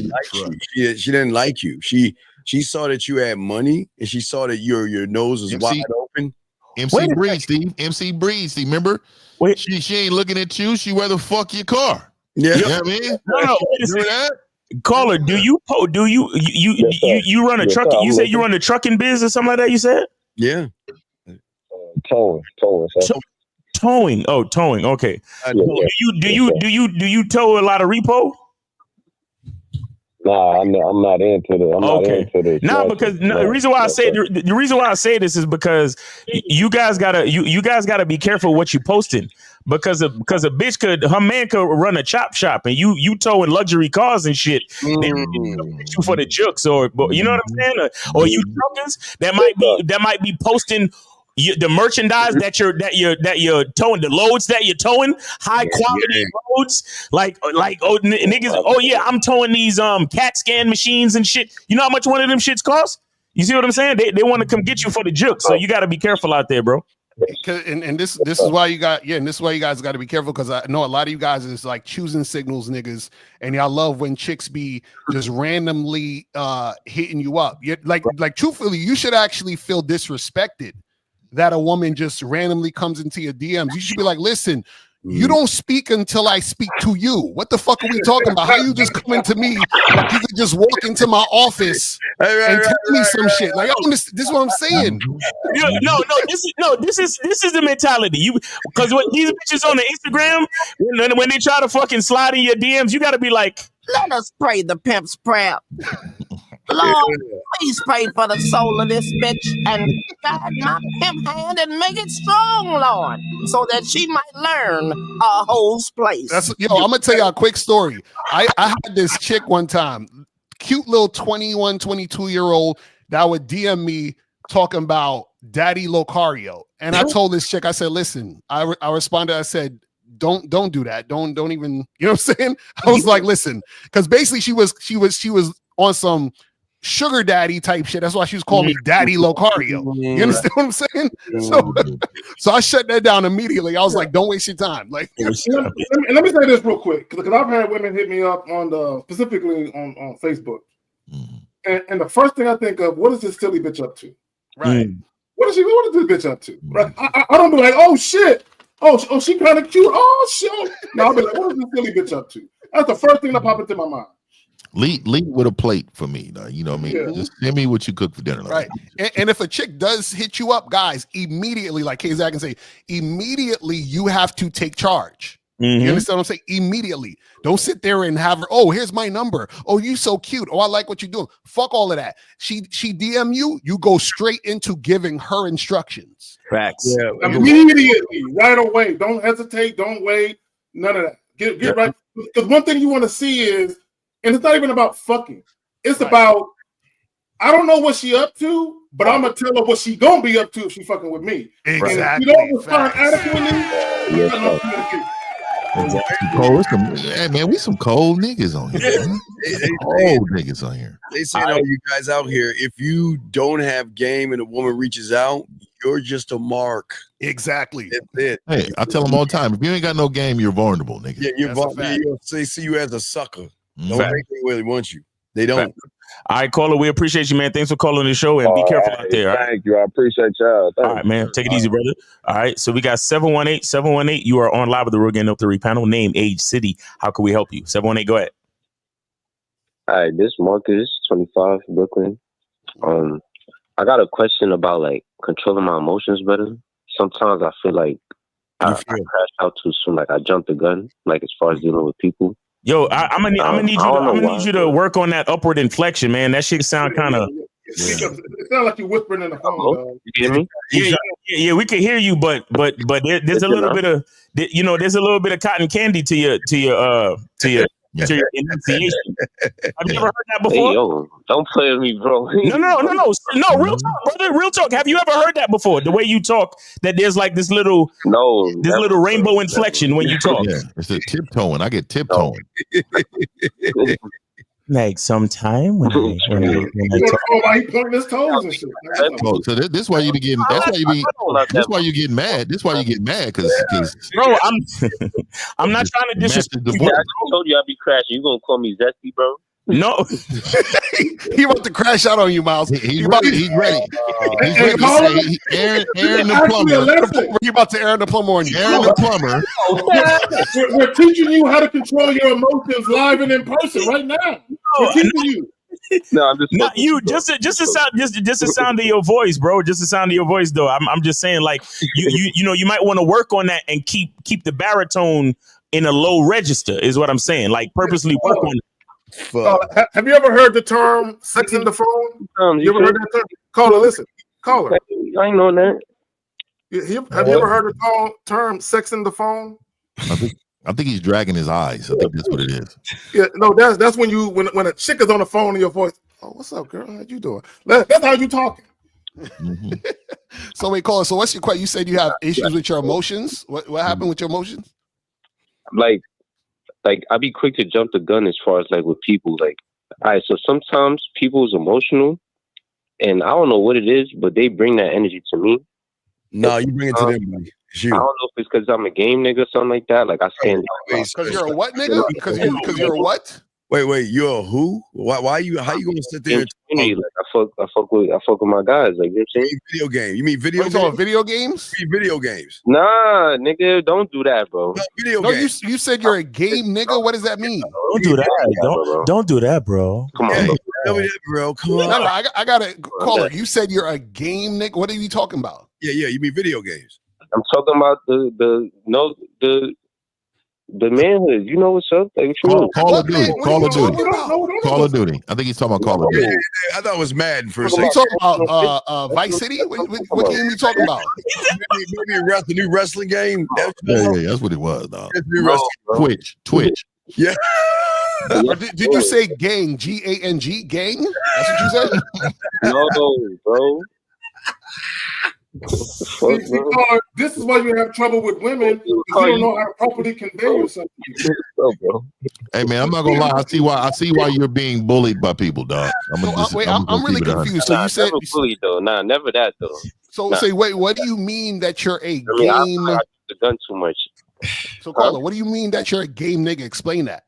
she didn't like you. She saw that you had money, and she saw that your nose was wide open. MC Breeze, Steve. MC Breeze, Steve. Remember? Wait. She ain't looking at you. She rather fuck your car. Yeah. You know what I mean? No, remember that? Caller, do you run a truck? You said you run a trucking biz or something like that. You said? Yeah. Towing. Towing. Oh, towing. Okay. Do you tow a lot of repo? Nah, I'm not into the. I'm not into the. Because the reason why I say this is because you guys gotta be careful what you posting because a bitch her man could run a chop shop and you towing luxury cars and shit. They hit you for the jokes or you know what I'm saying or you truckers that might be posting. The merchandise that you're towing, the loads that you're towing, high quality loads, like niggas. Oh yeah, I'm towing these CAT scan machines and shit. You know how much one of them shits costs? You see what I'm saying? They want to come get you for the juke, so you got to be careful out there, bro. And this is why you guys got to be careful because I know a lot of you guys is like choosing signals, niggas, and y'all love when chicks be just randomly hitting you up. Like truthfully, you should actually feel disrespected that a woman just randomly comes into your DMs. You should be like, listen, you don't speak until I speak to you. What the fuck are we talking about? How you just coming to me like you could just walk into my office and tell me some shit? Like, this is what I'm saying. This is the mentality. Because when these bitches on the Instagram, when they try to fucking slide in your DMs, you got to be like, let us pray the pimp's prep. Lord, please pray for the soul of this bitch and guide my pimp hand and make it strong, Lord, so that she might learn a hoe's place. I'm gonna tell y'all a quick story. I had this chick one time, cute little 21, 22-year-old that would DM me talking about Daddy Locario. And I told this chick, I said, listen, I responded, I said, don't do that. Don't even, you know what I'm saying? I was like, listen, because basically she was on some sugar daddy type shit. That's why she was calling me Daddy Locario. You understand what I'm saying? So I shut that down immediately. I was like, don't waste your time. Like, let me say this real quick, because I've had women hit me up on specifically on Facebook, and the first thing I think of, what is this silly bitch up to? Right. What is this bitch up to? Right. I don't be like, oh shit. Oh, she kind of cute. Oh shit. No, I'll be like, what is this silly bitch up to? That's the first thing that popped into my mind. Lead with a plate for me, though. You know what I mean? Yeah. Just send me what you cook for dinner. Right. And if a chick does hit you up, guys, immediately, like K-Zach can say, immediately you have to take charge. You understand what I'm saying? Immediately. Don't sit there and have her, oh, here's my number. Oh, you so cute. Oh, I like what you're doing. Fuck all of that. She DM you, you go straight into giving her instructions. Facts. Yeah. Immediately, right away. Don't hesitate. Don't wait. None of that. Get right. Because one thing you want to see is, and it's not even about fucking. It's about, I don't know what she up to, but I'm going to tell her what she going to be up to if she fucking with me. Exactly. And if you don't respond adequately, you got no communication. Cold, hey man, we some cold niggas on here. Cold niggas on here. They say to all you guys out here, if you don't have game and a woman reaches out, you're just a mark. Exactly. That's it. Hey, I tell them all the time, if you ain't got no game, you're vulnerable, nigga. Yeah, you're vulnerable. They see you as a sucker. Don't think they really want you. They don't. All right, caller, we appreciate you, man. Thanks for calling the show, and be careful out there. Thank you. I appreciate y'all. All right, man. Take it easy, brother. All right, so we got 718. You are on live with the Real Game No 3 panel. Name, age, city. How can we help you? 718, go ahead. All right, this Marcus, 25, Brooklyn. I got a question about like controlling my emotions better. Sometimes I feel like I crash out too soon. Like I jumped the gun. Like as far as dealing with people. Yo, I'm gonna need you to work on that upward inflection, man. That shit sound kind of. It sounds like you're whispering in the phone. You hear me? Yeah, we can hear you, but there's a little bit of, there's a little bit of cotton candy to your enunciation. Have you ever heard that before? Hey, yo, don't play with me, bro. No. Real talk, brother. Real talk. Have you ever heard that before? The way you talk, that there's like this little rainbow inflection when you talk. Yeah, it's a tiptoeing. I get tiptoeing. Like sometime when I talk. He pointing his toes and shit. So this why you be getting. That's why you getting mad. This why you get mad because. Bro, I'm not trying to disrespect. I told you I'd be crashing. You gonna call me zesty, bro? No, he about to crash out on you, Miles. He's ready. He's ready. He's ready to say, Aaron the plumber. He about to Aaron the plumber on you. Aaron the plumber. We're teaching you how to control your emotions live and in person right now. We're teaching you. No, I'm just not you. Just the sound of your voice, bro. Just the sound of your voice, though. I'm just saying, like you might want to work on that and keep the baritone in a low register. Is what I'm saying. Like purposely work on it. Have you ever heard the term sex in the phone? You ever heard that term? Caller, listen. Caller. I ain't know that. Have you ever heard the term sex in the phone? I think he's dragging his eyes. I think that's what it is. Yeah, no, that's when when a chick is on the phone and your voice, oh, what's up, girl? How you doing? That's how you talking. So wait, caller. So what's your question? You said you have issues with your emotions. What happened with your emotions? Like I be quick to jump the gun as far as like with people. Like, all right, so sometimes people is emotional, and I don't know what it is, but they bring that energy to me. No, you bring it to them, buddy. I don't know if it's because I'm a game nigga or something like that. Like I stand because you're a what nigga? Because you're a what? Wait, you're a who? Why you? How you gonna sit there? Like I fuck with my guys. Like you know what I'm saying? Video game. You mean video games? Video games? Video games. Nah, nigga, don't do that, bro. No, video games. You said you're a game nigga. What does that mean? Don't do that. Don't do that, bro. Come on, bro. Come on. No, I got to call it. You said you're a game nigga. What are you talking about? Yeah. You mean video games? I'm talking about the The manhood, you know what's up? Like, Call of Duty. Call of Duty. Call of Duty. I think he's talking about Call of Duty. I thought it was Madden for a What are second. you talking about? Vice City? What game are you talking about? Maybe the new wrestling game. Yeah, that's what it was, dog. Twitch. Yeah. Or did you say gang? G-A-N-G? Gang? That's what you said? No, bro. See, this is why you have trouble with women, because you don't know how to properly convey yourself. Hey man, I'm not gonna lie. I see why you're being bullied by people, dog. I'm really confused. So you said bullied though. Nah, never that though. So say, wait, what do you mean that you're a game? I use the gun too much. So Carla, what do you mean that you're a game nigga? Explain that.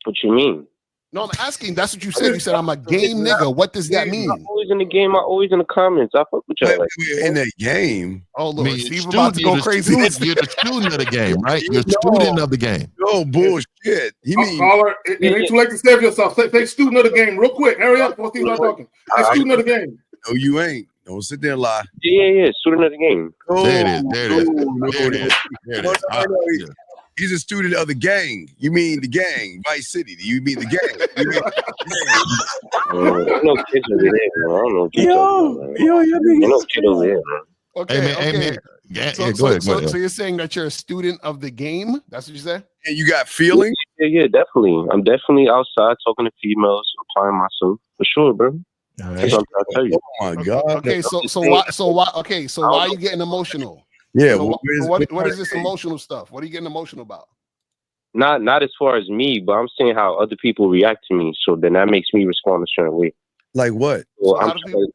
What you mean? No, I'm asking. That's what you said. You said I'm a game nigga. What does that mean? I'm always in the game. I'm always in the comments. I fuck with y'all. Like, in that game. Oh look, I mean, Steve about to go crazy. You're the student of the game, right? You're a student of the game. No bullshit. You mean Caller, it ain't too late to save yourself. Say student of the game real quick. Hurry up before Steve's not talking. Say student of the game. No, you ain't. Don't sit there and lie. Yeah, student of the game. There it is. He's a student of the gang. You mean the gang, Vice City? You mean the gang? No kids over there, bro. I don't know. Ain't no kid over there, man. Okay. So you're saying that you're a student of the game? That's what you said? And you got feelings? Yeah, definitely. I'm definitely outside talking to females, applying myself for sure, bro. That's what I'm trying to tell you. Oh my god. Okay, so why are you getting emotional? Yeah. So what is this emotional stuff? What are you getting emotional about? Not as far as me, but I'm saying how other people react to me. So then that makes me respond a certain way. Like what? Well,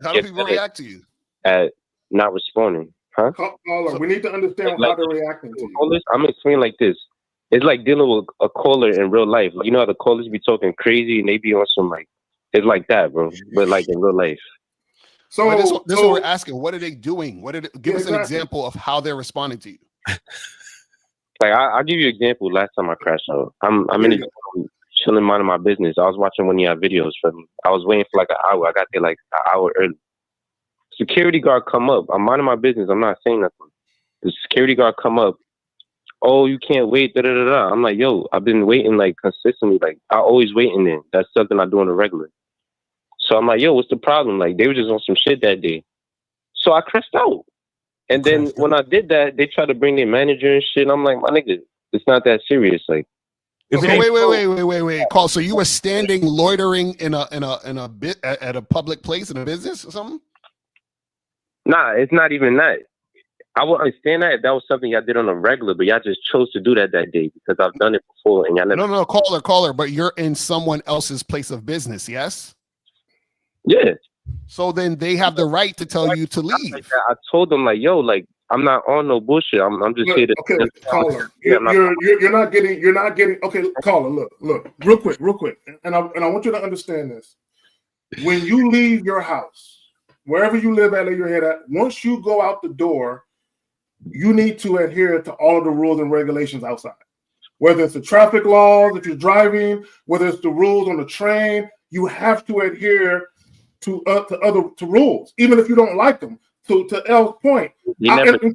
how do people react to you? At not responding, huh? Caller, we need to understand how they're reacting to you. I'm explaining like this. It's like dealing with a caller in real life. You know how the callers be talking crazy and they be on some like, it's like that, bro. But like in real life. So this is what we're asking. What are they doing? Give us an example of how they're responding to you. Like I'll give you an example. Last time I crashed out, I'm in the chilling, minding my business. I was watching one of your videos from. I was waiting for like an hour. I got there like an hour early. Security guard come up. I'm minding my business. I'm not saying nothing. The security guard come up. Oh, you can't wait. Da da da da. I'm like, yo, I've been waiting like consistently. Like I always waiting there. That's something I do on a regular. So I'm like, yo, what's the problem? Like, they were just on some shit that day. So I crashed out. And then when I did that, they tried to bring their manager and shit. And I'm like, my nigga, it's not that serious. Like, wait. Call. So you were standing loitering in a bit at a public place in a business or something? Nah, it's not even that. I would understand that if that was something y'all did on a regular, but y'all just chose to do that day because I've done it before and y'all never. No, caller. But you're in someone else's place of business, yes? Yeah. So then they have the right to tell you to leave. I told them like, yo, like I'm not on no bullshit. I'm just here to. Okay, caller, you're not getting. Okay, caller, look, real quick, and I want you to understand this. When you leave your house, wherever you live at, lay your head at. Once you go out the door, you need to adhere to all of the rules and regulations outside. Whether it's the traffic laws, if you're driving, whether it's the rules on the train, you have to adhere to rules, even if you don't like them. To L's point,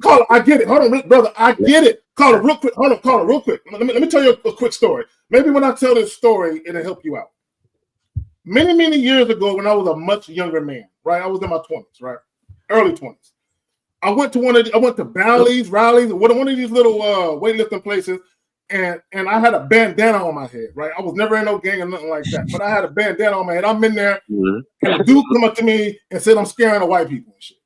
caller, I get it. Hold on, brother, I get it. Caller, real quick. Hold on, caller, real quick. Let me tell you a quick story. Maybe when I tell this story, it'll help you out. Many years ago, when I was a much younger man, right? I was in my 20s, right? Early 20s. I went to Bally's, Rallies, one of these little weightlifting places, and I had a bandana on my head, right? I was never in no gang or nothing like that, but I had a bandana on my head. I'm in there, and a dude come up to me and said, I'm scaring the white people and shit.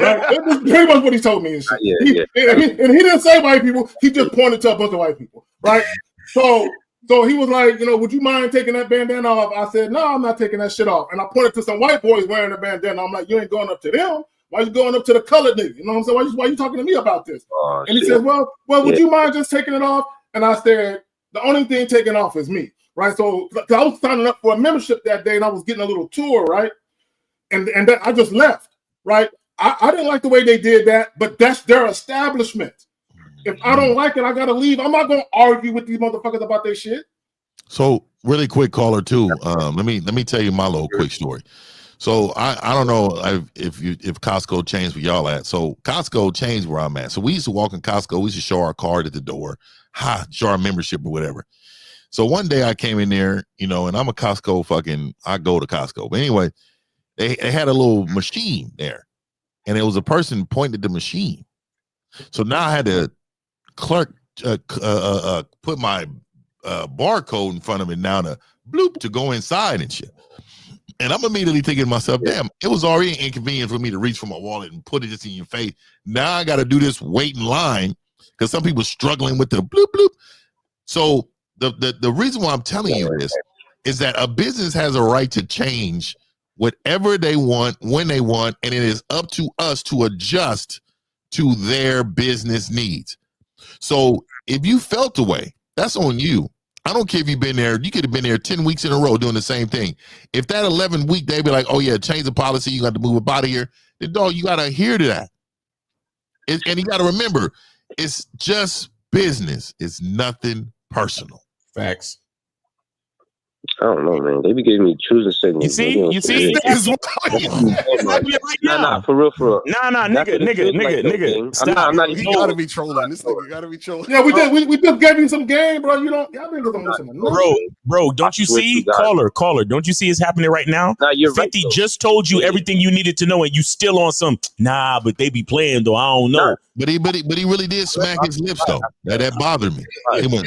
Right? That's pretty much what he told me and shit. And he didn't say white people, he just pointed to a bunch of white people, right? So he was like, would you mind taking that bandana off? I said, no, I'm not taking that shit off. And I pointed to some white boys wearing a bandana. I'm like, you ain't going up to them. Why you going up to the colored nigga? You know what I'm saying? Why you talking to me about this? And he says, well, would you mind just taking it off? And I said, the only thing taken off is me, right? So I was signing up for a membership that day, and I was getting a little tour, right? And then I just left, right? I didn't like the way they did that, but that's their establishment. If I don't like it, I gotta leave. I'm not gonna argue with these motherfuckers about their shit. So really quick, caller too. Let me tell you my little quick story. So I don't know if Costco changed where y'all at. So Costco changed where I'm at. So we used to walk in Costco. We used to show our card at the door, show our membership or whatever. So one day I came in there, and I'm a Costco I go to Costco. But anyway, they had a little machine there, and it was a person pointed at the machine. So now I had to put my barcode in front of it now to bloop to go inside and shit. And I'm immediately thinking to myself, damn, it was already inconvenient for me to reach for my wallet and put it just in your face. Now I got to do this wait in line because some people struggling with the bloop bloop. So the reason why I'm telling you this is that a business has a right to change whatever they want, when they want, and it is up to us to adjust to their business needs. So if you felt the way, that's on you. I don't care if you've been there. You could have been there 10 weeks in a row doing the same thing. If that 11th week, they'd be like, oh, yeah, change the policy. You got to move up out of here. Then, dog, you got to adhere to that. And you got to remember, it's just business. It's nothing personal. Facts. I don't know, man. They be giving me choosing signals. You see? It's happening right now. Nah, for real. Nah, nigga. Stop. I'm not. You gotta be trolling. This nigga gotta be trolling. Yeah, we just gave you some game, bro. Y'all niggas don't listen to nothing. Bro, don't you see? Caller, don't you see it's happening right now? Nah, you're 50 right, just told you everything you needed to know, and you still on some, but they be playing, though. I don't know. But he really did smack his lips, though. That bothered me. I didn't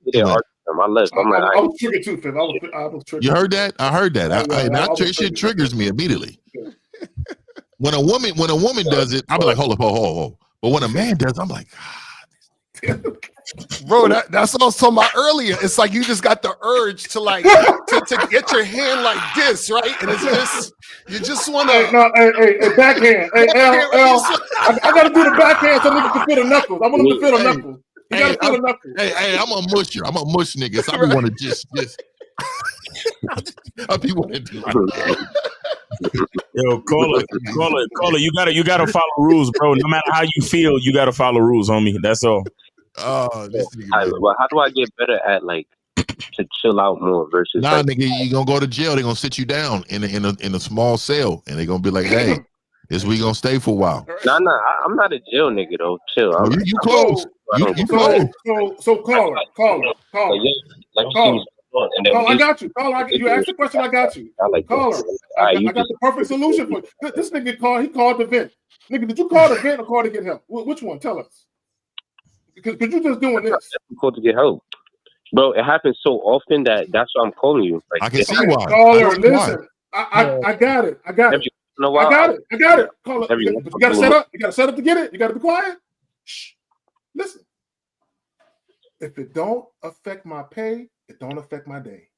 see that argument. I left. I was triggered too, Finn. I was triggered. You heard that? I heard that. Shit triggers me immediately. When a woman does it, I'll be like, hold up. But when a man does, I'm like, God. Bro, that's what I was talking about earlier. It's like you just got the urge to to get your hand like this, right? And it's just you just want to. Hey, backhand. Hey, L. I gotta do the backhand so niggas can feel the knuckles. I want them to feel the knuckles. Hey, I'm a musher. I'm a mush nigga. So I want to just. I be want to do like that. Yo, caller. You gotta follow rules, bro. No matter how you feel, you gotta follow rules, homie. That's all. Oh, well, how do I get better at to chill out more versus? Nah, nigga, you gonna go to jail. They gonna sit you down in a small cell, and they gonna be like, hey. This we gonna stay for a while. Nah, I'm not a jail nigga though. Chill. You close. You close. So caller. I got you. Caller, you asked the question. I got you. Caller, I got the perfect solution for you. This nigga called. He called the vent. Nigga, did you call the vent or call to get help? Which one? Tell us. Because you just doing this. Call to get help, bro. It happens so often that's why I'm calling you. I can see why. Caller, listen. I got it. I got it. Call it. But you got to set up. You got to set up to get it. You got to be quiet. Shh. Listen. If it don't affect my pay, it don't affect my day.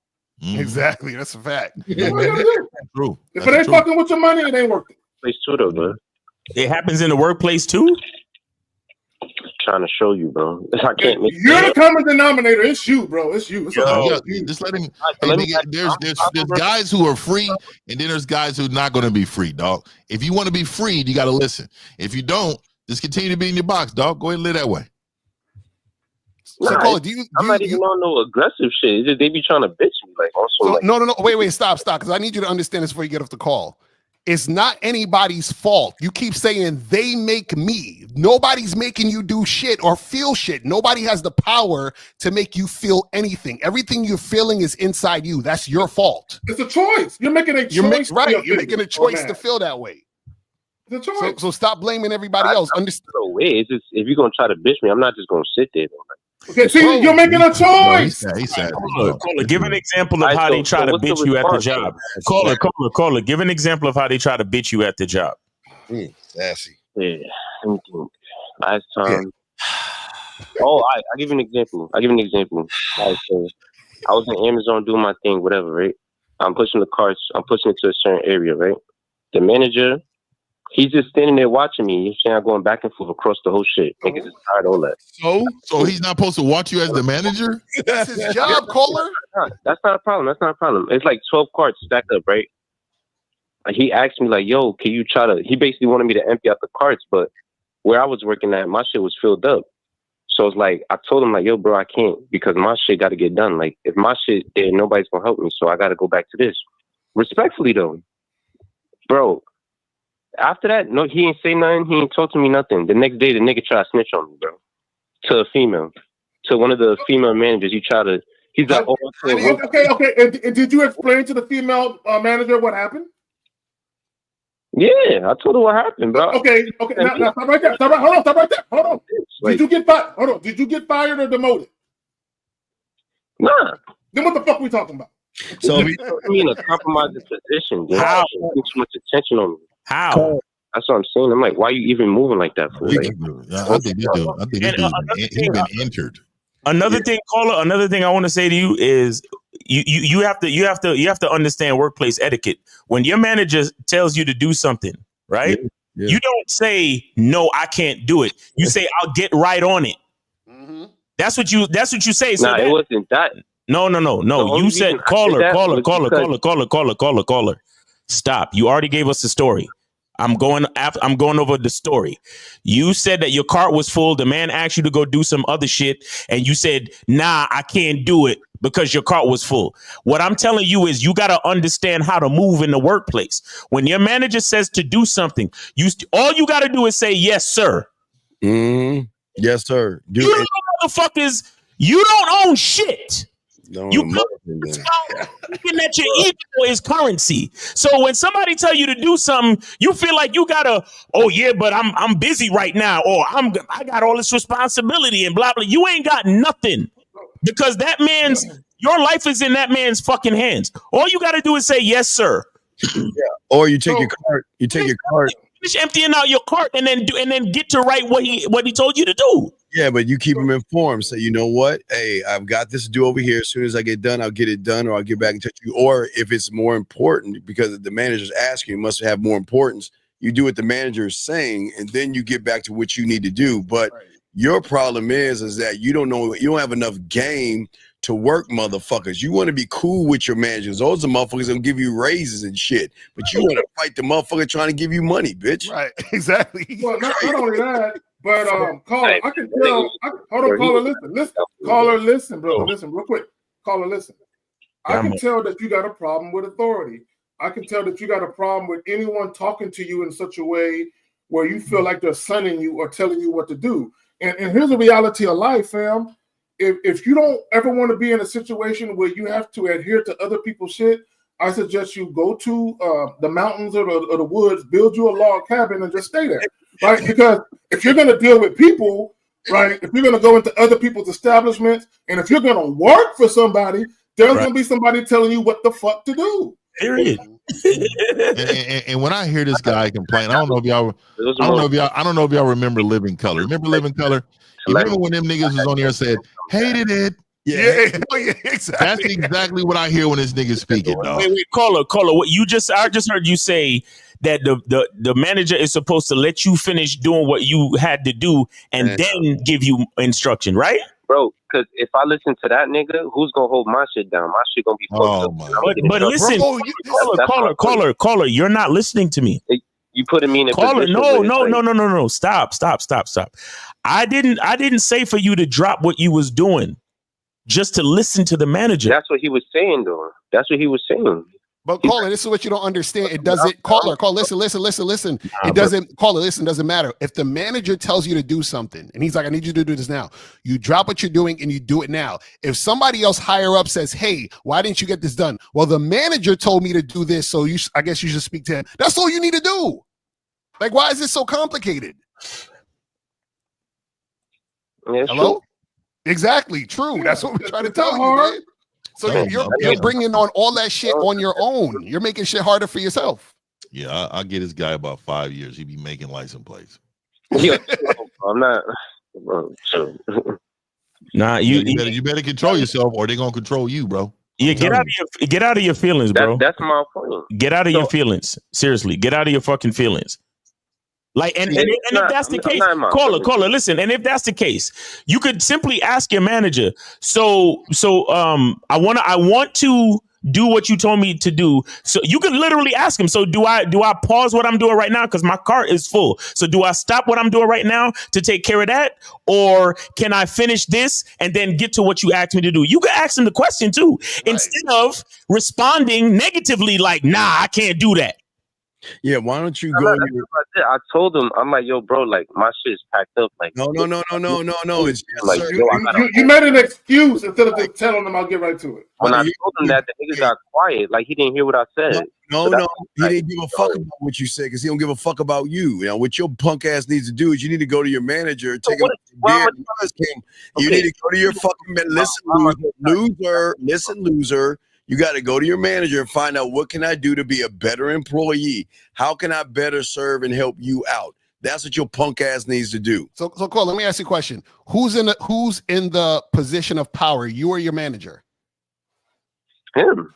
Exactly. That's a fact. True. If it ain't fucking with your money, it ain't worth it. Place too, though, man. It happens in the workplace too. Trying to show you, bro. I can't make. You're the common denominator. It's you, bro. It's you. Just let him. There's guys who are free, and then there's guys who are not going to be free, dog. If you want to be freed, you got to listen. If you don't, just continue to be in your box, dog. Go ahead and live that way. I'm not even on no aggressive shit. It's just they be trying to bitch me, No. Wait, stop, because I need you to understand this before you get off the call. It's not anybody's fault. You keep saying they make me. Nobody's making you do shit or feel shit. Nobody has the power to make you feel anything. Everything you're feeling is inside you. That's your fault. It's a choice. You're making a choice. You're making a choice to feel that way. It's a choice. So stop blaming everybody else. Understand? It's just, if you're gonna try to bitch me, I'm not just gonna sit there. Okay, see, you're making a choice. He said. Caller, give an example of how they try to bitch you at the job. Caller, give an example of how they try to bitch you at the job. Sassy. Yeah. Last time. I'll give you an example. I was in Amazon doing my thing, whatever, right? I'm pushing the carts. I'm pushing it to a certain area, right? The manager, he's just standing there watching me. You see, I'm going back and forth across the whole shit. Niggas is tired of all that. So he's not supposed to watch you as the manager? That's his job, caller. That's not a problem. It's like 12 carts stacked up, right? He asked me, like, yo, can you try to... He basically wanted me to empty out the carts, but where I was working at, my shit was filled up. So it's like, I told him, like, yo, bro, I can't, because my shit got to get done. Like, if my shit there, nobody's going to help me, so I got to go back to this. Respectfully, though. Bro, after that, no, he ain't say nothing. He ain't talk to me nothing. The next day, the nigga tried to snitch on me, bro. To a female. To one of the female managers. He's like, oh, okay. And did you explain to the female manager what happened? Yeah, I told her what happened, bro. Okay. Now stop right there. Stop right there. Hold on. Did you get fired? Hold on. Did you get fired or demoted? Nah. Then what the fuck we talking about? So he put me in a compromising position. Dude. How? Too much attention on me. How? That's what I'm saying. I'm like, why are you even moving like that? For? I think he's been injured. Another thing, caller. Another thing I want to say to you is you have to understand workplace etiquette. When your manager tells you to do something, right? Yeah. You don't say no, I can't do it. You say I'll get right on it. Mm-hmm. That's what you say. So it wasn't that. No. You said caller. Stop. You already gave us the story. I'm going over the story. You said that your cart was full. The man asked you to go do some other shit. And you said, nah, I can't do it because your cart was full. What I'm telling you is you got to understand how to move in the workplace. When your manager says to do something, all you got to do is say, yes, sir. Yes, sir. You motherfuckers, you don't own shit. You thinking that your ego is currency. So when somebody tell you to do something, you feel like you gotta. Oh yeah, but I'm busy right now, or I got all this responsibility and blah blah. You ain't got nothing because that man's your life is in that man's fucking hands. All you got to do is say yes, sir. Yeah. Or you take your cart. You take your cart. Finish emptying out your cart and then get to write what he told you to do. Yeah, but you keep him informed. Say, you know what? Hey, I've got this to do over here. As soon as I get done, I'll get it done, or I'll get back in touch with you. Or if it's more important, because the manager's asking, you must have more importance. You do what the manager is saying, and then you get back to what you need to do. But your problem is that you don't have enough game to work motherfuckers. You want to be cool with your managers. Those are motherfuckers that give you raises and shit. But you want to fight the motherfucker trying to give you money, bitch. Right, exactly. Well, not only that, but caller, I can tell. Hold on, caller, listen. Caller, listen, brother. Listen, real quick. Caller, listen. I can tell that you got a problem with authority. I can tell that you got a problem with anyone talking to you in such a way where you feel like they're sunning you or telling you what to do. And here's the reality of life, fam. If you don't ever want to be in a situation where you have to adhere to other people's shit, I suggest you go to the mountains or the woods, build you a log cabin, and just stay there, right? Because if you're going to deal with people, right, if you're going to go into other people's establishments, and if you're going to work for somebody, there's going to be somebody telling you what the fuck to do. Period. and when I hear this guy complain, I don't know if y'all remember Living Color. Remember Living Color? You remember when them niggas was on there and said, hated it? Yeah, exactly. That's exactly what I hear when this nigga speaking. Wait, caller. What I just heard you say that the manager is supposed to let you finish doing what you had to do and then give you instruction, right? Bro, because if I listen to that nigga, who's gonna hold my shit down? My shit gonna be fucked up. But listen, caller, you're not listening to me. You putting me in a caller. position. No. Stop. I didn't say for you to drop what you was doing, just to listen to the manager. That's what he was saying, though. That's what he was saying. But caller, this is what you don't understand. It doesn't caller. Listen. It doesn't caller. Listen, doesn't matter. If the manager tells you to do something and he's like, I need you to do this now, you drop what you're doing and you do it now. If somebody else higher up says, hey, why didn't you get this done? Well, the manager told me to do this, so I guess you should speak to him. That's all you need to do. Like, why is this so complicated? Yeah, hello? True. Exactly. True. That's what we're trying to tell you, man. So you're bringing on all that shit on your own. You're making shit harder for yourself. Yeah, I'll get this guy about 5 years. He be making license plates. Yeah, I'm not. Nah, you better control yourself, or they're gonna control you, bro. Yeah, get out of your feelings, bro. That's my point. Get out of your feelings. Seriously, get out of your fucking feelings. Like, and if that's the case, caller, listen. And if that's the case, you could simply ask your manager. So I want to do what you told me to do. So you could literally ask him. So do I pause what I'm doing right now? Because my cart is full. So do I stop what I'm doing right now to take care of that? Or can I finish this and then get to what you asked me to do? You could ask him the question too, instead of responding negatively like, nah, I can't do that. Yeah, why don't you No, go? that's what I did. I told him, I'm like, yo, bro, like my shit's packed up. Like, No. It's like, yes, yo, I gotta. You made an excuse instead of just telling them I'll get right to it. When I told him that, the nigga got quiet. Like he didn't hear what I said. No, he didn't give a fuck about what you said because he don't give a fuck about you. You know what your punk ass needs to do is you need to go to your manager, take him beer. You need to go to your fucking loser. You got to go to your manager and find out what can I do to be a better employee? How can I better serve and help you out? That's what your punk ass needs to do. So Cole, let me ask you a question. Who's in the position of power? You or your manager? Him.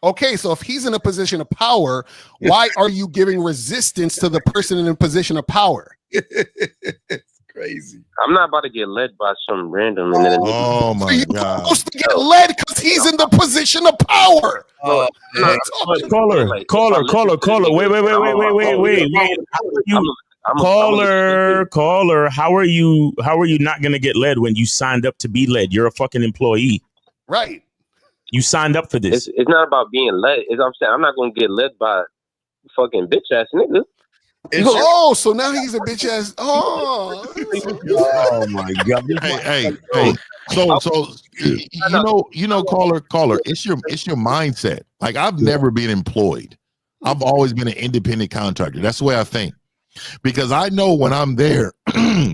Okay, so if he's in a position of power, why are you giving resistance to the person in a position of power? It's crazy. I'm not about to get led by some random. And then oh my You're god! supposed to get led because he's in the position of power. Caller. Wait. Caller. How are you not gonna get led when you signed up to be led? You're a fucking employee. Right. You signed up for this. It's not about being led. I'm saying I'm not gonna get led by fucking bitch ass nigga. So now he's a bitch ass. Oh my god! Hey. So you know, caller. It's your mindset. Like I've never been employed. I've always been an independent contractor. That's the way I think. Because I know when I'm there,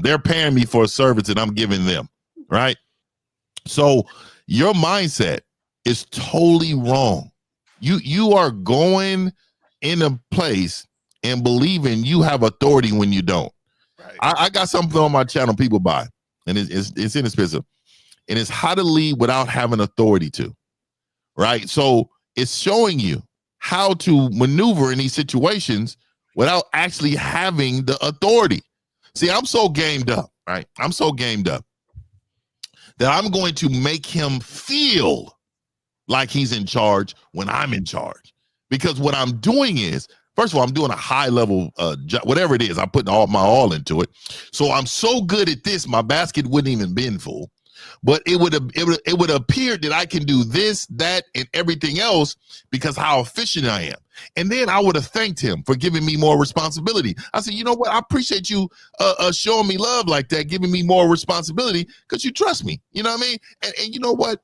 they're paying me for a service that I'm giving them. Right. So your mindset is totally wrong. You are going in a place and believing you have authority when you don't. Right. I got something on my channel people buy, and it's inexpensive, and it's how to lead without having authority to. Right. So it's showing you how to maneuver in these situations without actually having the authority. See, I'm so gamed up, right? I'm so gamed up that I'm going to make him feel like he's in charge when I'm in charge. Because what I'm doing is, first of all, I'm doing a high level job, whatever it is, I'm putting all my all into it. So I'm so good at this, my basket wouldn't even been full. But it would appear that I can do this, that, and everything else because how efficient I am. And then I would have thanked him for giving me more responsibility. I said, you know what? I appreciate you showing me love like that, giving me more responsibility because you trust me. You know what I mean? And you know what?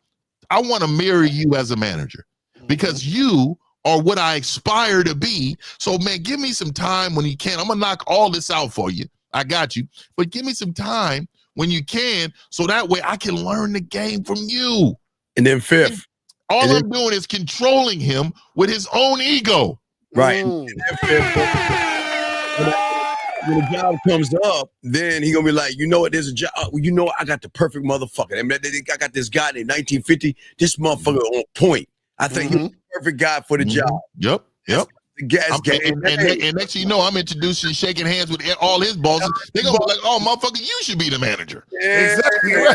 I want to mirror you as a manager because you are what I aspire to be. So, man, give me some time when you can. I'm going to knock all this out for you. I got you. But give me some time when you can, so that way I can learn the game from you. And then fifth, all I'm doing is controlling him with his own ego. Right. And then fifth, when the job comes up, then he gonna be like, you know what? There's a job. You know, I got the perfect motherfucker. I mean, I got this guy in 1950. This motherfucker on point. I think he's the perfect guy for the job. Yep. And next thing you know, I'm introducing, shaking hands with all his bosses. They're gonna be like, "Oh, motherfucker, you should be the manager." Exactly. And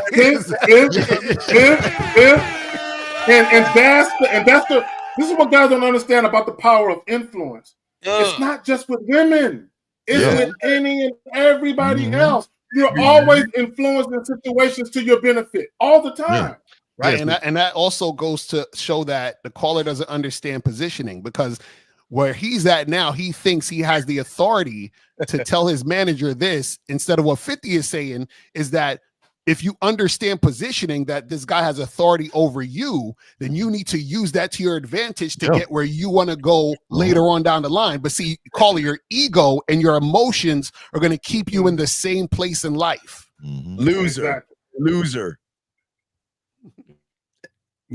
that's the. This is what guys don't understand about the power of influence. It's not just with women. It's with any and everybody else. You're always influencing situations to your benefit all the time. Right. And that also goes to show that the caller doesn't understand positioning, because where he's at now, he thinks he has the authority to tell his manager this, instead of what 50 is saying is that if you understand positioning, that this guy has authority over you, then you need to use that to your advantage to get where you want to go later on down the line. But see, caller, your ego and your emotions are going to keep you in the same place in life. Loser.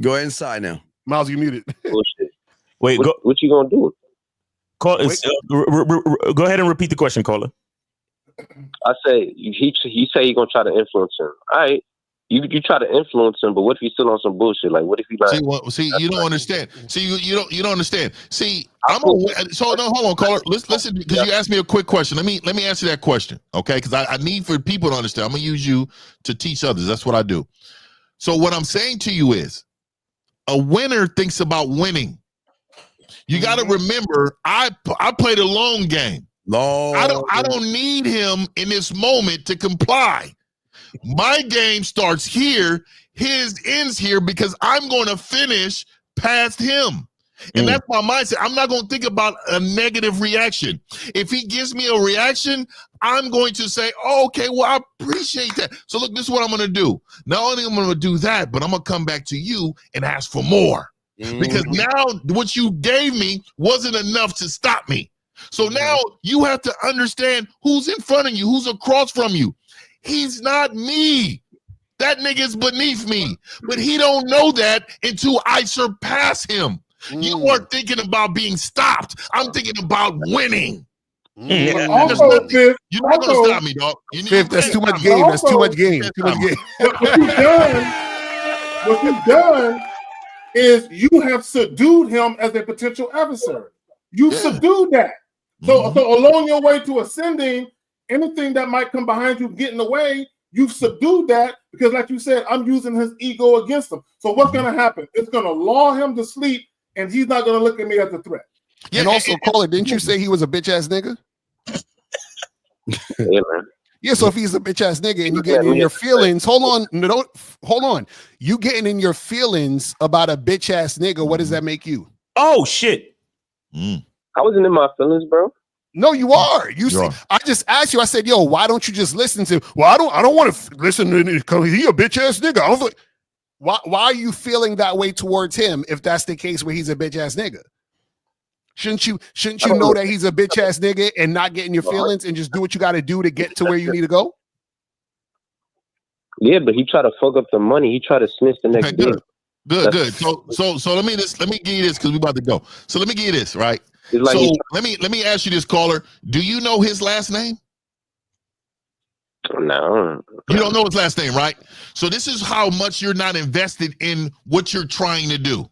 Go ahead inside now. Miles, you muted. Bullshit. Wait, what you gonna do? Go ahead and repeat the question, caller. I say he say he gonna try to influence him. All right, you try to influence him, but what if he's still on some bullshit? Like, what if he like? See, you don't understand. See, you don't understand. See, hold on, caller. Listen, because you asked me a quick question. Let me answer that question, okay? Because I need for people to understand. I'm gonna use you to teach others. That's what I do. So what I'm saying to you is, a winner thinks about winning. You got to remember, I play the long game. I don't need him in this moment to comply. My game starts here, his ends here, because I'm going to finish past him. And that's my mindset. I'm not going to think about a negative reaction. If he gives me a reaction, I'm going to say, oh, okay, well, I appreciate that. So look, this is what I'm going to do. Not only am I going to do that, but I'm going to come back to you and ask for more. Because now what you gave me wasn't enough to stop me. So now you have to understand who's in front of you, who's across from you. He's not me. That nigga's beneath me. But he don't know that until I surpass him. You weren't thinking about being stopped. I'm thinking about winning. You're not going to stop me, dog. Fifth, that's too much game. That's too much game. Too much game. What you've done is you have subdued him as a potential adversary. You subdued that. So along your way to ascending, anything that might come behind you getting away, you've subdued that because, like you said, I'm using his ego against him. So what's going to happen? It's going to lull him to sleep, and he's not going to look at me as a threat. Yeah, and also, caller, didn't you say he was a bitch ass nigga? Yeah, man. Yeah, so if he's a bitch ass nigga and you getting in your feelings, hold on. You getting in your feelings about a bitch ass nigga, what does that make you? Oh shit. I wasn't in my feelings, bro. No, you are. You see, I just asked you, I said, yo, why don't you just listen to I don't want to listen to him because he a bitch ass nigga. I was like, why are you feeling that way towards him if that's the case where he's a bitch ass nigga? Shouldn't you know that he's a bitch ass nigga and not get in your feelings and just do what you got to do to get to where you need to go? Yeah, but he tried to fuck up the money. He tried to snitch the next day. Good. So let me give you this because we about to go. So let me give you this, right? Like so let me ask you this, caller. Do you know his last name? No. You don't know his last name, right? So this is how much you're not invested in what you're trying to do.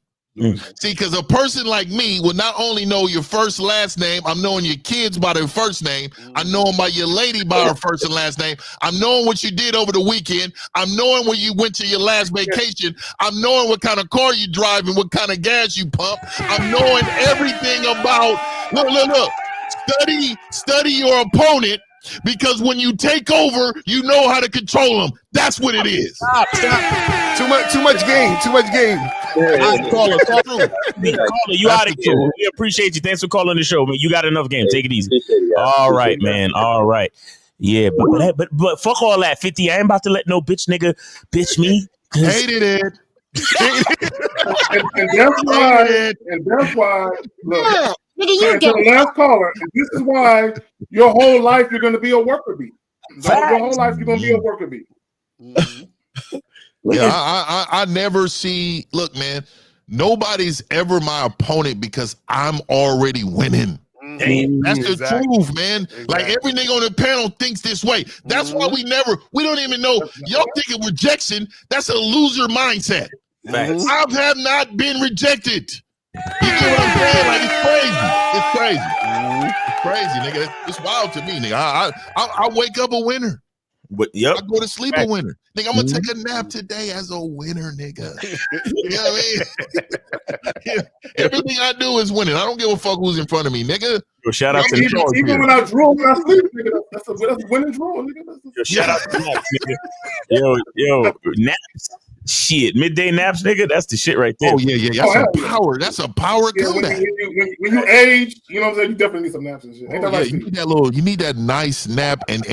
See, because a person like me will not only know your first last name, I'm knowing your kids by their first name, I know them by your lady by her first and last name, I'm knowing what you did over the weekend, I'm knowing where you went to your last vacation, I'm knowing what kind of car you drive and what kind of gas you pump, I'm knowing everything about, look, study your opponent, because when you take over, you know how to control them. That's what it is. Stop. Too much game. Caller, you out of here. We appreciate you. Thanks for calling the show, man. You got enough game. Take it easy. All right, man. All right. Yeah, but fuck all that. 50. I ain't about to let no bitch nigga bitch me. Hated it. and that's why. Look. To the last caller, and this is why your whole life you're going to be a worker bee. Your whole life you're going to be a worker bee. Yeah, I never see. Look, man, nobody's ever my opponent because I'm already winning. That's the truth, man. Exactly. Like every nigga on the panel thinks this way. That's why we don't even know. Y'all thinking rejection, that's a loser mindset. I have not been rejected. You get what I'm saying? Like it's crazy, nigga. It's wild to me, nigga. I wake up a winner. But I go to sleep a winner. Nigga, I'm gonna take a nap today as a winner, nigga. You know what I mean? Everything I do is winning. I don't give a fuck who's in front of me, nigga. Yo, shout out to the show. Even when I drool when I sleep, nigga, that's a winning drool, nigga. Yo, shout out to naps, nigga. Yo, naps. Shit, midday naps, nigga. That's the shit right there. Oh yeah. That's a power comeback. When you age, you know what I'm saying. You definitely need some naps and shit. Ain't that right? You need that nice nap, and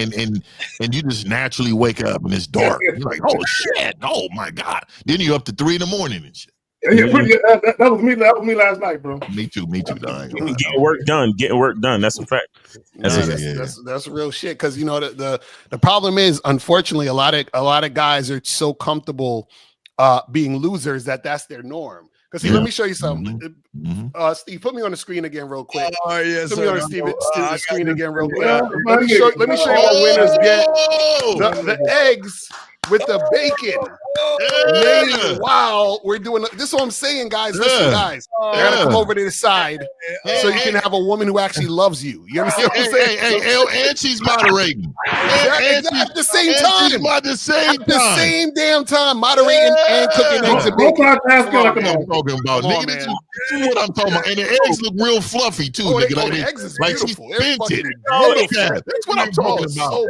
you just naturally wake up and it's dark. You're like, oh shit, oh my god. Then you're up to 3 a.m. and shit. Yeah, that was me. That was me last night, bro. Me too. Getting work done. That's a fact. That's real shit. Because you know the problem is, unfortunately, a lot of guys are so comfortable being losers that's their norm. Because let me show you something. Steve, put me on the screen again real quick. Oh yes, put me on the screen again real quick. Let me show you what winners get. The eggs with the bacon. Made while we're doing this is what I'm saying, guys. Listen, guys, you gotta come over to the side so you can have a woman who actually loves you. You understand what I'm saying? And she's moderating. At the same time. At the same damn time, moderating and cooking eggs and bacon. That's what I'm talking about. Nigga, this is what I'm talking about. And the eggs look real fluffy too, nigga. The eggs is like she's beautiful. pinted. That's what I'm talking about.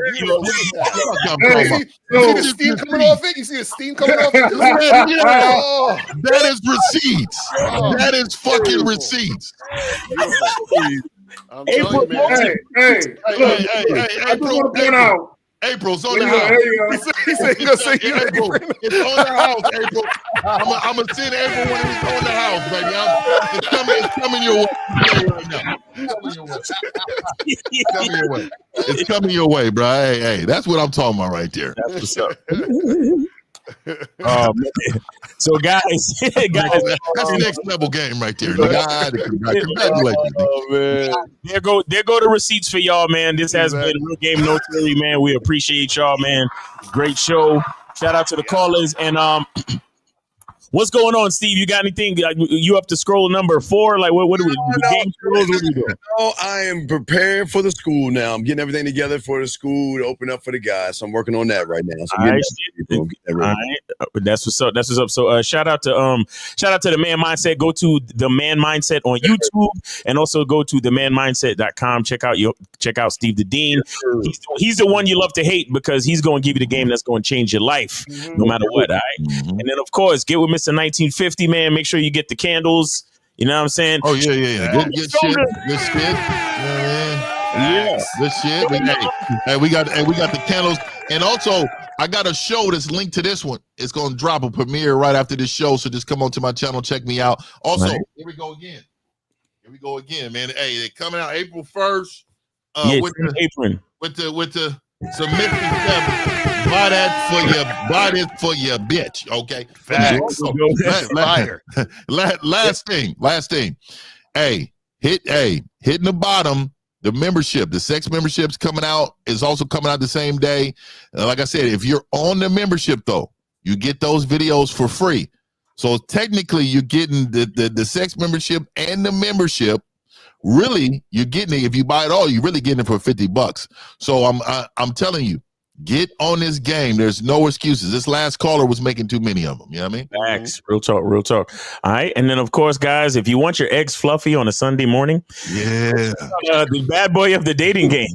steam coming off it? You see the steam coming off it? Oh. That is receipts. That is fucking receipts. I'm telling you, man. Hey, April's on the house. He said he's gonna say you, April. It's on the house, April. I'm gonna send April when it's on the house, baby. It's coming your way right now. It's coming your way, bro. Hey, that's what I'm talking about right there. That's what's up. So guys, that's next level game right there. Congratulations. Oh man, there go the receipts for y'all, man. This has been Real Game No Theory, man. We appreciate y'all, man. Great show. Shout out to the callers and what's going on, Steve? You got anything? You up to scroll number 4? Like what do we do? Game scrolls? What are we doing? No, I am preparing for the school now. I'm getting everything together for the school to open up for the guys. So I'm working on that right now. So All right. That's what's up. That's what's up. So shout out to the Man Mindset. Go to the Man Mindset on YouTube and also go to themanmindset.com. Check out Steve the Dean. He's the one you love to hate because he's going to give you the game that's going to change your life no matter what. All right. And then of course get with Mr. 1950, man. Make sure you get the candles. You know what I'm saying? Oh yeah. Good shit. Good shit. Yeah. Good shit. Hey, we got the candles, and also I got a show that's linked to this one. It's gonna drop a premiere right after this show, so just come on to my channel, check me out. Also, Here we go again, man. Hey, they're coming out April 1st. With the submission step. Buy that for your bitch, okay? Facts. Last thing. Hey, hitting the bottom. The membership, the sex membership's coming out, is also coming out the same day. Like I said, if you're on the membership though, you get those videos for free. So technically, you're getting the sex membership and the membership. Really, you're getting it. If you buy it all, you're really getting it for $50. So I'm telling you, get on this game. There's no excuses. This last caller was making too many of them. You know what I mean? Facts. Real talk. All right. And then, of course, guys, if you want your eggs fluffy on a Sunday morning, the bad boy of the dating game,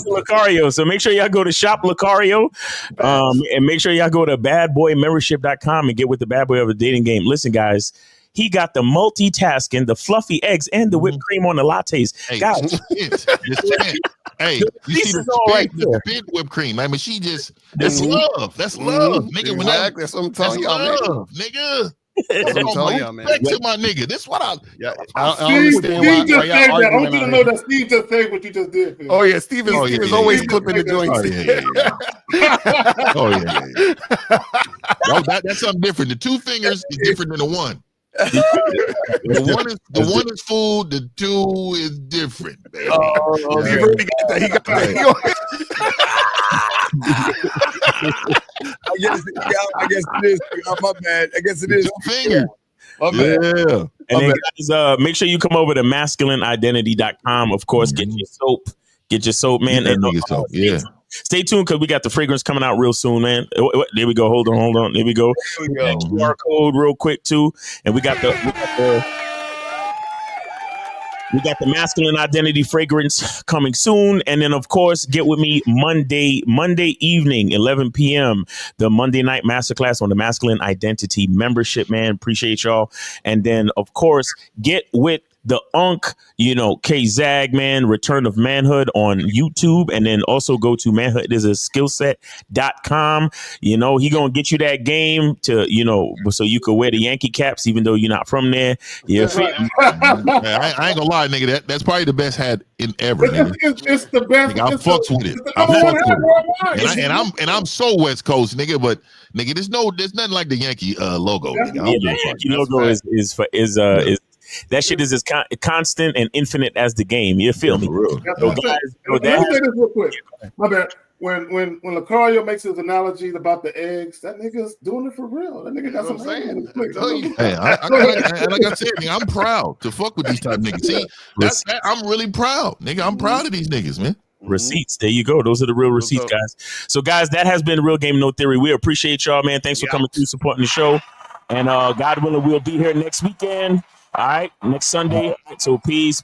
Lucario. So make sure y'all go to Shop Lucario and make sure y'all go to badboymembership.com and get with the bad boy of the dating game. Listen, guys. He got the multitasking, the fluffy eggs, and the whipped cream on the lattes. Hey, guys, hey, you see the spit whipped cream. I mean, that's love. That's love, nigga. Exactly. That's what I'm telling y'all, nigga. That's what I'm telling y'all, man. Back to my nigga. This what I understand why y'all arguing. I want you to know that Steve just said what you just did. Oh yeah, Steve is always clipping the joints. That's something different. The 2 fingers is different than the 1. The one is food. The 2 is different. He already got that. He got that. I guess it is. My bad. I guess it is. 2 fingers. My bad. Yeah. And then guys, make sure you come over to masculineidentity.com. Of course, get your soap. Get your soap, man. Stay tuned because we got the fragrance coming out real soon, man. There we go. Hold on. There we go. QR code real quick too, and we got the masculine identity fragrance coming soon. And then, of course, get with me Monday evening, 11 p.m. the Monday night masterclass on the masculine identity membership, man. Appreciate y'all. And then, of course, get with the K-Zag, man, Return of Manhood on YouTube. And then also go to manhoodisskillset.com. He gonna get you that game to, so you could wear the Yankee caps, even though you're not from there. Yeah, I ain't gonna lie, nigga. That's probably the best hat in ever. It's the best. Nigga, I fucks with it. And I'm so West Coast, nigga. But nigga, there's nothing like the Yankee logo. Nigga. The Yankee logo is that shit is as constant and infinite as the game. You feel me? Let me say this real quick. My bad. When Lucario makes his analogies about the eggs, that nigga's doing it for real. That nigga got some saying. Hey, like I said, nigga, I'm proud to fuck with these type of niggas. See, I'm really proud, nigga. I'm proud of these niggas, man. Receipts. There you go. Those are the real receipts, guys. So, guys, that has been Real Game No Theory. We appreciate y'all, man. Thanks for coming through, supporting the show. And God willing, we'll be here next weekend. All right, next Sunday. So peace.